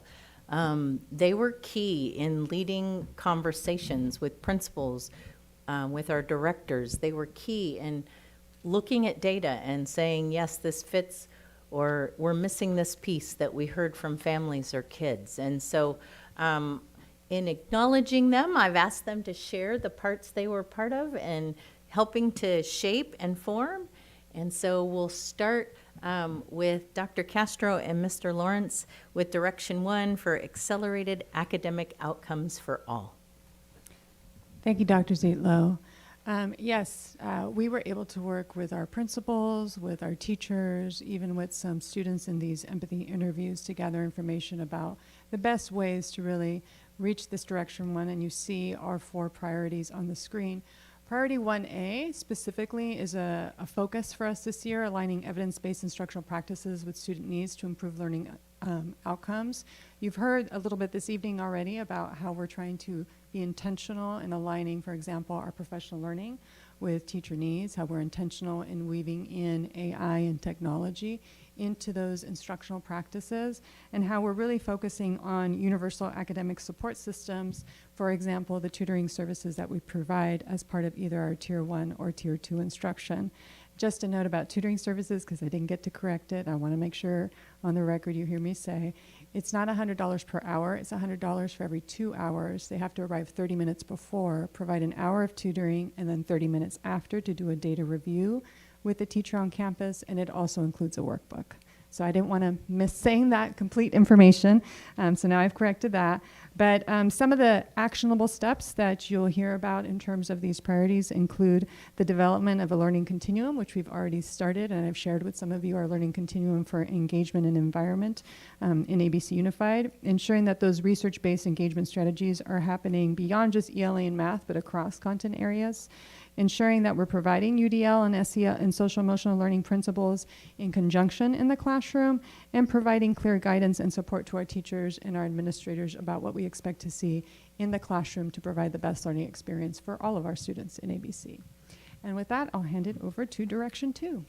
They were key in leading conversations with principals, with our directors. They were key in looking at data and saying, yes, this fits, or we're missing this piece that we heard from families or kids. And so in acknowledging them, I've asked them to share the parts they were part of and helping to shape and form. And so we'll start with Dr. Castro and Mr. Lawrence with Direction 1 for Accelerated Academic Outcomes for All. Thank you, Dr. Zietlow. Yes, we were able to work with our principals, with our teachers, even with some students in these empathy interviews to gather information about the best ways to really reach this Direction 1, and you see our 4 priorities on the screen. Priority 1A specifically is a focus for us this year, aligning evidence-based instructional practices with student needs to improve learning outcomes. You've heard a little bit this evening already about how we're trying to be intentional in aligning, for example, our professional learning with teacher needs, how we're intentional in weaving in AI and technology into those instructional practices, and how we're really focusing on universal academic support systems, for example, the tutoring services that we provide as part of either our Tier 1 or Tier 2 instruction. Just a note about tutoring services, because I didn't get to correct it. I want to make sure on the record you hear me say, it's not $100 per hour, it's $100 for every 2 hours. They have to arrive 30 minutes before, provide an hour of tutoring, and then 30 minutes after to do a data review with the teacher on campus, and it also includes a workbook. So I didn't want to miss saying that complete information, so now I've corrected that. But some of the actionable steps that you'll hear about in terms of these priorities include the development of a learning continuum, which we've already started, and I've shared with some of you our learning continuum for engagement and environment in ABC Unified, ensuring that those research-based engagement strategies are happening beyond just ELA and math, but across content areas, ensuring that we're providing UDL and SEL and social emotional learning principles in conjunction in the classroom, and providing clear guidance and support to our teachers and our administrators about what we expect to see in the classroom to provide the best learning experience for all of our students in ABC. And with that, I'll hand it over to Direction 2.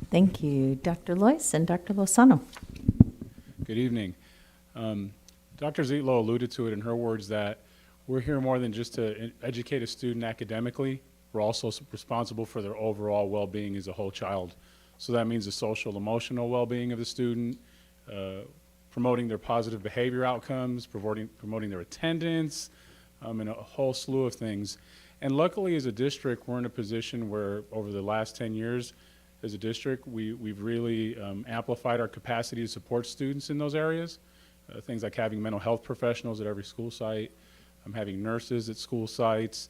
Thank you, Dr. Lois and Dr. Lozano. Good evening. Dr. Zietlow alluded to it in her words that we're here more than just to educate a student academically. We're also responsible for their overall well-being as a whole child. So that means the social, emotional well-being of the student, promoting their positive behavior outcomes, promoting their attendance, and a whole slew of things. And luckily, as a district, we're in a position where over the last 10 years, as a district, we've really amplified our capacity to support students in those areas. Things like having mental health professionals at every school site, having nurses at school sites,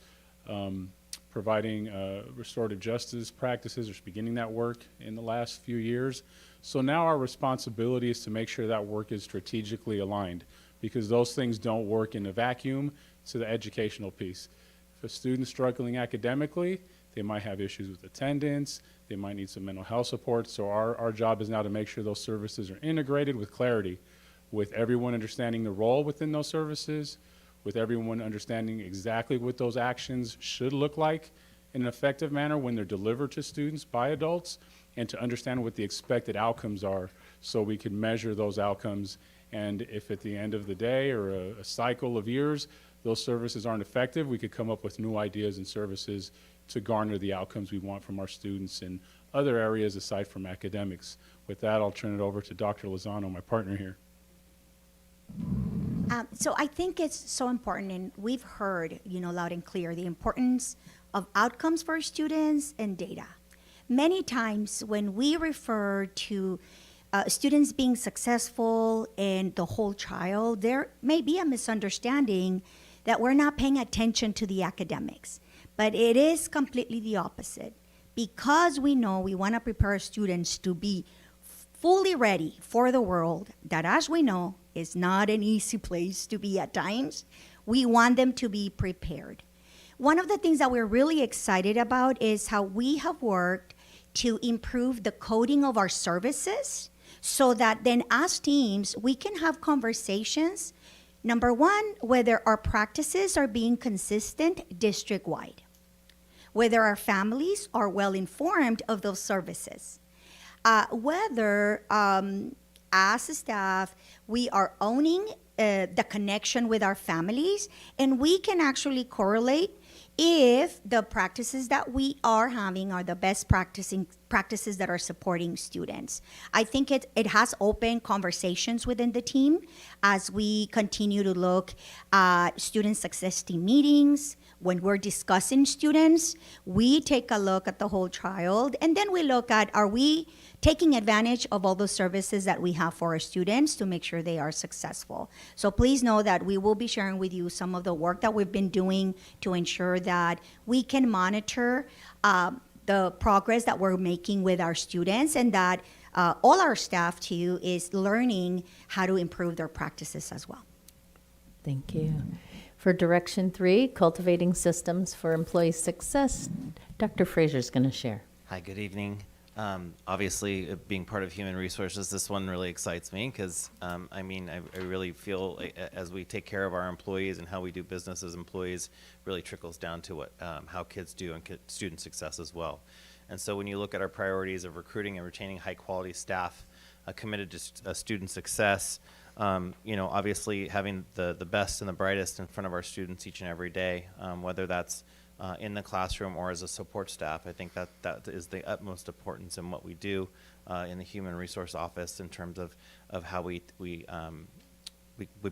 providing restorative justice practices, or beginning that work in the last few years. So now our responsibility is to make sure that work is strategically aligned, because those things don't work in a vacuum to the educational piece. If a student's struggling academically, they might have issues with attendance, they might need some mental health support. So our job is now to make sure those services are integrated with clarity, with everyone understanding the role within those services, with everyone understanding exactly what those actions should look like in an effective manner when they're delivered to students by adults, and to understand what the expected outcomes are so we can measure those outcomes. And if at the end of the day or a cycle of years, those services aren't effective, we could come up with new ideas and services to garner the outcomes we want from our students in other areas aside from academics. With that, I'll turn it over to Dr. Lozano, my partner here. So I think it's so important, and we've heard, loud and clear, the importance of outcomes for students and data. Many times when we refer to students being successful and the whole child, there may be a misunderstanding that we're not paying attention to the academics. But it is completely the opposite. Because we know we want to prepare students to be fully ready for the world, that, as we know, is not an easy place to be at times. We want them to be prepared. One of the things that we're really excited about is how we have worked to improve the coding of our services, so that then as teams, we can have conversations, number one, whether our practices are being consistent district-wide, whether our families are well informed of those services, whether as a staff, we are owning the connection with our families, and we can actually correlate if the practices that we are having are the best practices that are supporting students. I think it has opened conversations within the team as we continue to look at student success team meetings. When we're discussing students, we take a look at the whole child, and then we look at, are we taking advantage of all the services that we have for our students to make sure they are successful. So please know that we will be sharing with you some of the work that we've been doing to ensure that we can monitor the progress that we're making with our students, and that all our staff too is learning how to improve their practices as well. Thank you. For Direction 3, Cultivating Systems for Employee Success, Dr. Fraser is going to share. Hi, good evening. Obviously, being part of human resources, this one really excites me because, I really feel as we take care of our employees and how we do business as employees really trickles down to what how kids do and student success as well. And so when you look at our priorities of recruiting and retaining high-quality staff committed to student success, obviously having the best and the brightest in front of our students each and every day, whether that's in the classroom or as a support staff. I think that is the utmost importance in what we do in the Human Resource Office in terms of how we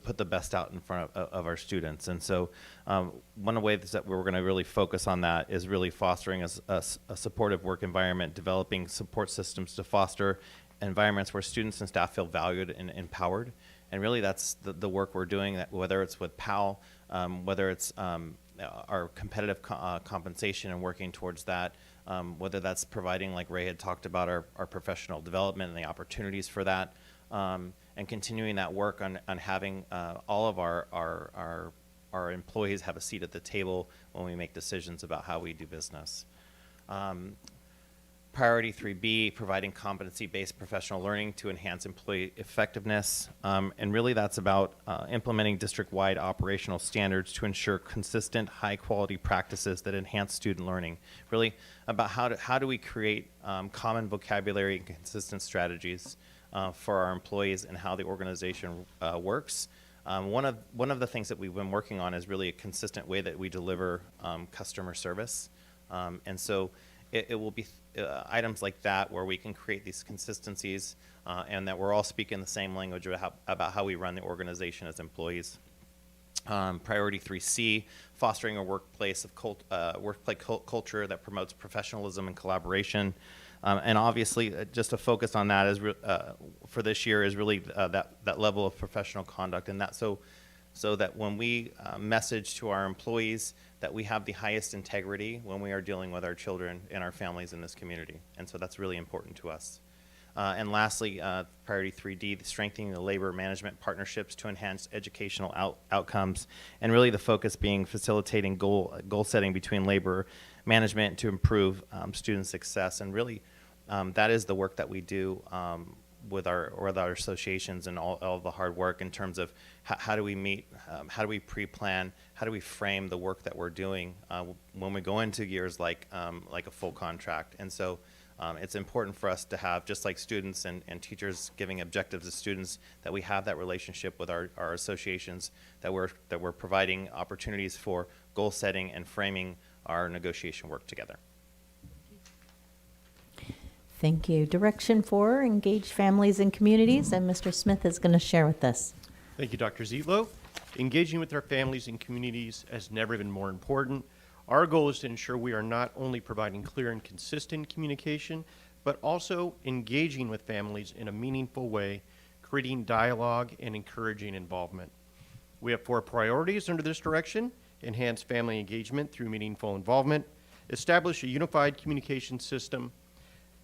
put the best out in front of our students. And so one of the ways that we're going to really focus on that is really fostering a supportive work environment, developing support systems to foster environments where students and staff feel valued and empowered. And really that's the work we're doing, that whether it's with PAL, whether it's our competitive compensation and working towards that, whether that's providing, like Ray had talked about, our professional development and the opportunities for that, and continuing that work on having all of our employees have a seat at the table when we make decisions about how we do business. Priority 3B, providing competency-based professional learning to enhance employee effectiveness. And really that's about implementing district-wide operational standards to ensure consistent, high-quality practices that enhance student learning. Really about how do we create common vocabulary and consistent strategies for our employees and how the organization works. One of the things that we've been working on is really a consistent way that we deliver customer service. And so it will be items like that where we can create these consistencies and that we're all speaking the same language about how we run the organization as employees. Priority 3C, fostering a workplace culture that promotes professionalism and collaboration. And obviously, just a focus on that is for this year is really that level of professional conduct, and that so that when we message to our employees that we have the highest integrity when we are dealing with our children and our families in this community. And so that's really important to us. And lastly, priority 3D, strengthening the labor management partnerships to enhance educational outcomes, and really the focus being facilitating goal setting between labor management to improve student success. And really that is the work that we do with our associations and all the hard work in terms of how do we meet, how do we pre-plan, how do we frame the work that we're doing when we go into years like a full contract. And so it's important for us to have, just like students and teachers giving objectives to students, that we have that relationship with our associations, that we're providing opportunities for goal setting and framing our negotiation work together. Thank you. Direction 4, engage families and communities, and Mr. Smith is going to share with us. Thank you, Dr. Zietlow. Engaging with our families and communities has never been more important. Our goal is to ensure we are not only providing clear and consistent communication, but also engaging with families in a meaningful way, creating dialogue and encouraging involvement. We have 4 priorities under this direction: enhance family engagement through meaningful involvement, establish a unified communication system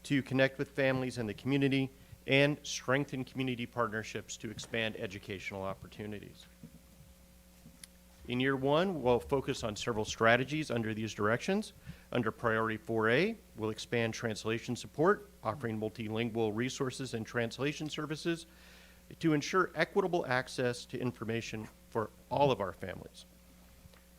to connect with families and the community, and strengthen community partnerships to expand educational opportunities. In year 1, we'll focus on several strategies under these directions. Under priority 4A, we'll expand translation support, offering multilingual resources and translation services to ensure equitable access to information for all of our families.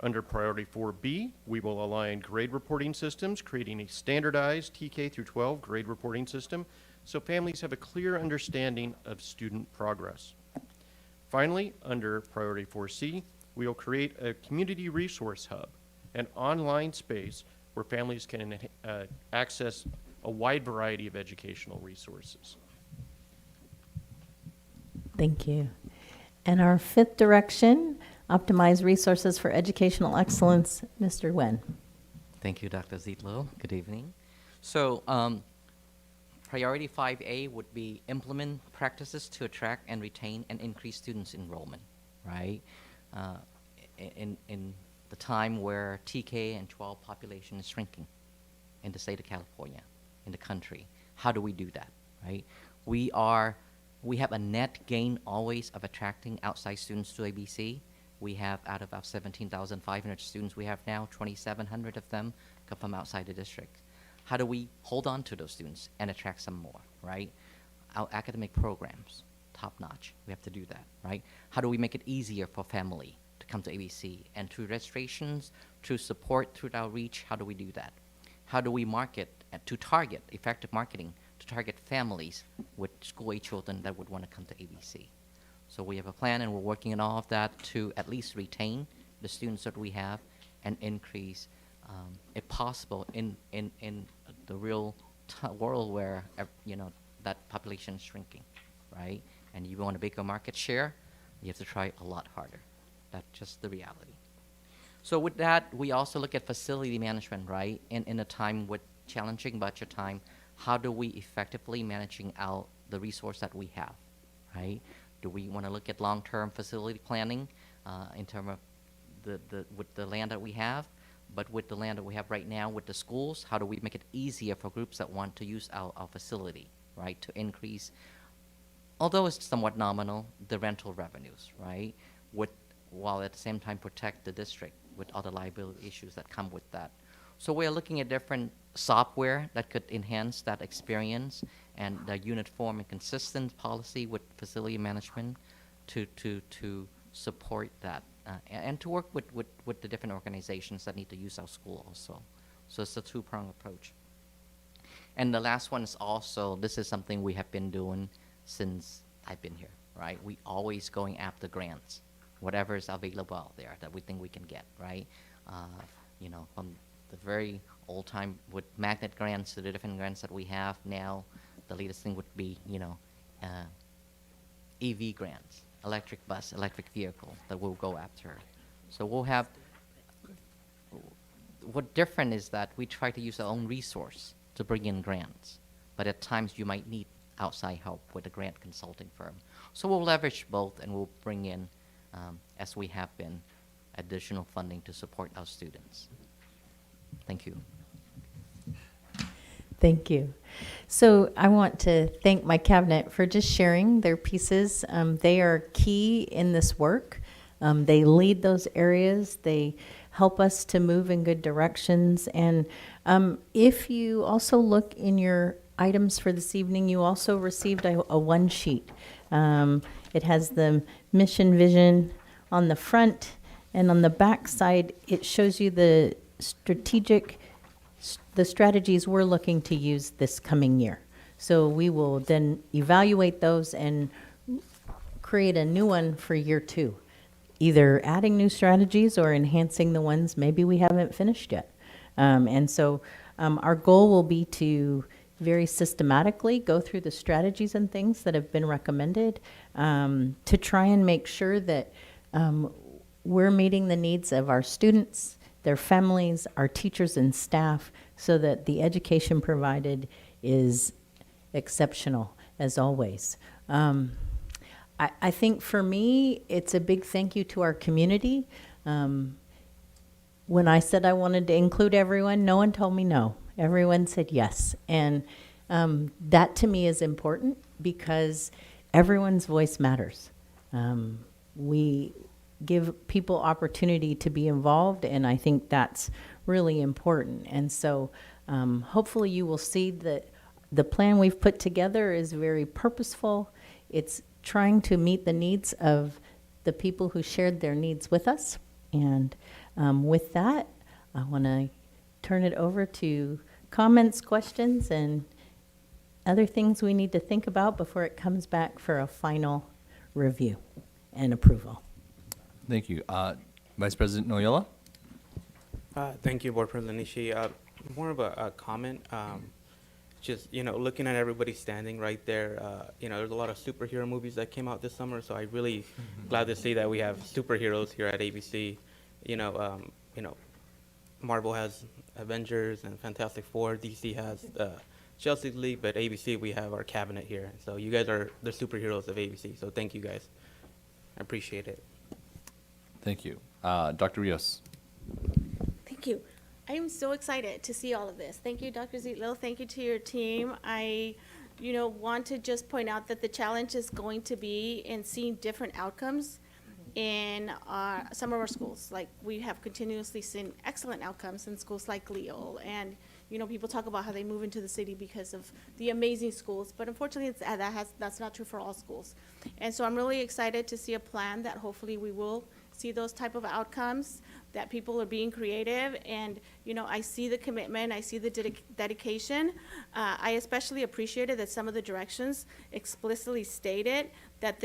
Under priority 4B, we will align grade reporting systems, creating a standardized TK through 12 grade reporting system so families have a clear understanding of student progress. Finally, under priority 4C, we will create a community resource hub, an online space where families can access a wide variety of educational resources. Thank you. And our 5th direction, optimize resources for educational excellence. Mr. Wen. Thank you, Dr. Zietlow. Good evening. So priority 5A would be implement practices to attract and retain and increase students' enrollment, right? In the time where TK and 12 population is shrinking in the state of California, in the country. How do we do that, right? We have a net gain always of attracting outside students to ABC. We have, out of our 17,500 students we have now, 2,700 of them come from outside the district. how do we hold on to those students and attract some more, right? Our academic programs, top notch. We have to do that, right? How do we make it easier for family to come to ABC? And through registrations, through support, through outreach, how do we do that? How do we market to target effective marketing to target families with school-age children that would want to come to ABC? So we have a plan, and we're working on all of that to at least retain the students that we have and increase, if possible, in the real world where that population is shrinking, right? And you want a bigger market share, you have to try a lot harder. That's just the reality. So with that, we also look at facility management, right? In a time with challenging budget time, how do we effectively managing out the resource that we have, right? Do we want to look at long-term facility planning in terms of with the land that we have? But with the land that we have right now with the schools, how do we make it easier for groups that want to use our facility, right? To increase, although it's somewhat nominal, the rental revenues, right? While at the same time protect the district with all the liability issues that come with that. So we're looking at different software that could enhance that experience and the uniform and consistent policy with facility management to support that. And to work with the different organizations that need to use our school also. So it's a two-pronged approach. And the last one is also, this is something we have been doing since I've been here, right? We always going after grants, whatever is available out there that we think we can get, right? From the very old time with magnet grants to the different grants that we have now, the latest thing would be, EV grants. Electric bus, electric vehicle that we'll go after. So we'll have, what different is that we try to use our own resource to bring in grants, but at times you might need outside help with a grant consulting firm. So we'll leverage both, and we'll bring in, as we have been, additional funding to support our students. Thank you. Thank you. So I want to thank my cabinet for just sharing their pieces. They are key in this work. They lead those areas. They help us to move in good directions. And if you also look in your items for this evening, you also received a one sheet. It has the mission vision on the front, and on the back side, it shows you the strategies we're looking to use this coming year. So we will then evaluate those and create a new one for year 2, either adding new strategies or enhancing the ones maybe we haven't finished yet. And so our goal will be to very systematically go through the strategies and things that have been recommended to try and make sure that we're meeting the needs of our students, their families, our teachers and staff, so that the education provided is exceptional, as always. I think for me, it's a big thank you to our community. When I said I wanted to include everyone, no one told me no. Everyone said yes. And that to me is important because everyone's voice matters. We give people opportunity to be involved, and I think that's really important. And so hopefully you will see that the plan we've put together is very purposeful. It's trying to meet the needs of the people who shared their needs with us. And with that, I want to turn it over to comments, questions, and other things we need to think about before it comes back for a final review and approval. Thank you. Vice President Noyola? Thank you, Board President Ishii. More of a comment. Just, looking at everybody standing right there, there's a lot of superhero movies that came out this summer, so I'm really glad to see that we have superheroes here at ABC. Marvel has Avengers and Fantastic Four. DC has Chelsea League, but ABC, we have our cabinet here. So you guys are the superheroes of ABC, so thank you guys. I appreciate it. Thank you. Dr. Rios? Thank you. I am so excited to see all of this. Thank you, Dr. Zietlow. Thank you to your team. I, want to just point out that the challenge is going to be in seeing different outcomes in some of our schools. Like, we have continuously seen excellent outcomes in schools like Leo and you know, people talk about how they move into the city because of the amazing schools, but unfortunately, that's not true for all schools. And so I'm really excited to see a plan that hopefully we will see those type of outcomes, that people are being creative, and, you know, I see the commitment, I see the dedication. I especially appreciated that some of the directions explicitly stated that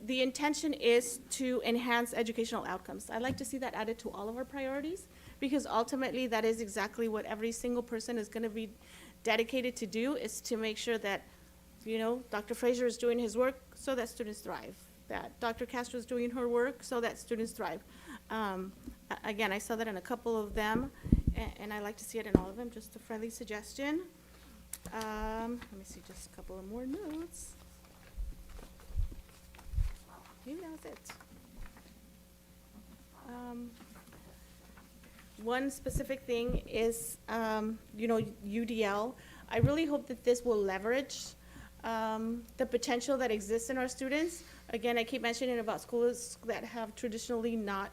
the intention is to enhance educational outcomes. I'd like to see that added to all of our priorities, because ultimately that is exactly what every single person is gonna be dedicated to do, is to make sure that, you know, Dr. Frazier is doing his work so that students thrive, that Dr. Castro is doing her work so that students thrive. Again, I saw that in a couple of them, and I like to see it in all of them, just a friendly suggestion. Let me see, just a couple of more notes. Maybe that was it. One specific thing is, you know, UDL. I really hope that this will leverage the potential that exists in our students. Again, I keep mentioning about schools that have traditionally not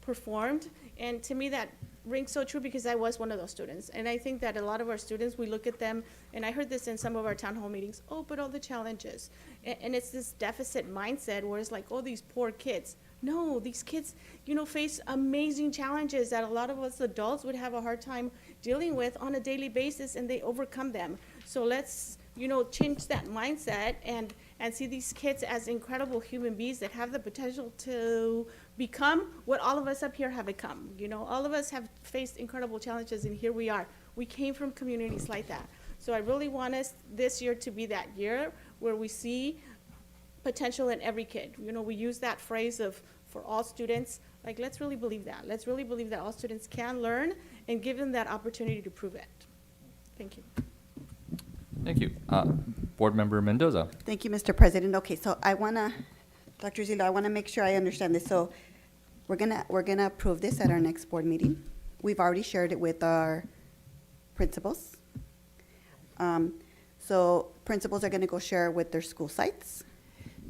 performed, and to me that rings so true because I was one of those students. And I think that a lot of our students, we look at them, and I heard this in some of our town hall meetings, oh, but all the challenges. And it's this deficit mindset where it's like, oh, these poor kids. No, these kids, you know, face amazing challenges that a lot of us adults would have a hard time dealing with on a daily basis, and they overcome them. So let's, you know, change that mindset and see these kids as incredible human beings that have the potential to become what all of us up here have become. You know, all of us have faced incredible challenges, and here we are. We came from communities like that. So I really want us this year to be that year where we see potential in every kid. You know, we use that phrase of for all students. Like, let's really believe that. Let's really believe that all students can learn, and give them that opportunity to prove it. Thank you. Thank you. Board Member Mendoza. Thank you, Mr. President. Okay, so I wanna, Dr. Zila, I wanna make sure I understand this. So we're gonna approve this at our next board meeting. We've already shared it with our principals. So principals are gonna go share it with their school sites.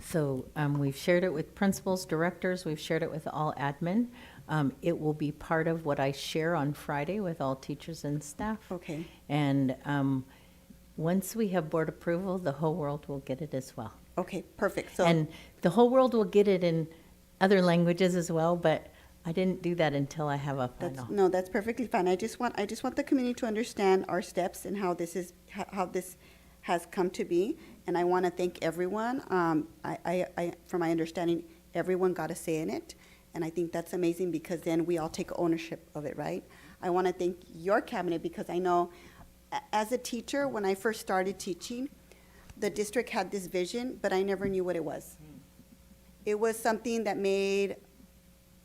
So we've shared it with principals, directors, we've shared it with all admin. It will be part of what I share on Friday with all teachers and staff. Okay. And once we have board approval, the whole world will get it as well. Okay, perfect. So And the whole world will get it in other languages as well, but I didn't do that until I have a final. no, that's perfectly fine. I just want the community to understand our steps and how this has come to be. And I want to thank everyone. From my understanding, everyone got a say in it. And I think that's amazing because then we all take ownership of it, right? I want to thank your cabinet because I know as a teacher, when I first started teaching, the district had this vision, but I never knew what it was. It was something that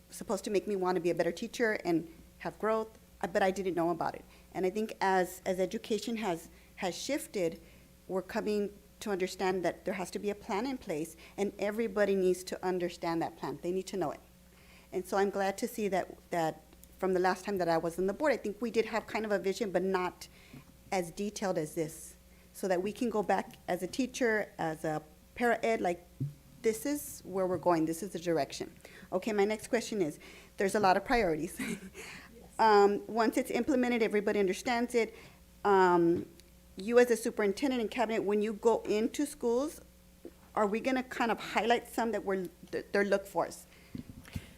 supposed to make me want to be a better teacher and have growth, but I didn't know about it. And I think as education has shifted, we're coming to understand that there has to be a plan in place, and everybody needs to understand that plan. They need to know it. And so I'm glad to see that from the last time that I was on the board, I think we did have kind of a vision, but not as detailed as this, so that we can go back as a teacher, as a para-ed, like, this is where we're going, this is the direction. Okay, my next question is, there's a lot of priorities. Once it's implemented, everybody understands it. You as a superintendent and cabinet, when you go into schools, are we gonna kind of highlight some that they're look for us?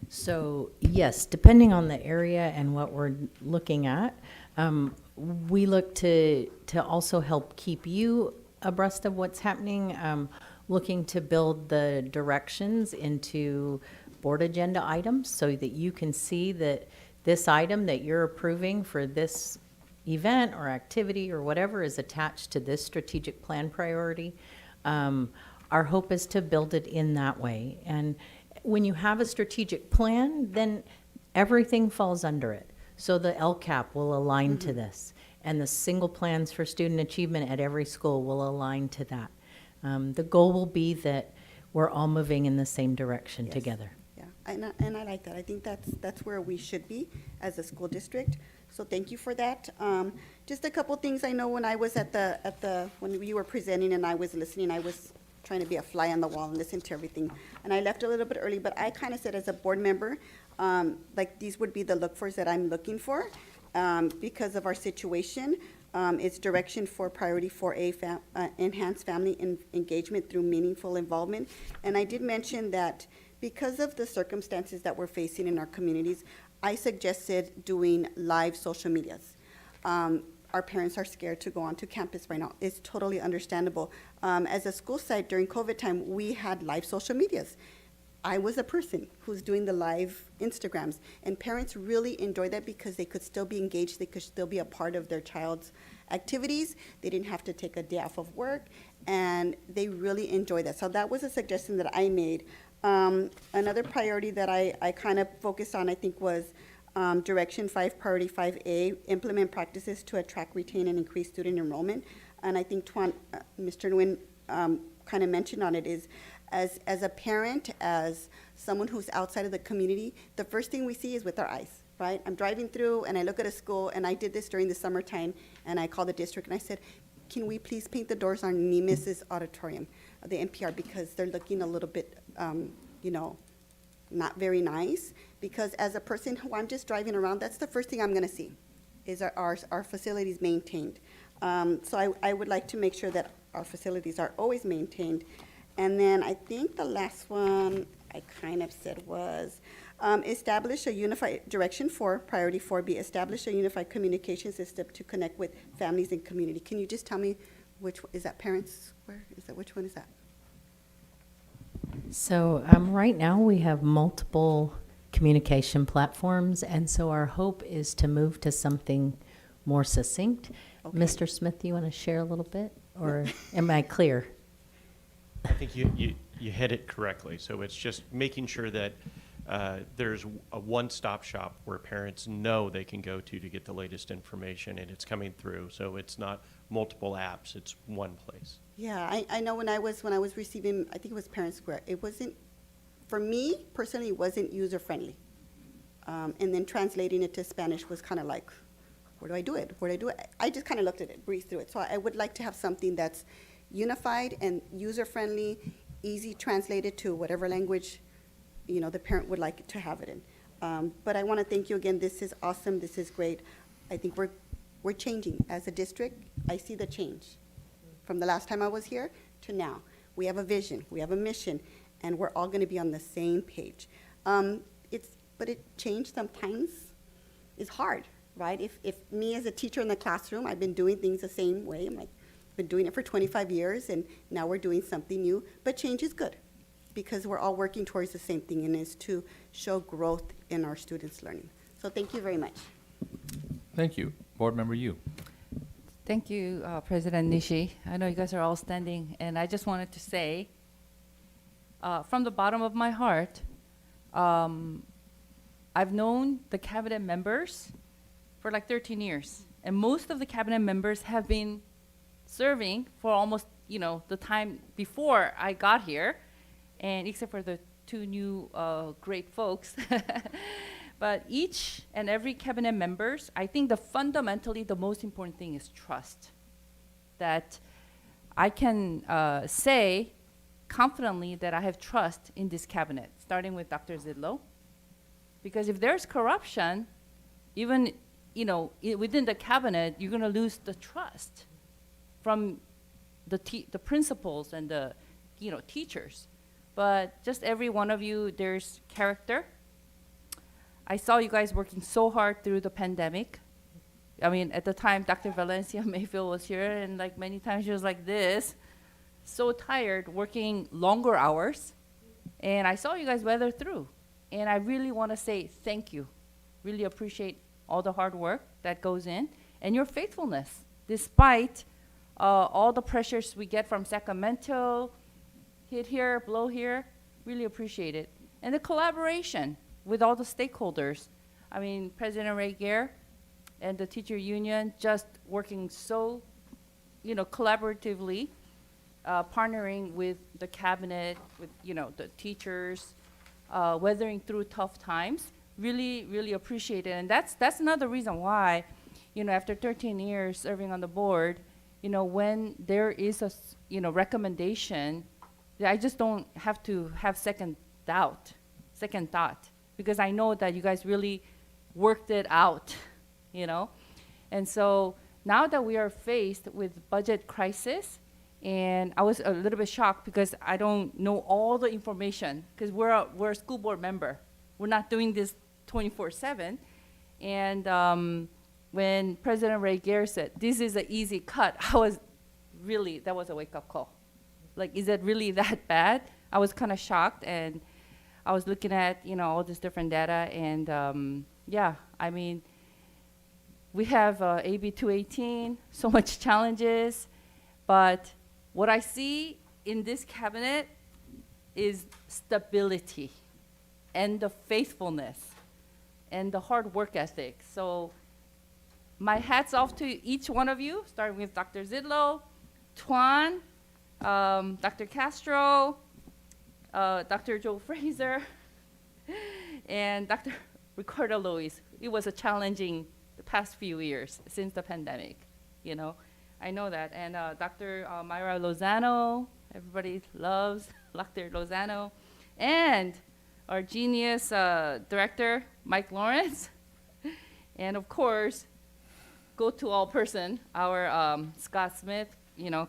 So yes, depending on the area and what we're looking at, we look to also help keep you abreast of what's happening, looking to build the directions into board agenda items so that you can see that this item that you're approving for this event or activity or whatever is attached to this strategic plan priority. Our hope is to build it in that way. And when you have a strategic plan, then everything falls under it. So the LCAP will align to this, and the single plans for student achievement at every school will align to that. The goal will be that we're all moving in the same direction together. Yeah, and I like that. I think that's where we should be as a school district. So thank you for that. Just a couple things. I know when I was when you were presenting and I was listening, I was trying to be a fly on the wall and listen to everything. And I left a little bit early, but I kind of said as a board member, like these would be the look-fors that I'm looking for because of our situation. It's direction for priority 4A, enhanced family engagement through meaningful involvement. And I did mention that because of the circumstances that we're facing in our communities, I suggested doing live social medias. Our parents are scared to go onto campus right now. It's totally understandable. As a school site during COVID time, we had live social medias. I was a person who's doing the live Instagrams, and parents really enjoy that because they could still be engaged, they could still be a part of their child's activities, they didn't have to take a day off of work, and they really enjoy that. So that was a suggestion that I made. Another priority that I kind of focused on, I think, was Direction 5, Priority 5A, implement practices to attract, retain, and increase student enrollment. And I think Mr. Nguyen kind of mentioned on it is, as a parent, as someone who's outside of the community, the first thing we see is with our eyes, right? I'm driving through and I look at a school, and I did this during the summertime, and I called the district and I said, can we please paint the doors on Nemes's auditorium, the NPR, because they're looking a little bit, not very nice. Because as a person who I'm just driving around, that's the first thing I'm gonna see, is our facilities maintained. So I would like to make sure that our facilities are always maintained. And then I think the last one I kind of said was establish a unified, Direction 4, Priority 4B, establish a unified communication system to connect with families and community. Can you just tell me which, is that Parents Square? Which one is that? So right now we have multiple communication platforms, and so our hope is to move to something more succinct. Okay. Mr. Smith, do you want to share a little bit, or am I clear? I think you hit it correctly. So it's just making sure that there's a one-stop shop where parents know they can go to get the latest information, and it's coming through. So it's not multiple apps, it's one place. Yeah, I know when I was receiving, I think it was Parents Square, it wasn't, for me personally, it wasn't user-friendly. And then translating it to Spanish was kind of like, where do I do it? Where do I do it? I just kind of looked at it, breezed through it. So I would like to have something that's unified and user-friendly, easy translated to whatever language, the parent would like to have it in. But I want to thank you again. This is awesome. This is great. I think we're changing as a district. I see the change from the last time I was here to now. We have a vision. We have a mission, and we're all going to be on the same page. But it change sometimes is hard, right? If me as a teacher in the classroom, I've been doing things the same way. I'm like, been doing it for 25 years, and now we're doing something new. But change is good because we're all working towards the same thing, and it's to show growth in our students' learning. So thank you very much. Thank you. Board Member Yu. Thank you, President Nishi. I know you guys are all standing, and I just wanted to say, from the bottom of my heart, I've known the cabinet members for like 13 years, and most of the cabinet members have been serving for almost, the time before I got here, and except for the two new great folks. But each and every cabinet members, I think fundamentally the most important thing is trust. That I can say confidently that I have trust in this cabinet, starting with Dr. Zidlow. Because if there's corruption, even within the cabinet, you're going to lose the trust from the principals and the teachers. But just every one of you, there's character. I saw you guys working so hard through the pandemic. I mean, at the time, Dr. Valencia Mayfield was here, and like many times she was like this, so tired, working longer hours. And I saw you guys weather through. And I really want to say thank you. Really appreciate all the hard work that goes in and your faithfulness, despite all the pressures we get from Sacramento, hit here, blow here. Really appreciate it. And the collaboration with all the stakeholders. I mean, President Ray Gare and the teacher union just working so, collaboratively, partnering with the cabinet, with, the teachers, weathering through tough times. Really, really appreciate it. And that's another reason why, after 13 years serving on the board, when there is a, recommendation, I just don't have to have second thought. because I know that you guys really worked it out, you know? And so now that we are faced with budget crisis, and I was a little bit shocked because I don't know all the information, because we're a school board member. We're not doing this 24/7. And when President Ray Gare said, this is an easy cut, that was a wake-up call. Like, is it really that bad? I was kind of shocked, and I was looking at, all this different data, and yeah, I mean, we have AB 218, so much challenges, but what I see in this cabinet is stability and the faithfulness and the hard work ethic. So my hat's off to each one of you, starting with Dr. Zidlow, Tuan, Dr. Castro, Dr. Joe Fraser, and Dr. Ricardo Luis. It was a challenging the past few years since the pandemic, I know that. And Dr. Myra Lozano, everybody loves Dr. Lozano. And our genius director, Mike Lawrence. And of course, go-to-all person, our Scott Smith,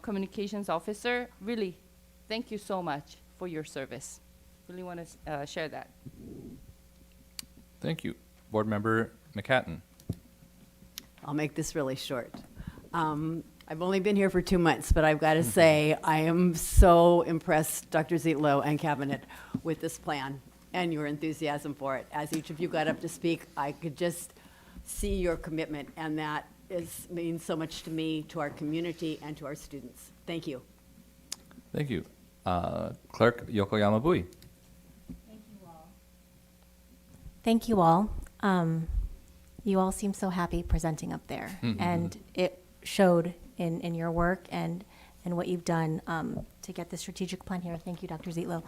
communications officer. Really, thank you so much for your service. Really want to share that. Thank you. Board Member McHatton. I'll make this really short. I've only been here for 2 months, but I've got to say, I am so impressed, Dr. Zitlow and Cabinet, with this plan and your enthusiasm for it. As each of you got up to speak, I could just see your commitment, and that means so much to me, to our community, and to our students. Thank you. Thank you. Clerk Yokoyama Bui. Thank you all. You all seem so happy presenting up there, and it showed in your work and what you've done to get the strategic plan here. Thank you, Dr. Zitlow.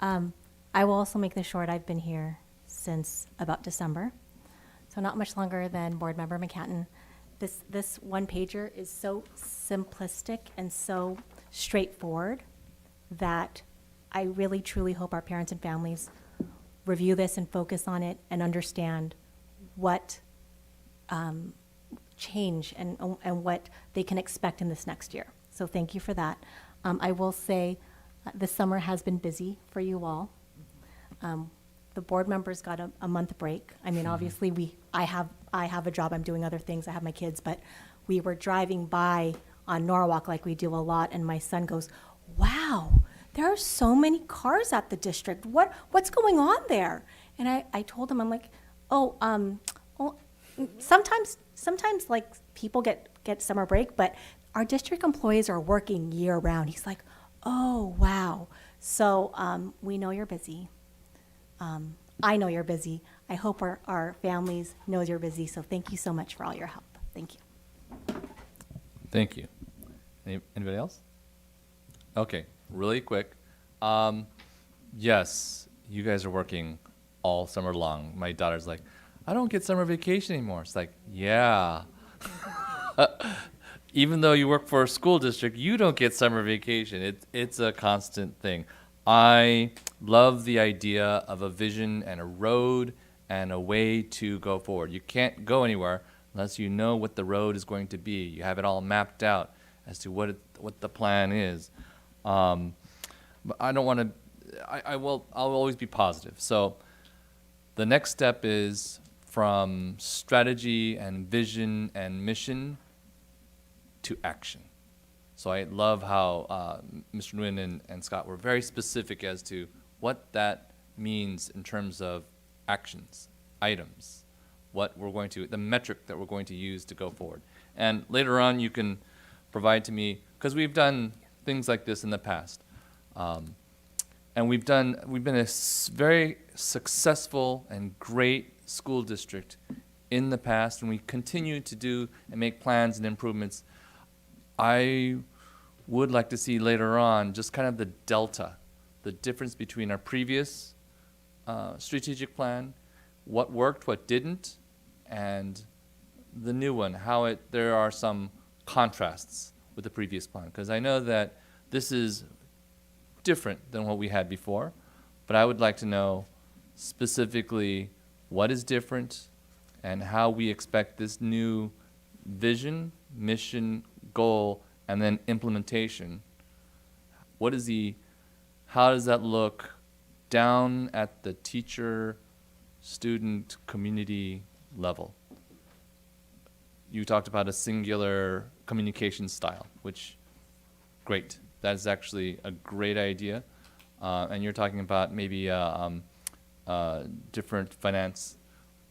I will also make this short. I've been here since about December, so not much longer than Board Member McHatton. This one-pager is so simplistic and so straightforward that I really, truly hope our parents and families review this and focus on it and understand what change and what they can expect in this next year. So thank you for that. I will say the summer has been busy for you all. The board members got a month break. I mean, obviously I have a job, I'm doing other things, I have my kids, but we were driving by on Norwalk like we do a lot, and my son goes, wow, there are so many cars at the district. What's going on there? And I told him, I'm like, sometimes like people get summer break, but our district employees are working year round. He's like, oh, wow. So we know you're busy. I know you're busy. I hope our families knows you're busy. So thank you so much for all your help. Thank you. Thank you. Anybody else? Okay, really quick. Yes, you guys are working all summer long. My daughter's like, I don't get summer vacation anymore. It's like, yeah. Even though you work for a school district, you don't get summer vacation. It's a constant thing. I love the idea of a vision and a road and a way to go forward. You can't go anywhere unless you know what the road is going to be. You have it all mapped out as to what the plan is. But I don't want to. I'll always be positive. So the next step is from strategy and vision and mission to action. So I love how Mr. Nguyen and Scott were very specific as to what that means in terms of actions, items, the metric that we're going to use to go forward. And later on, you can provide to me, because we've done things like this in the past. And we've been a very successful and great school district in the past, and we continue to do and make plans and improvements. I would like to see later on just kind of the delta, the difference between our previous strategic plan, what worked, what didn't, and the new one, how there are some contrasts with the previous plan. Because I know that this is different than what we had before, but I would like to know specifically what is different and how we expect this new vision, mission, goal, and then implementation. How does that look down at the teacher, student, community level? You talked about a singular communication style, which, great. That is actually a great idea. And you're talking about maybe different finance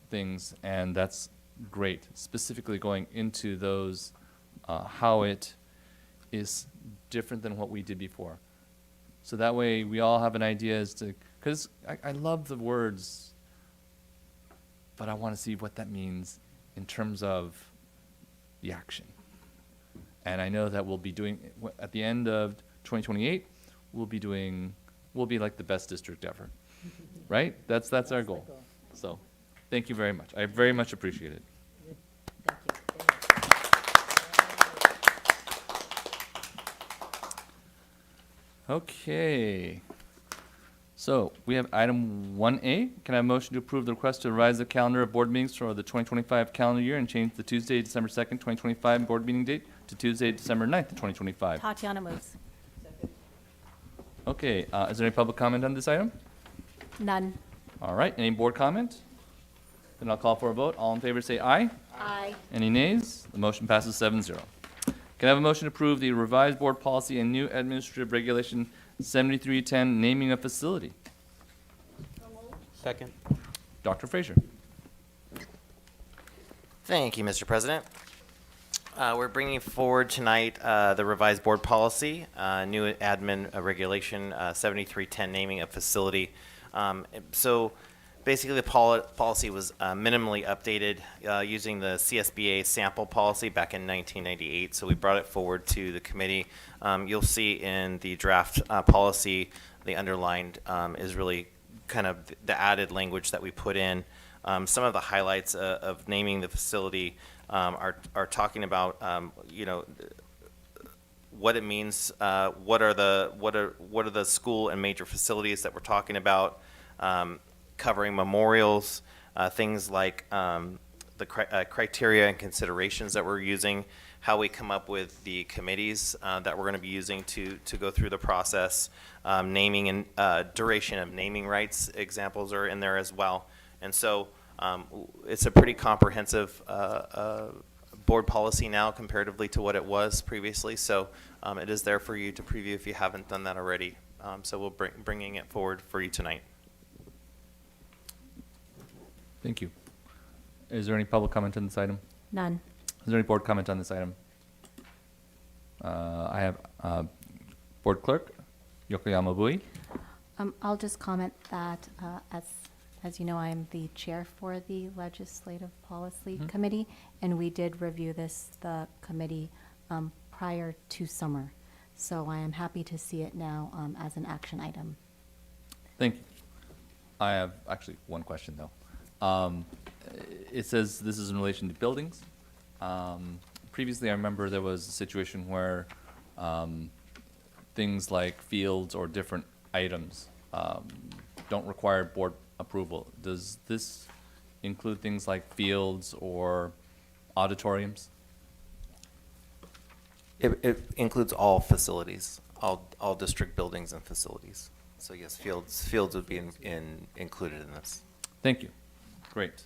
things, and that's great. Specifically going into those, how it is different than what we did before. So that way we all have an idea as to, because I love the words, but I want to see what that means in terms of the action. And I know that we'll be doing, at the end of 2028, we'll be like the best district ever, right? That's our goal. So, thank you very much. I very much appreciate it. Okay. So, we have item 1A. Can I have a motion to approve the request to revise the calendar of board meetings for the 2025 calendar year and change the Tuesday, December 2nd, 2025 board meeting date to Tuesday, December 9th, 2025? Tatiana moves. Okay, is there any public comment on this item? None. All right, any board comment? Then I'll call for a vote. All in favor say aye. Aye. Any nays? The motion passes 7-0. Can I have a motion to approve the revised board policy and new administrative regulation 7310, naming a facility? Second. Dr. Frazier. Thank you, Mr. President. We're bringing forward tonight the revised board policy, new admin regulation 7310, naming a facility. So basically the policy was minimally updated using the CSBA sample policy back in 1998. So we brought it forward to the committee. You'll see in the draft policy, the underlined is really kind of the added language that we put in. Some of the highlights of naming the facility are talking about what it means, what are the school and major facilities that we're talking about, covering memorials, things like the criteria and considerations that we're using, how we come up with the committees that we're going to be using to go through the process, naming and duration of naming rights examples are in there as well. And so it's a pretty comprehensive board policy now comparatively to what it was previously. So it is there for you to preview if you haven't done that already. So we'll bringing it forward for you tonight. Thank you. Is there any public comment on this item? None. Is there any board comment on this item? I have Board Clerk Yokoyama Bui. I'll just comment that as you know, I'm the chair for the Legislative Policy Committee, and we did review the committee prior to summer. So I am happy to see it now as an action item. Thank you. I have actually one question though. It says this is in relation to buildings. Previously, I remember there was a situation where things like fields or different items don't require board approval. Does this include things like fields or auditoriums? It includes all facilities, all district buildings and facilities. So yes, fields would be included in this. Thank you. Great.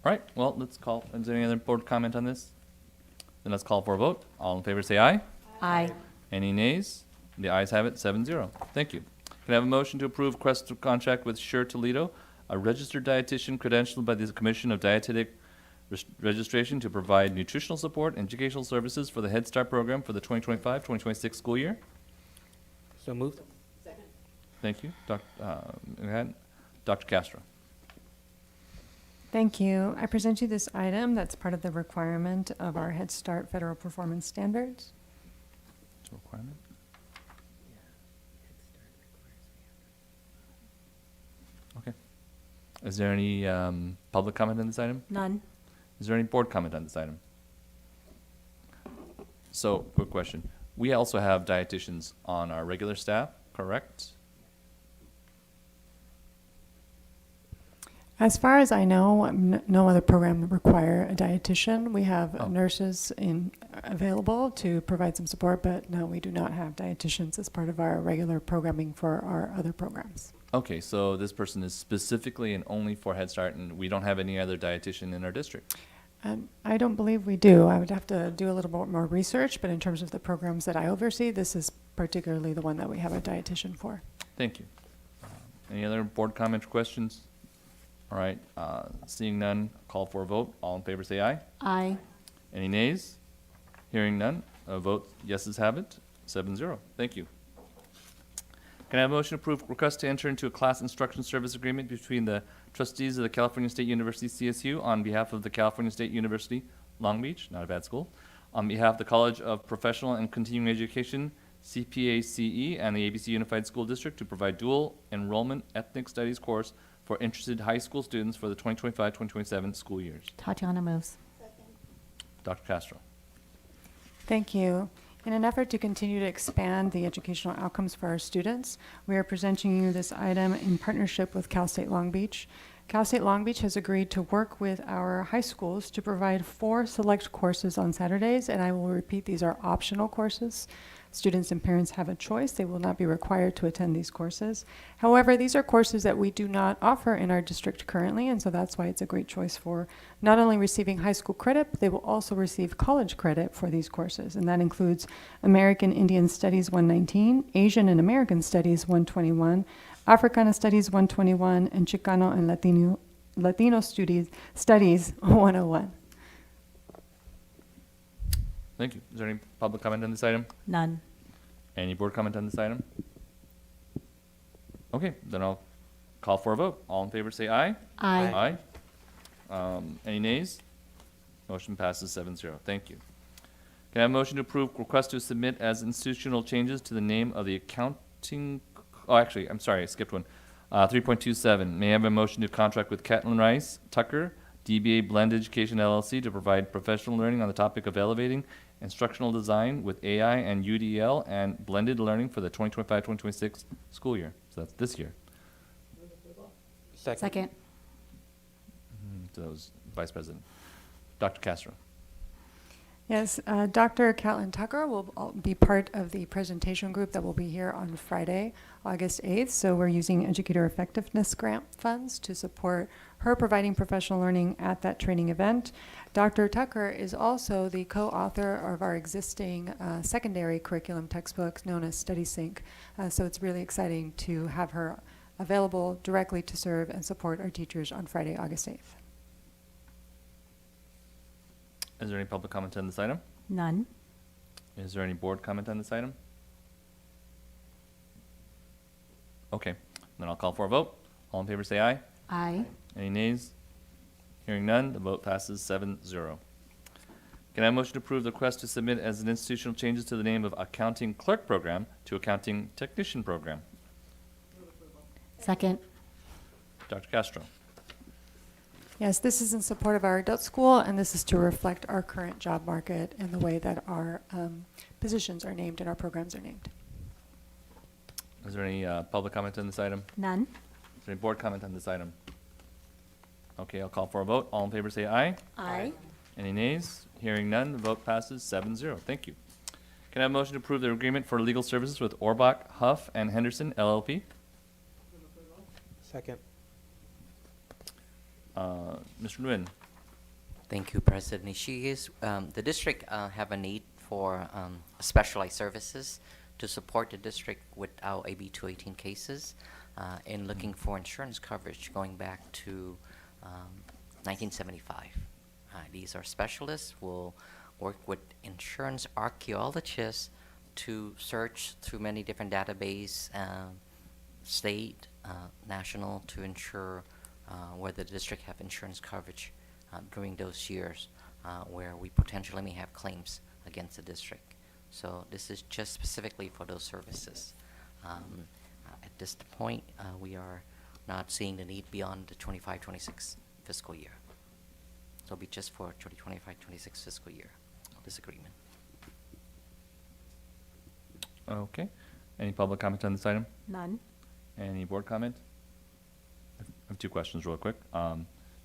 All right, well, let's call, is there any other board comment on this? Then let's call for a vote. All in favor say aye. Aye. Any nays? The ayes have it, 7-0. Thank you. Can I have a motion to approve request of contract with Sher Toledo, a registered dietitian credentialed by the Commission of Dietetic Registration to provide nutritional support and educational services for the Head Start program for the 2025-2026 school year? So moved. Thank you. Dr. Castro. Thank you. I present you this item that's part of the requirement of our Head Start Federal Performance Standards. It's a requirement? Okay. Is there any public comment on this item? None. Is there any board comment on this item? So, quick question. We also have dietitians on our regular staff, correct? As far as I know, no other program require a dietitian. We have Oh. nurses available to provide some support, but no, we do not have dietitians as part of our regular programming for our other programs. Okay, so this person is specifically and only for Head Start, and we don't have any other dietitian in our district. I don't believe we do. I would have to do a little bit more research, but in terms of the programs that I oversee, this is particularly the one that we have a dietitian for. Thank you. Any other board comments or questions? All right, seeing none, call for a vote. All in favor say aye. Aye. Any nays? Hearing none, a vote yeses have it, 7-0. Thank you. Can I have a motion to approve request to enter into a class instruction service agreement between the trustees of the California State University CSU on behalf of the California State University Long Beach, not a bad school, on behalf of the College of Professional and Continuing Education, CPACE, and the ABC Unified School District to provide dual enrollment ethnic studies course for interested high school students for the 2025-2027 school years. Tatiana moves. Dr. Castro. Thank you. In an effort to continue to expand the educational outcomes for our students, we are presenting you this item in partnership with Cal State Long Beach. Cal State Long Beach has agreed to work with our high schools to provide 4 select courses on Saturdays, and I will repeat, these are optional courses. Students and parents have a choice. They will not be required to attend these courses. However, these are courses that we do not offer in our district currently, and so that's why it's a great choice for not only receiving high school credit, but they will also receive college credit for these courses, and that includes American Indian Studies 119, Asian and American Studies 121, Africana Studies 121, and Chicano and Latino Studies 101. Thank you. Is there any public comment on this item? None. Any board comment on this item? Okay, then I'll call for a vote. All in favor say aye. Aye. Aye. Any nays? Motion passes 7-0. Thank you. Can I have a motion to approve request to submit as institutional changes to the name of the accounting, oh, actually, I'm sorry, I skipped one. 3.27, may I have a motion to contract with Catlin Rice Tucker, DBA Blend Education LLC to provide professional learning on the topic of elevating instructional design with AI and UDL and blended learning for the 2025-2026 school year. So that's this year. Second. So that was Vice President. Dr. Castro. Yes, Dr. Catlin Tucker will be part of the presentation group that will be here on Friday, August 8th. So we're using Educator Effectiveness Grant funds to support her providing professional learning at that training event. Dr. Tucker is also the co-author of our existing secondary curriculum textbook known as StudySync. So it's really exciting to have her available directly to serve and support our teachers on Friday, August 8th. Is there any public comment on this item? None. Is there any board comment on this item? Okay, then I'll call for a vote. All in favor say aye. Aye. Any nays? Hearing none, the vote passes 7-0. Can I have a motion to approve the request to submit as an institutional changes to the name of Accounting Clerk Program to Accounting Technician Program? Second. Dr. Castro. Yes, this is in support of our adult school, and this is to reflect our current job market and the way that our positions are named and our programs are named. Is there any public comment on this item? None. Is there any board comment on this item? Okay, I'll call for a vote. All in favor say aye. Aye. Any nays? Hearing none, the vote passes 7-0. Thank you. Can I have a motion to approve the agreement for legal services with Orbach, Huff, and Henderson LLP? Second. Mr. Nguyen. Thank you, President Ishii. The district have a need for specialized services to support the district with our AB 218 cases in looking for insurance coverage going back to 1975. These are specialists who will work with insurance archaeologists to search through many different databases, state, national, to ensure whether the district have insurance coverage during those years where we potentially may have claims against the district. So this is just specifically for those services. At this point, we are not seeing the need beyond the 25-26 fiscal year. So it'll be just for 2025-26 fiscal year, this agreement. Okay. Any public comment on this item? None. Any board comment? have two questions real quick.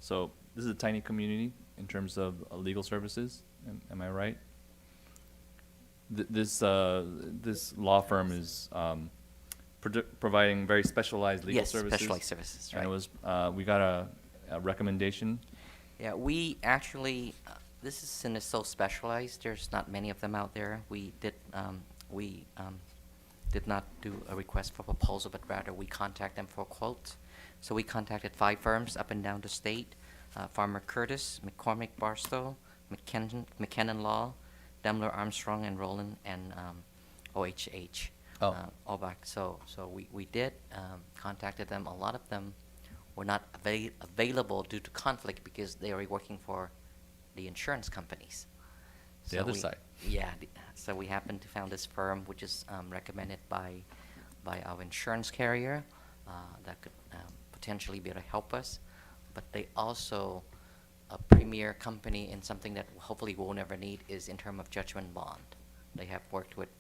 So this is a tiny community in terms of legal services. Am I right? This law firm is providing very specialized legal Yes, services. specialized services, And it right. was we got a recommendation. Yeah, we actually, this is, since it's so specialized, there's not many of them out there. We did not do a request for proposal, but rather we contact them for quotes. So we contacted 5 firms up and down the state: Farmer Curtis, McCormick Barstow, McKinnon Law, Daimler Armstrong and Rowland, and OHH. All back. So we did contacted them. A lot of them were not available due to conflict because they are working for the insurance companies. The other side. Yeah. So we happened to found this firm, which is recommended by our insurance carrier, that could potentially be able to help us. But they also a premier company in something that hopefully we'll never need is in terms of judgment bond. They have worked with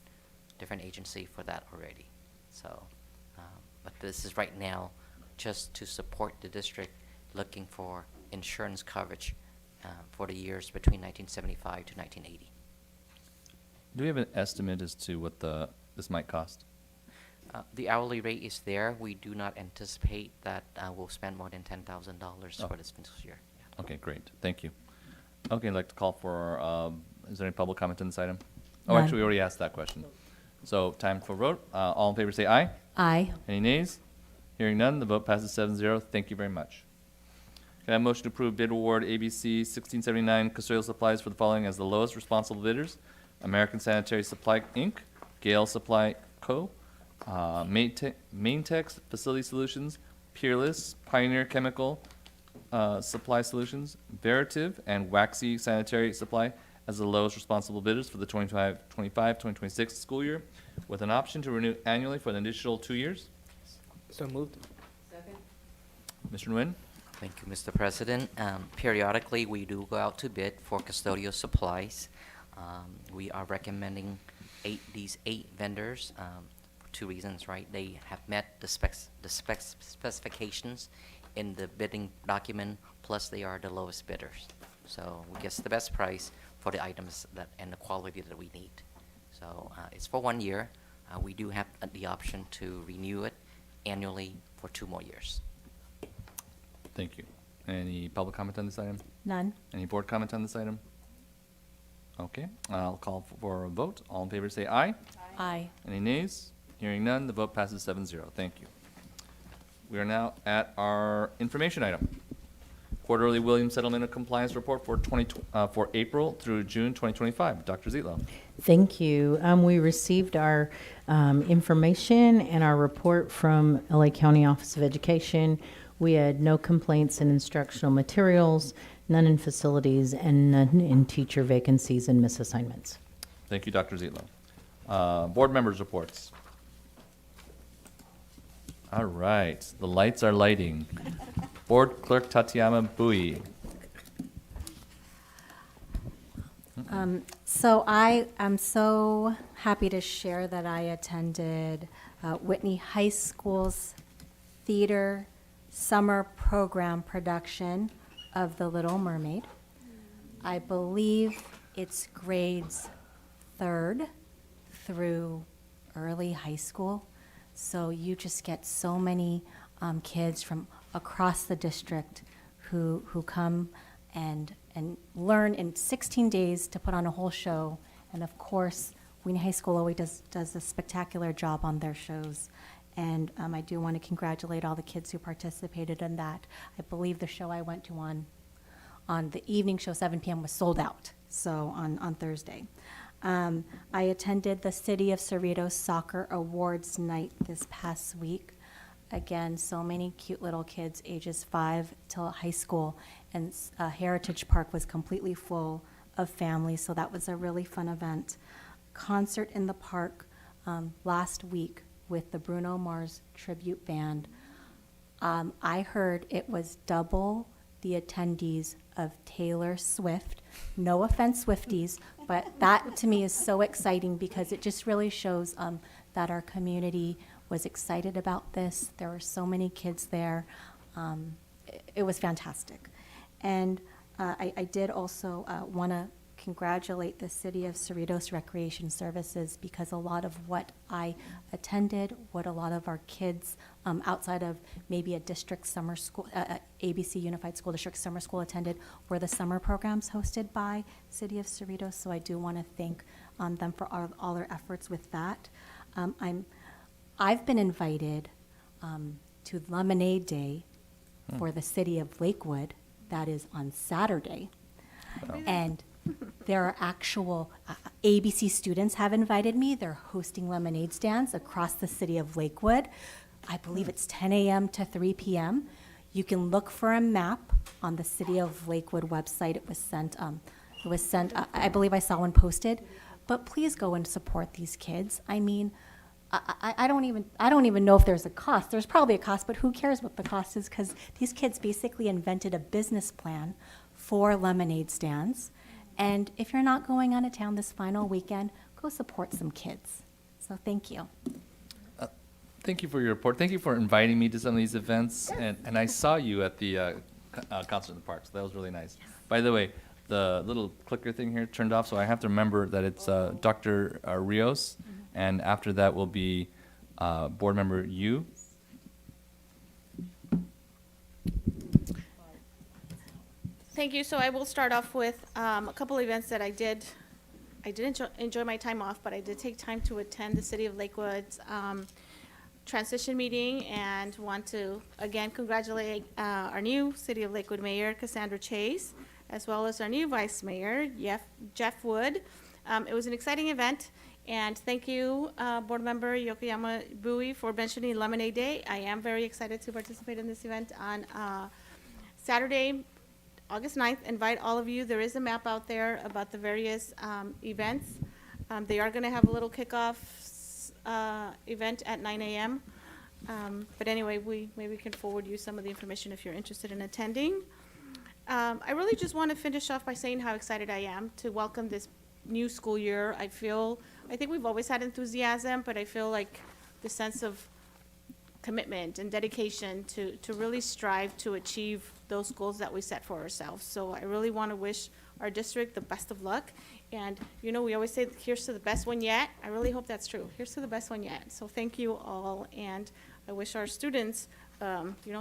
different agency for that already. So, but this is right now just to support the district looking for insurance coverage for the years between 1975 to 1980. Do we have an estimate as to what this might cost? The hourly rate is there. We do not anticipate that we'll spend more than $10,000 for this fiscal year. Yeah. Okay, great. Thank you. Okay, I'd like to call for, is there any public comment on this item? Oh, None. actually, we already asked that question. So time for vote. All in favor say aye. Aye. Any nays? Hearing none, the vote passes 7-0. Thank you very much. Can I have a motion to approve bid award ABC 1679 custodial supplies for the following as the lowest responsible bidders: American Sanitary Supply, Inc., Gale Supply Co., Maintex Facility Solutions, Peerless, Pioneer Chemical Supply Solutions, Veritiv, and Waxy Sanitary Supply as the lowest responsible bidders for the 2025-2026 school year, with an option to renew annually for an additional 2 years. So moved. Mr. Nguyen? Thank you, Mr. President. Periodically, we do go out to bid for custodial supplies. We are recommending these eight vendors for 2 reasons, right? They have met the specifications in the bidding document, plus they are the lowest bidders. So we get the best price for the items and the quality that we need. So it's for 1 year. We do have the option to renew it annually for 2 more years. Thank you. Any public comment on this item? None. Any board comment on this item? Okay, I'll call for a vote. All in favor say aye. Aye. Any nays? Hearing none, the vote passes 7-0. Thank you. We are now at our information item. Quarterly Williams Settlement of Compliance Report for April through June 2025. Dr. Zietlow. Thank you. We received our information and our report from LA County Office of Education. We had no complaints in instructional materials, none in facilities, and none in teacher vacancies and misassignments. Thank you, Dr. Zietlow. Board members' reports. All right, the lights are lighting. Board Clerk Tatiana Bui. So I am so happy to share that I attended Whitney High School's theater summer program production of The Little Mermaid. I believe it's grades 3rd through early high school. So you just get so many kids from across the district who come and learn in 16 days to put on a whole show. And of course, Whitney High School always does a spectacular job on their shows. And I do want to congratulate all the kids who participated in that. I believe the show I went to on the evening show, 7 p.m., was sold out, so on Thursday. I attended the City of Cerritos Soccer Awards night this past week. Again, so many cute little kids, ages 5 till high school, and Heritage Park was completely full of families, so that was a really fun event. Concert in the park last week with the Bruno Mars tribute band. I heard it was double the attendees of Taylor Swift. No offense, Swifties, but that to me is so exciting because it just really shows that our community was excited about this. There were so many kids there. it was fantastic. And I did also want to congratulate the City of Cerritos Recreation Services, because a lot of what I attended, what a lot of our kids outside of maybe a district summer school, ABC Unified School District summer school attended, were the summer programs hosted by City of Cerritos. So I do want to thank them for all their efforts with that. I've been invited to Lemonade Day for the City of Lakewood. That is on Saturday. And there are actual ABC students have invited me. They're hosting lemonade stands across the City of Lakewood. I believe it's 10 a.m. to 3 p.m. You can look for a map on the City of Lakewood website. It was sent. I believe I saw one posted. But please go and support these kids. I mean, I don't even know if there's a cost. There's probably a cost, but who cares what the cost is? Because these kids basically invented a business plan for lemonade stands. And if you're not going out of town this final weekend, go support some kids. So thank you. Thank you for your report. Thank you for inviting me to some of these events. And I saw you at the concert in the park, so that was really nice. By the way, the little clicker thing here turned off, so I have to remember that it's Dr. Rios, and after that will be Board Member Yu. Thank you. So I will start off with a couple events that I did enjoy my time off, but I did take time to attend the City of Lakewood's transition meeting, and want to again congratulate our new City of Lakewood Mayor, Cassandra Chase, as well as our new Vice Mayor, Jeff Wood. It was an exciting event, and thank you, Board Member Yokoyama Bowie, for mentioning Lemonade Day. I am very excited to participate in this event on Saturday, August 9th. Invite all of you. There is a map out there about the various events. They are going to have a little kickoff event at 9 a.m. But anyway, maybe we can forward you some of the information if you're interested in attending. I really just want to finish off by saying how excited I am to welcome this new school year. I think we've always had enthusiasm, but I feel like the sense of commitment and dedication to really strive to achieve those goals that we set for ourselves. So I really want to wish our district the best of luck. And, you know, we always say, here's to the best one yet. I really hope that's true. Here's to the best one yet. So thank you all. And I wish our students,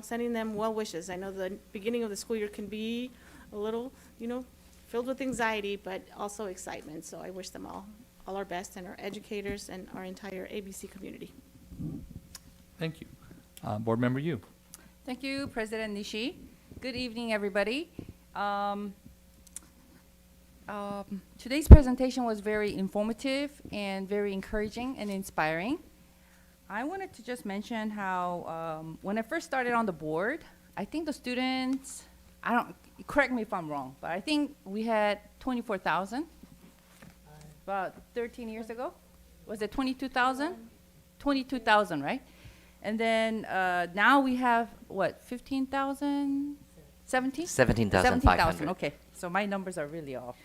sending them well wishes. I know the beginning of the school year can be a little, filled with anxiety, but also excitement. So I wish them all our best, and our educators and our entire ABC community. Thank you. Board Member Yu. Thank you, President Nishi. Good evening, everybody. Today's presentation was very informative and very encouraging and inspiring. I wanted to just mention how when I first started on the board, I think the students, correct me if I'm wrong, but I think we had 24,000 about 13 years ago. Was it 22,000? 22,000, right? And then now we have, what, 15,000? 17? 17,500. Okay, so my numbers are really off.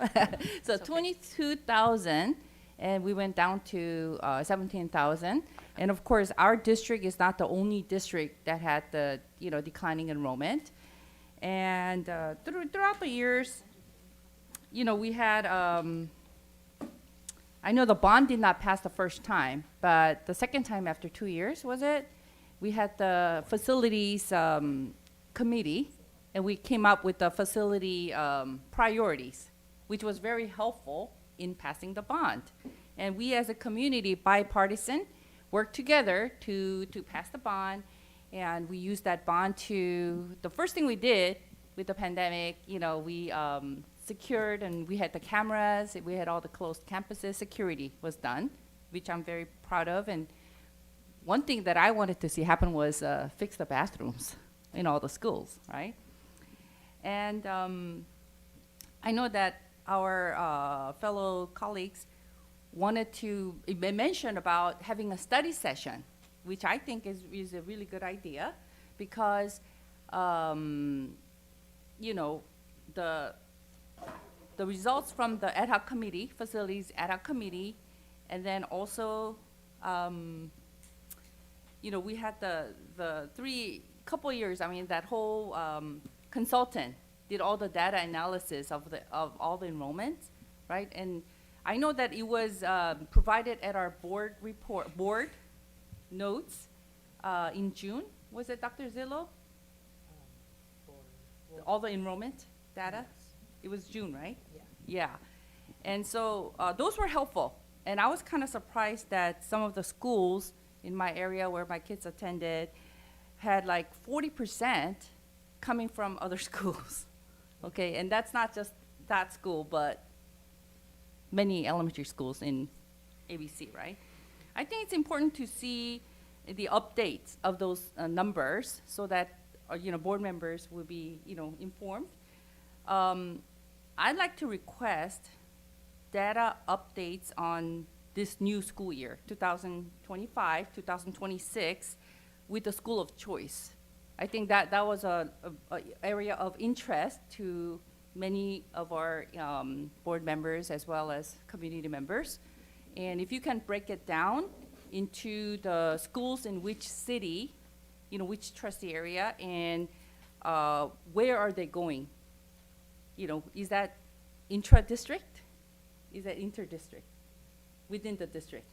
So 22,000, and we went down to 17,000. And of course, our district is not the only district that had the declining enrollment. And throughout the years, we had, I know the bond did not pass the first time, but the second time after 2 years, was it? We had the facilities committee, and we came up with the facility priorities, which was very helpful in passing the bond. And we as a community, bipartisan, worked together to pass the bond, and we used that bond the first thing we did with the pandemic, we secured, and we had the cameras, we had all the closed campuses, security was done, which I'm very proud of. And one thing that I wanted to see happen was fix the bathrooms in all the schools, right? And I know that our fellow colleagues wanted to mention about having a study session, which I think is a really good idea, because the results from the ad hoc committee, facilities ad hoc committee, and then also we had the 3 couple of years, I mean, that whole consultant did all the data analysis of all the enrollments, right? And I know that it was provided at our board notes in June. Was it Dr. Zillow? All the enrollment data? It was June, right? Yeah. And so those were helpful. And I was kind of surprised that some of the schools in my area where my kids attended had like 40% coming from other schools. Okay, and that's not just that school, but many elementary schools in ABC, right? I think it's important to see the updates of those numbers so that board members will be informed. I'd like to request data updates on this new school year, 2025, 2026, with the school of choice. I think that was a area of interest to many of our board members as well as community members. And if you can break it down into the schools in which city, which trustee area, and where are they going? Is that intra-district? Is that inter-district? Within the district?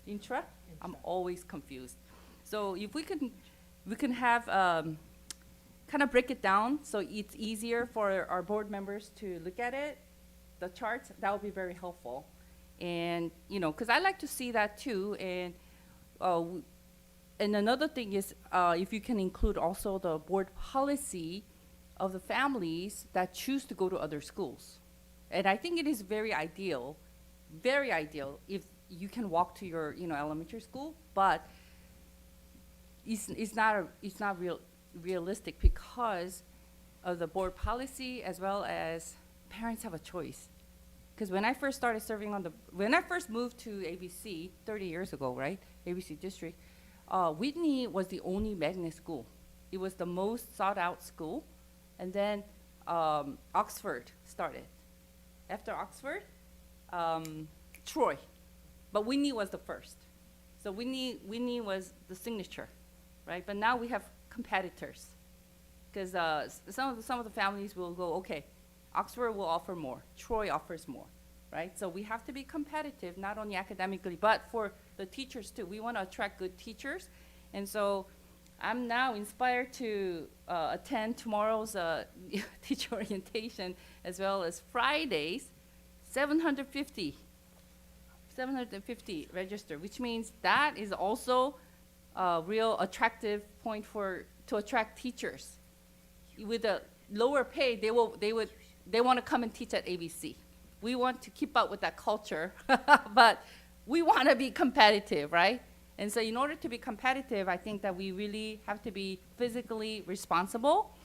Intra? I'm always confused. So if we can have kind of break it down so it's easier for our board members to look at it, the charts, that would be very helpful. And, because I like to see that too. And another thing is if you can include also the board policy of the families that choose to go to other schools. And I think it is very ideal if you can walk to your elementary school, but it's not realistic because of the board policy as well as parents have a choice. Because when I first started serving when I first moved to ABC 30 years ago, right, ABC district, Whitney was the only magnet school. It was the most sought out school, and then Oxford started. After Oxford, Troy, but Whitney was the first. So Whitney was the signature, right? But now we have competitors, because some of the families will go, okay, Oxford will offer more, Troy offers more, right? So we have to be competitive, not only academically, but for the teachers too. We want to attract good teachers, and so I'm now inspired to attend tomorrow's teacher orientation as well as Fridays. 750 register, which means that is also a real attractive point to attract teachers. With a lower pay, they want to come and teach at ABC. We want to keep up with that culture, but we want to be competitive, right? And so in order to be competitive, I think that we really have to be physically responsible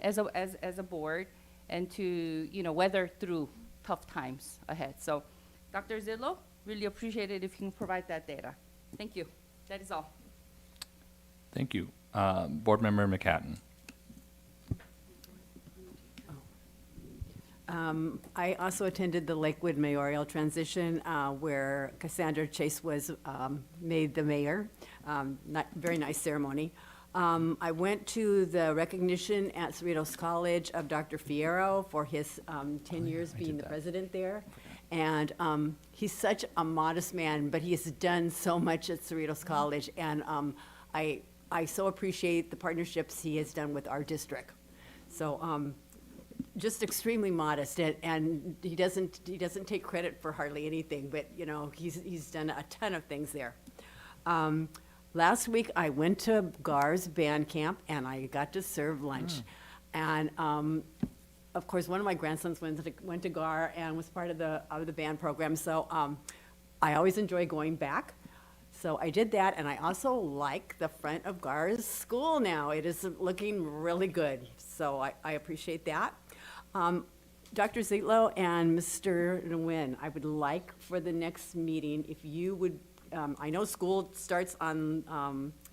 as a board, and to weather through tough times ahead. So Dr. Zillow, really appreciate it if you can provide that data. Thank you. That is all. Thank you. Board Member McHatton. I also attended the Lakewood mayoral transition where Cassandra Chase was made the mayor. Very nice ceremony. I went to the recognition at Cerritos College of Dr. Fierro for his 10 years being the president there. And he's such a modest man, but he has done so much at Cerritos College. And I so appreciate the partnerships he has done with our district. So just extremely modest, and he doesn't take credit for hardly anything, but he's done a ton of things there. Last week I went to GAR's band camp and I got to serve lunch, and of course one of my grandsons went to GAR and was part of the band program. So I always enjoy going back. So I did that, and I also like the front of GAR's school now. It is looking really good, so I appreciate that. Dr. Zietlow and Mr. Nguyen, I would like for the next meeting, if you would, I know school starts on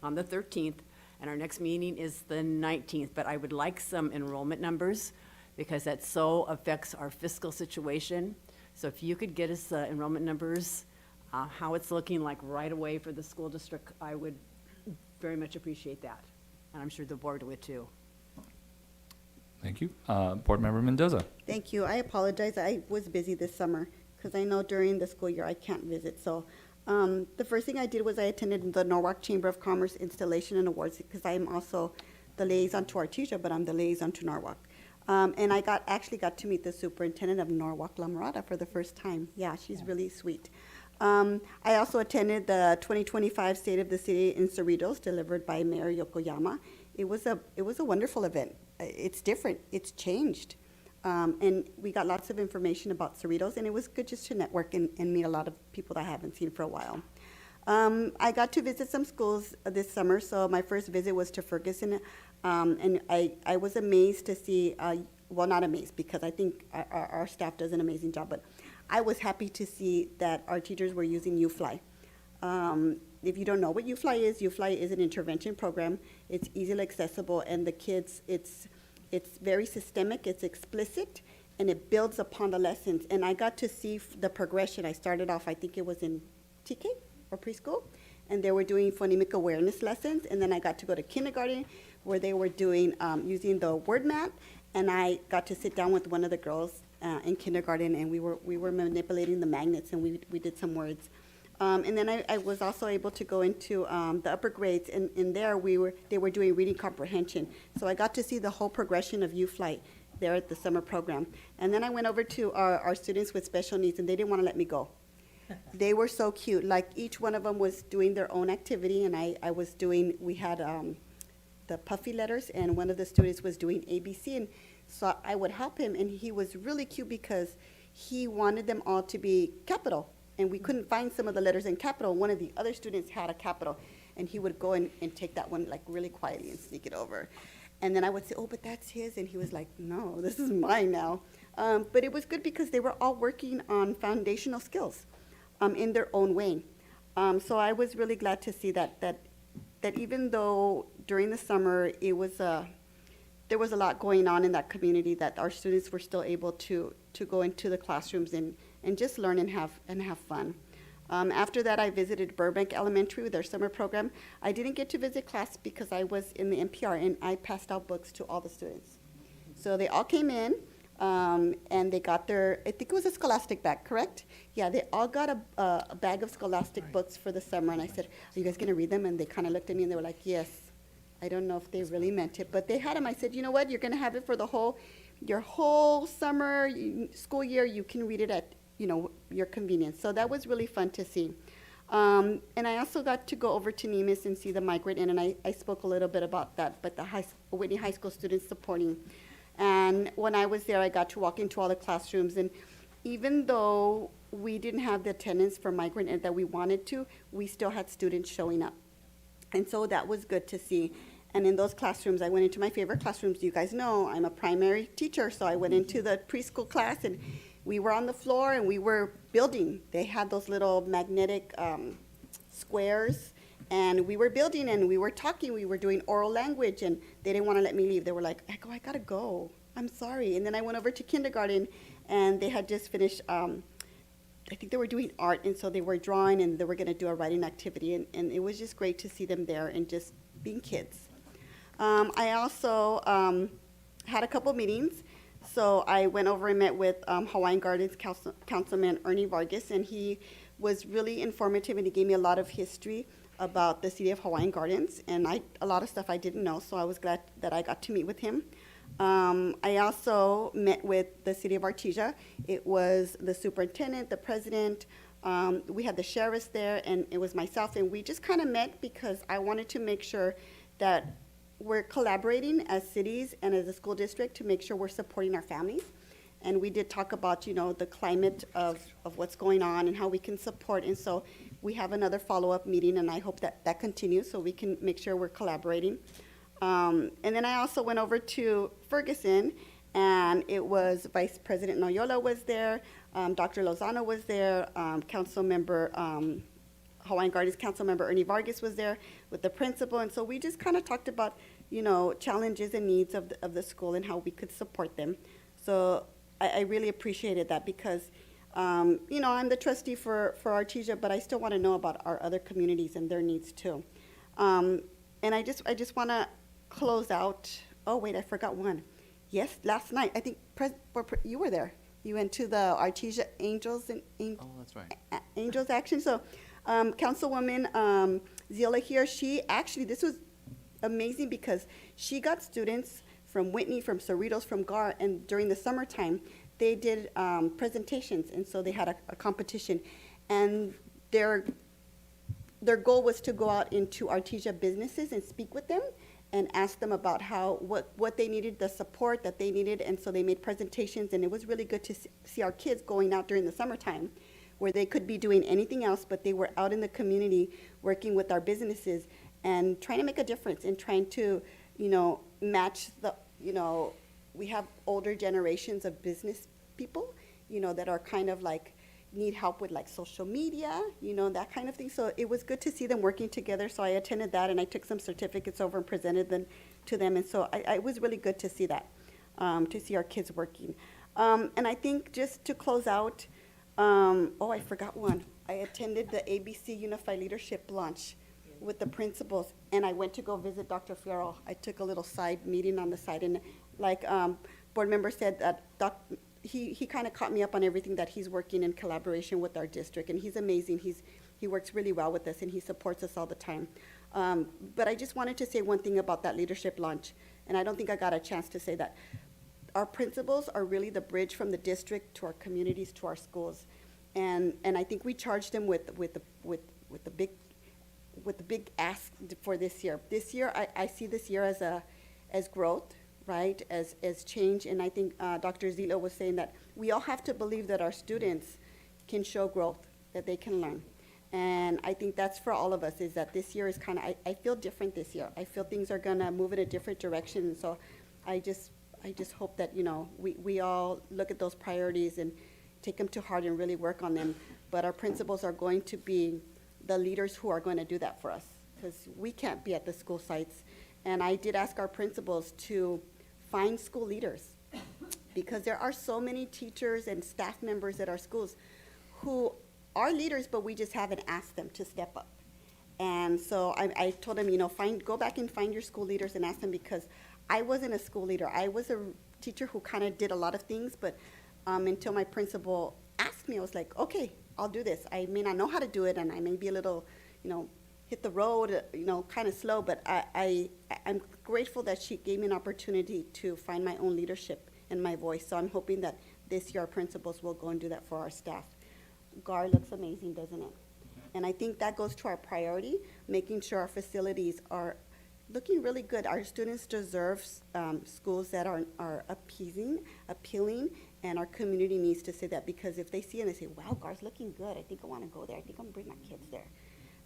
the 13th, and our next meeting is the 19th, but I would like some enrollment numbers because that so affects our fiscal situation. So if you could get us enrollment numbers, how it's looking like right away for the school district, I would very much appreciate that. and I'm sure the board would too. Thank you. Board Member Mendoza. Thank you. I apologize. I was busy this summer because I know during the school year I can't visit. So the first thing I did was I attended the Norwalk Chamber of Commerce Installation and Awards because I am also the liaison to Artesia, but I'm the liaison to Norwalk. And I actually got to meet the superintendent of Norwalk, La Mirada, for the first time. Yeah, she's really sweet. I also attended the 2025 State of the City in Cerritos, delivered by Mayor Yokoyama. It was a wonderful event. It's different. It's changed. And we got lots of information about Cerritos, and it was good just to network and meet a lot of people that I haven't seen for a while. I got to visit some schools this summer, so my first visit was to Ferguson, and I was amazed to see, well, not amazed, because I think our staff does an amazing job, but I was happy to see that our teachers were using UFly. If you don't know what UFly is an intervention program. It's easily accessible, and the kids, it's very systemic, it's explicit, and it builds upon the lessons. And I got to see the progression. I started off, I think it was in TK or preschool, and they were doing phonemic awareness lessons. And then I got to go to kindergarten, where they were doing using the word mat, and I got to sit down with one of the girls in kindergarten, and we were manipulating the magnets, and we did some words. And then I was also able to go into the upper grades, and in there they were doing reading comprehension. So I got to see the whole progression of UFlight there at the summer program. And then I went over to our students with special needs, and they didn't want to let me go. They were so cute. Like, each one of them was doing their own activity, and we had the puffy letters, and one of the students was doing ABC, and so I would help him, and he was really cute because he wanted them all to be capital, and we couldn't find some of the letters in capital. One of the other students had a capital, and he would go and take that one like really quietly and sneak it over. And then I would say, oh, but that's his, and he was like, no, this is mine now. But it was good because they were all working on foundational skills in their own way. So I was really glad to see that even though during the summer there was a lot going on in that community, that our students were still able to go into the classrooms and just learn and have fun. After that, I visited Burbank Elementary with their summer program. I didn't get to visit class because I was in the NPR, and I passed out books to all the students. So they all came in, and they got their, I think it was a Scholastic bag, correct? Yeah, they all got a bag of Scholastic books for the summer, and I said, are you guys going to read them? And they kind of looked at me, and they were like, yes. I don't know if they really meant it, but they had them. I said, you know what? You're going to have it for your whole summer school year. You can read it at, your convenience. So that was really fun to see. And I also got to go over to Nemis and see the Migrant Inn, and I spoke a little bit about that, but the Whitney High School students supporting. And when I was there, I got to walk into all the classrooms, and even though we didn't have the attendance for Migrant Inn that we wanted to, we still had students showing up. And so that was good to see. And in those classrooms, I went into my favorite classrooms. You guys know I'm a primary teacher, so I went into the preschool class, and we were on the floor, and we were building. They had those little magnetic squares, and we were building, and we were talking. We were doing oral language, and they didn't want to let me leave. They were like, Echo, I got to go. I'm sorry. And then I went over to kindergarten, and they had just finished, I think they were doing art, and so they were drawing, and they were going to do a writing activity, and it was just great to see them there and just being kids. I also had a couple meetings. So I went over and met with Hawaiian Gardens Councilman Ernie Vargas, and he was really informative, and he gave me a lot of history about the city of Hawaiian Gardens, and a lot of stuff I didn't know, so I was glad that I got to meet with him. I also met with the city of Artesia. It was the superintendent, the president, we had the sheriffs there, and it was myself, and we just kind of met because I wanted to make sure that we're collaborating as cities and as a school district to make sure we're supporting our families. And we did talk about, the climate of what's going on and how we can support. And so we have another follow-up meeting, and I hope that continues so we can make sure we're collaborating. And then I also went over to Ferguson, and it was Vice President Noyola was there, Dr. Lozano was there, Hawaiian Gardens Council member Ernie Vargas was there with the principal, and so we just kind of talked about, challenges and needs of the school and how we could support them. So I really appreciated that because, I'm the trustee for Artesia, but I still want to know about our other communities and their needs too. And I just want to close out, oh wait, I forgot one. Yes, last night, I think you were there. You went to the Artesia Angels and Oh, that's right. Angels Action. So Councilwoman Zila here, this was amazing because she got students from Whitney, from Cerritos, from GAR, and during the summertime, they did presentations, and so they had a competition. And their goal was to go out into Artesia businesses and speak with them and ask them about what they needed, the support that they needed, and so they made presentations, and it was really good to see our kids going out during the summertime where they could be doing anything else, but they were out in the community working with our businesses and trying to make a difference and trying to, match we have older generations of business people, that are kind of like, need help with like social media, that kind of thing. So it was good to see them working together. So I attended that and I took some certificates over and presented them to them. And so it was really good to see that, to see our kids working. And I think just to close out, I forgot one. I attended the ABC Unified Leadership launch with the principals, and I went to go visit Dr. Fierro. I took a little side meeting on the side, and like board member said, that he kind of caught me up on everything that he's working in collaboration with our district, and he's amazing. He works really well with us, and he supports us all the time. But I just wanted to say one thing about that leadership launch, and I don't think I got a chance to say that. Our principals are really the bridge from the district to our communities, to our schools, and I think we charged them with the big ask for this year. This year, I see this year as growth, right, as change, and I think Dr. Zila was saying that we all have to believe that our students can show growth, that they can learn. And I think that's for all of us, is that this year is kind of, I feel different this year. I feel things are gonna move in a different direction, and so I just hope that, we all look at those priorities and take them to heart and really work on them. But our principals are going to be the leaders who are going to do that for us, because we can't be at the school sites. And I did ask our principals to find school leaders, because there are so many teachers and staff members at our schools who are leaders, but we just haven't asked them to step up. And so I told them, go back and find your school leaders and ask them, because I wasn't a school leader. I was a teacher who kind of did a lot of things, but until my principal asked me, I was like, okay, I'll do this. I may not know how to do it, and I may be a little, hit the road, kind of slow, but I'm grateful that she gave me an opportunity to find my own leadership and my voice. So I'm hoping that this year our principals will go and do that for our staff. GAR looks amazing, doesn't it? And I think that goes to our priority, making sure our facilities are looking really good. Our students deserve schools that are appealing, and our community needs to say that, because if they see it and they say, wow, GAR's looking good, I think I want to go there, I think I'm going to bring my kids there.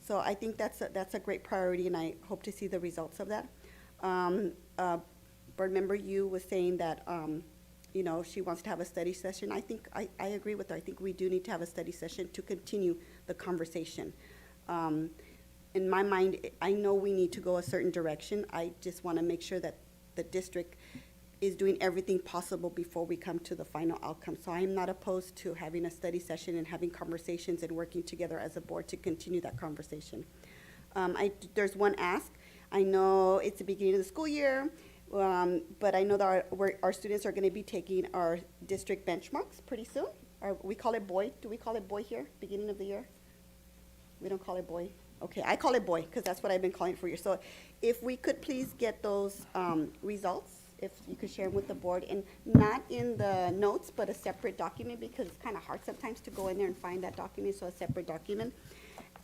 So I think that's a great priority, and I hope to see the results of that. Board member Yu was saying that, she wants to have a study session. I think I agree with her. I think we do need to have a study session to continue the conversation. In my mind, I know we need to go a certain direction. I just want to make sure that the district is doing everything possible before we come to the final outcome. So I'm not opposed to having a study session and having conversations and working together as a board to continue that conversation. There's one ask. I know it's the beginning of the school year, but I know that our students are going to be taking our district benchmarks pretty soon. We call it BOY. Do we call it BOY here, beginning of the year? We don't call it BOY. Okay, I call it BOY because that's what I've been calling for years. So if we could please get those results, if you could share them with the board, and not in the notes, but a separate document, because it's kind of hard sometimes to go in there and find that document, so a separate document.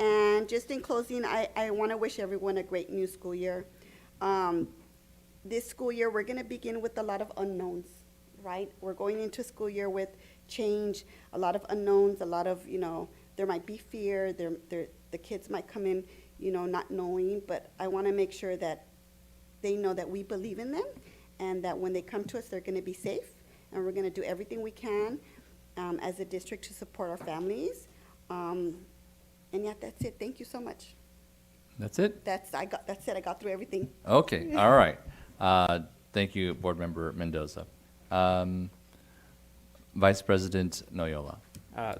And just in closing, I want to wish everyone a great new school year. This school year, we're going to begin with a lot of unknowns, right? We're going into school year with change, a lot of unknowns, a lot of, there might be fear, the kids might come in, not knowing, but I want to make sure that they know that we believe in them, and that when they come to us, they're going to be safe, and we're going to do everything we can as a district to support our families. And yeah, that's it. Thank you so much. That's it? That's it. I got through everything. Okay, all right. Thank you, Board Member Mendoza. Vice President Noyola.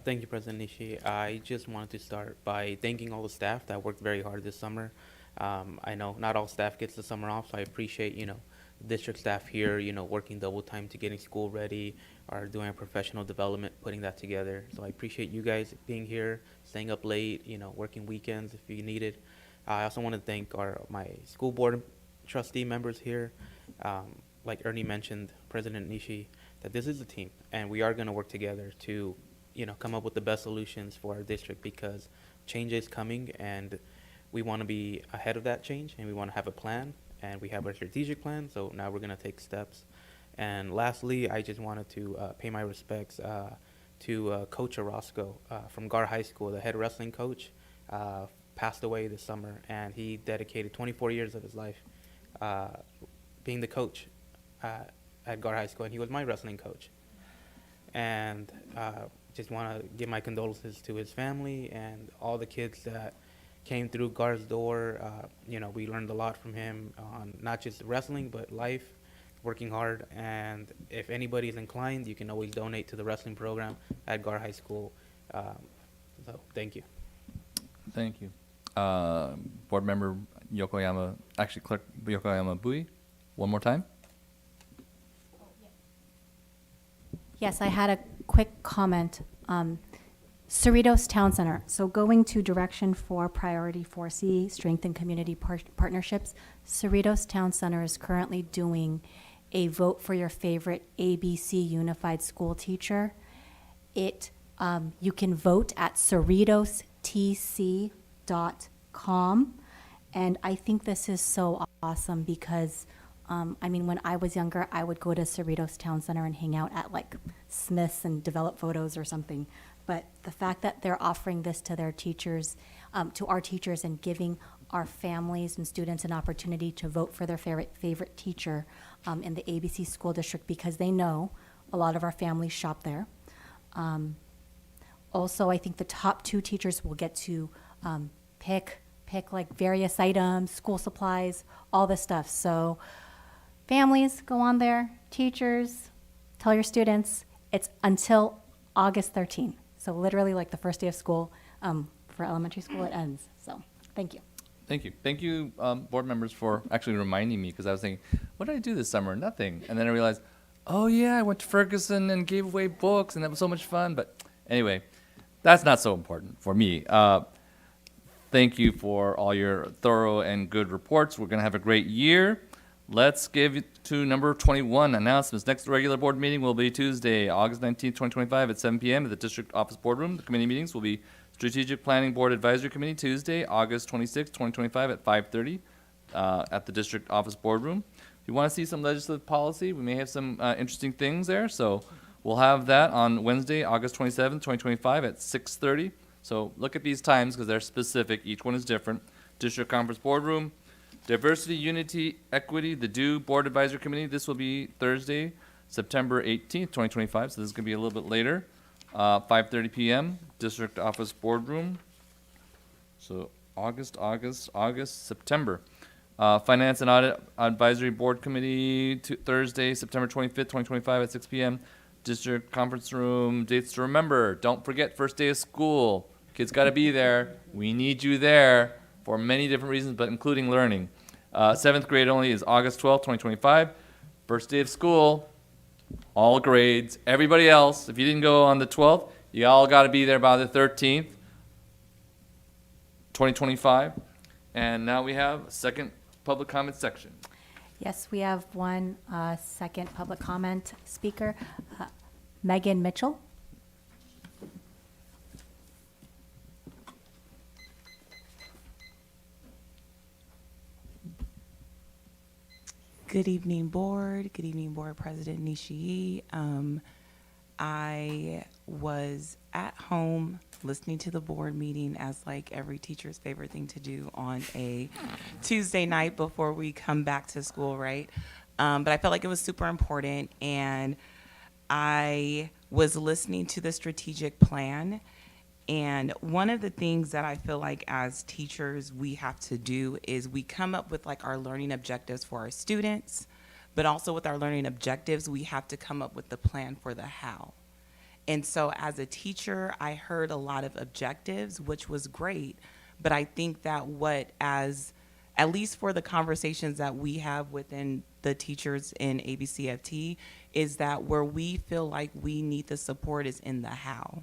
Thank you, President Nishi. I just wanted to start by thanking all the staff that worked very hard this summer. I know not all staff gets the summer off, so I appreciate, district staff here, working double time to getting school ready or doing professional development, putting that together. So I appreciate you guys being here, staying up late, working weekends if you need it. I also want to thank my school board trustee members here. Like Ernie mentioned, President Nishi, that this is a team, and we are going to work together to, come up with the best solutions for our district, because change is coming, and we want to be ahead of that change, and we want to have a plan, and we have a strategic plan. So now we're going to take steps. And lastly, I just wanted to pay my respects to Coach Orozco from Gar High School, the head wrestling coach. Passed away this summer, and he dedicated 24 years of his life being the coach at Gar High School, and he was my wrestling coach. And just want to give my condolences to his family and all the kids that came through Gar's door. We learned a lot from him on not just wrestling, but life, working hard. And if anybody's inclined, you can always donate to the wrestling program at Gar High School. So thank you. Thank you. Board Member Clerk Yokoyama Bui, one more time. Yes, I had a quick comment. Cerritos Town Center. So going to direction for priority 4C, strengthen community partnerships, Cerritos Town Center is currently doing a vote for your favorite ABC Unified School teacher. You can vote at cerritostc.com. And I think this is so awesome because when I was younger, I would go to Cerritos Town Center and hang out at like Smith's and develop photos or something. But the fact that they're offering this to their teachers, to our teachers, and giving our families and students an opportunity to vote for their favorite teacher in the ABC school district, because they know a lot of our families shop there. Also, I think the top 2 teachers will get to pick like various items, school supplies, all this stuff. So families, go on there. Teachers, tell your students. It's until August 13th. So literally like the first day of school for elementary school, it ends. So thank you. Thank you. Thank you, board members, for actually reminding me, because I was thinking, what did I do this summer? Nothing. And then I realized, oh yeah, I went to Ferguson and gave away books, and that was so much fun. But anyway, that's not so important for me. Thank you for all your thorough and good reports. We're going to have a great year. Let's give it to number 21, announcements. Next regular board meeting will be Tuesday, August 19th, 2025 at 7 p.m. at the District Office Boardroom. The committee meetings will be Strategic Planning Board Advisory Committee, Tuesday, August 26th, 2025 at 5:30 at the District Office Boardroom. If you want to see some legislative policy, we may have some interesting things there. So we'll have that on Wednesday, August 27th, 2025 at 6:30. So look at these times because they're specific. Each one is different. District Conference Boardroom. Diversity, Unity, Equity, the DO Board Advisory Committee. This will be Thursday, September 18th, 2025. So this is going to be a little bit later, 5:30 p.m. District Office Boardroom. So August, September. Finance and Audit Advisory Board Committee, Thursday, September 25th, 2025 at 6 p.m. District Conference Room. Dates to remember. Don't forget first day of school. Kids got to be there. We need you there for many different reasons, but including learning. 7th grade only is August 12th, 2025. First day of school, all grades. Everybody else, if you didn't go on the 12th, you all got to be there by the 13th, 2025. And now we have a second public comment section. Yes, we have one second public comment speaker, Megan Mitchell. Good evening, board. Good evening, board president Nishii. I was at home listening to the board meeting, as like every teacher's favorite thing to do on a Tuesday night before we come back to school, right? But I felt like it was super important, and I was listening to the strategic plan. And one of the things that I feel like as teachers we have to do is we come up with like our learning objectives for our students, but also with our learning objectives, we have to come up with the plan for the how. And so as a teacher, I heard a lot of objectives, which was great, but I think that what as at least for the conversations that we have within the teachers in ABCFT, is that where we feel like we need the support is in the how.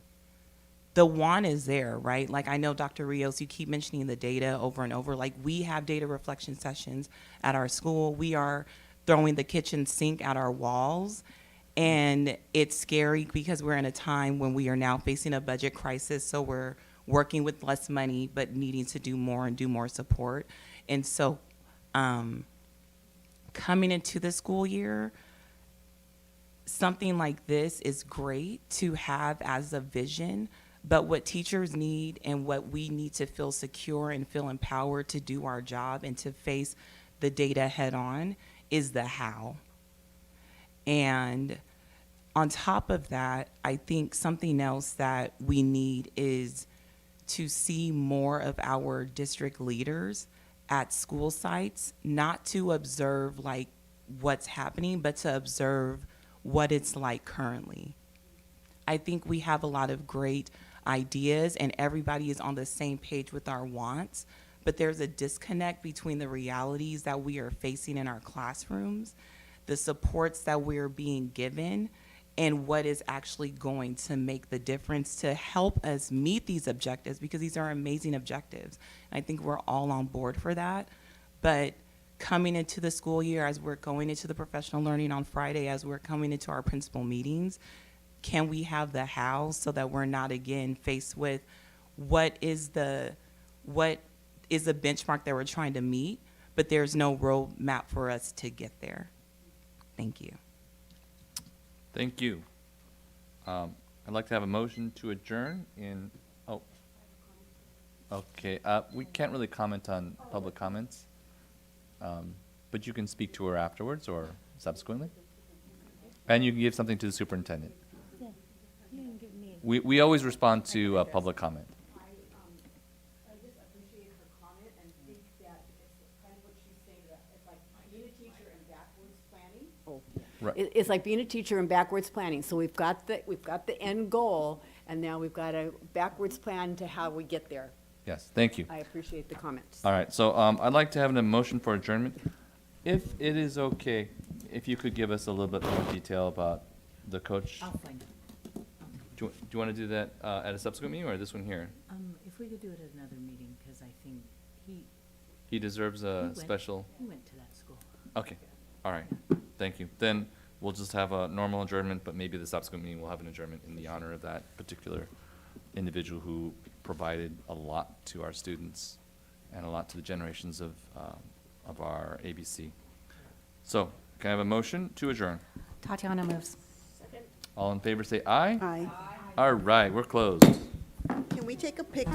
The want is there, right? Like, I know, Dr. Rios, you keep mentioning the data over and over. Like, we have data reflection sessions at our school. We are throwing the kitchen sink at our walls. And it's scary because we're in a time when we are now facing a budget crisis. So we're working with less money, but needing to do more and do more support. And so coming into the school year, something like this is great to have as a vision. But what teachers need and what we need to feel secure and feel empowered to do our job and to face the data head on is the how. And on top of that, I think something else that we need is to see more of our district leaders at school sites, not to observe like what's happening, but to observe what it's like currently. I think we have a lot of great ideas and everybody is on the same page with our wants, but there's a disconnect between the realities that we are facing in our classrooms, the supports that we're being given, and what is actually going to make the difference to help us meet these objectives, because these are amazing objectives. And I think we're all on board for that. But coming into the school year, as we're going into the professional learning on Friday, as we're coming into our principal meetings, can we have the how so that we're not again faced with what is the benchmark that we're trying to meet, but there's no roadmap for us to get there. Thank you. Thank you. I'd like to have a motion to adjourn in, oh. Okay, we can't really comment on public comments, but you can speak to her afterwards or subsequently. And you can give something to the superintendent. We always respond to public comment. I just appreciate her comment and think that it's kind of what she's saying, that it's like being a teacher and backwards planning. Oh, Right. It's like being a teacher and backwards planning. So we've got the end goal, and now we've got a backwards plan to how we get there. Yes, thank you. I appreciate the comments. All right, so I'd like to have a motion for adjournment. If it is okay, if you could give us a little bit more detail about the coach. I'll find it. Do you want to do that at a subsequent meeting or this one here? If we could do it at another meeting, because I think He deserves a special. He went to that school. Okay, all right, thank you. Then we'll just have a normal adjournment, but maybe the subsequent meeting will have an adjournment in the honor of that particular individual who provided a lot to our students and a lot to the generations of our ABC. So, can I have a motion to adjourn? Tatiana moves. All in favor say aye. Aye. All right, we're closed. Can we take a picture?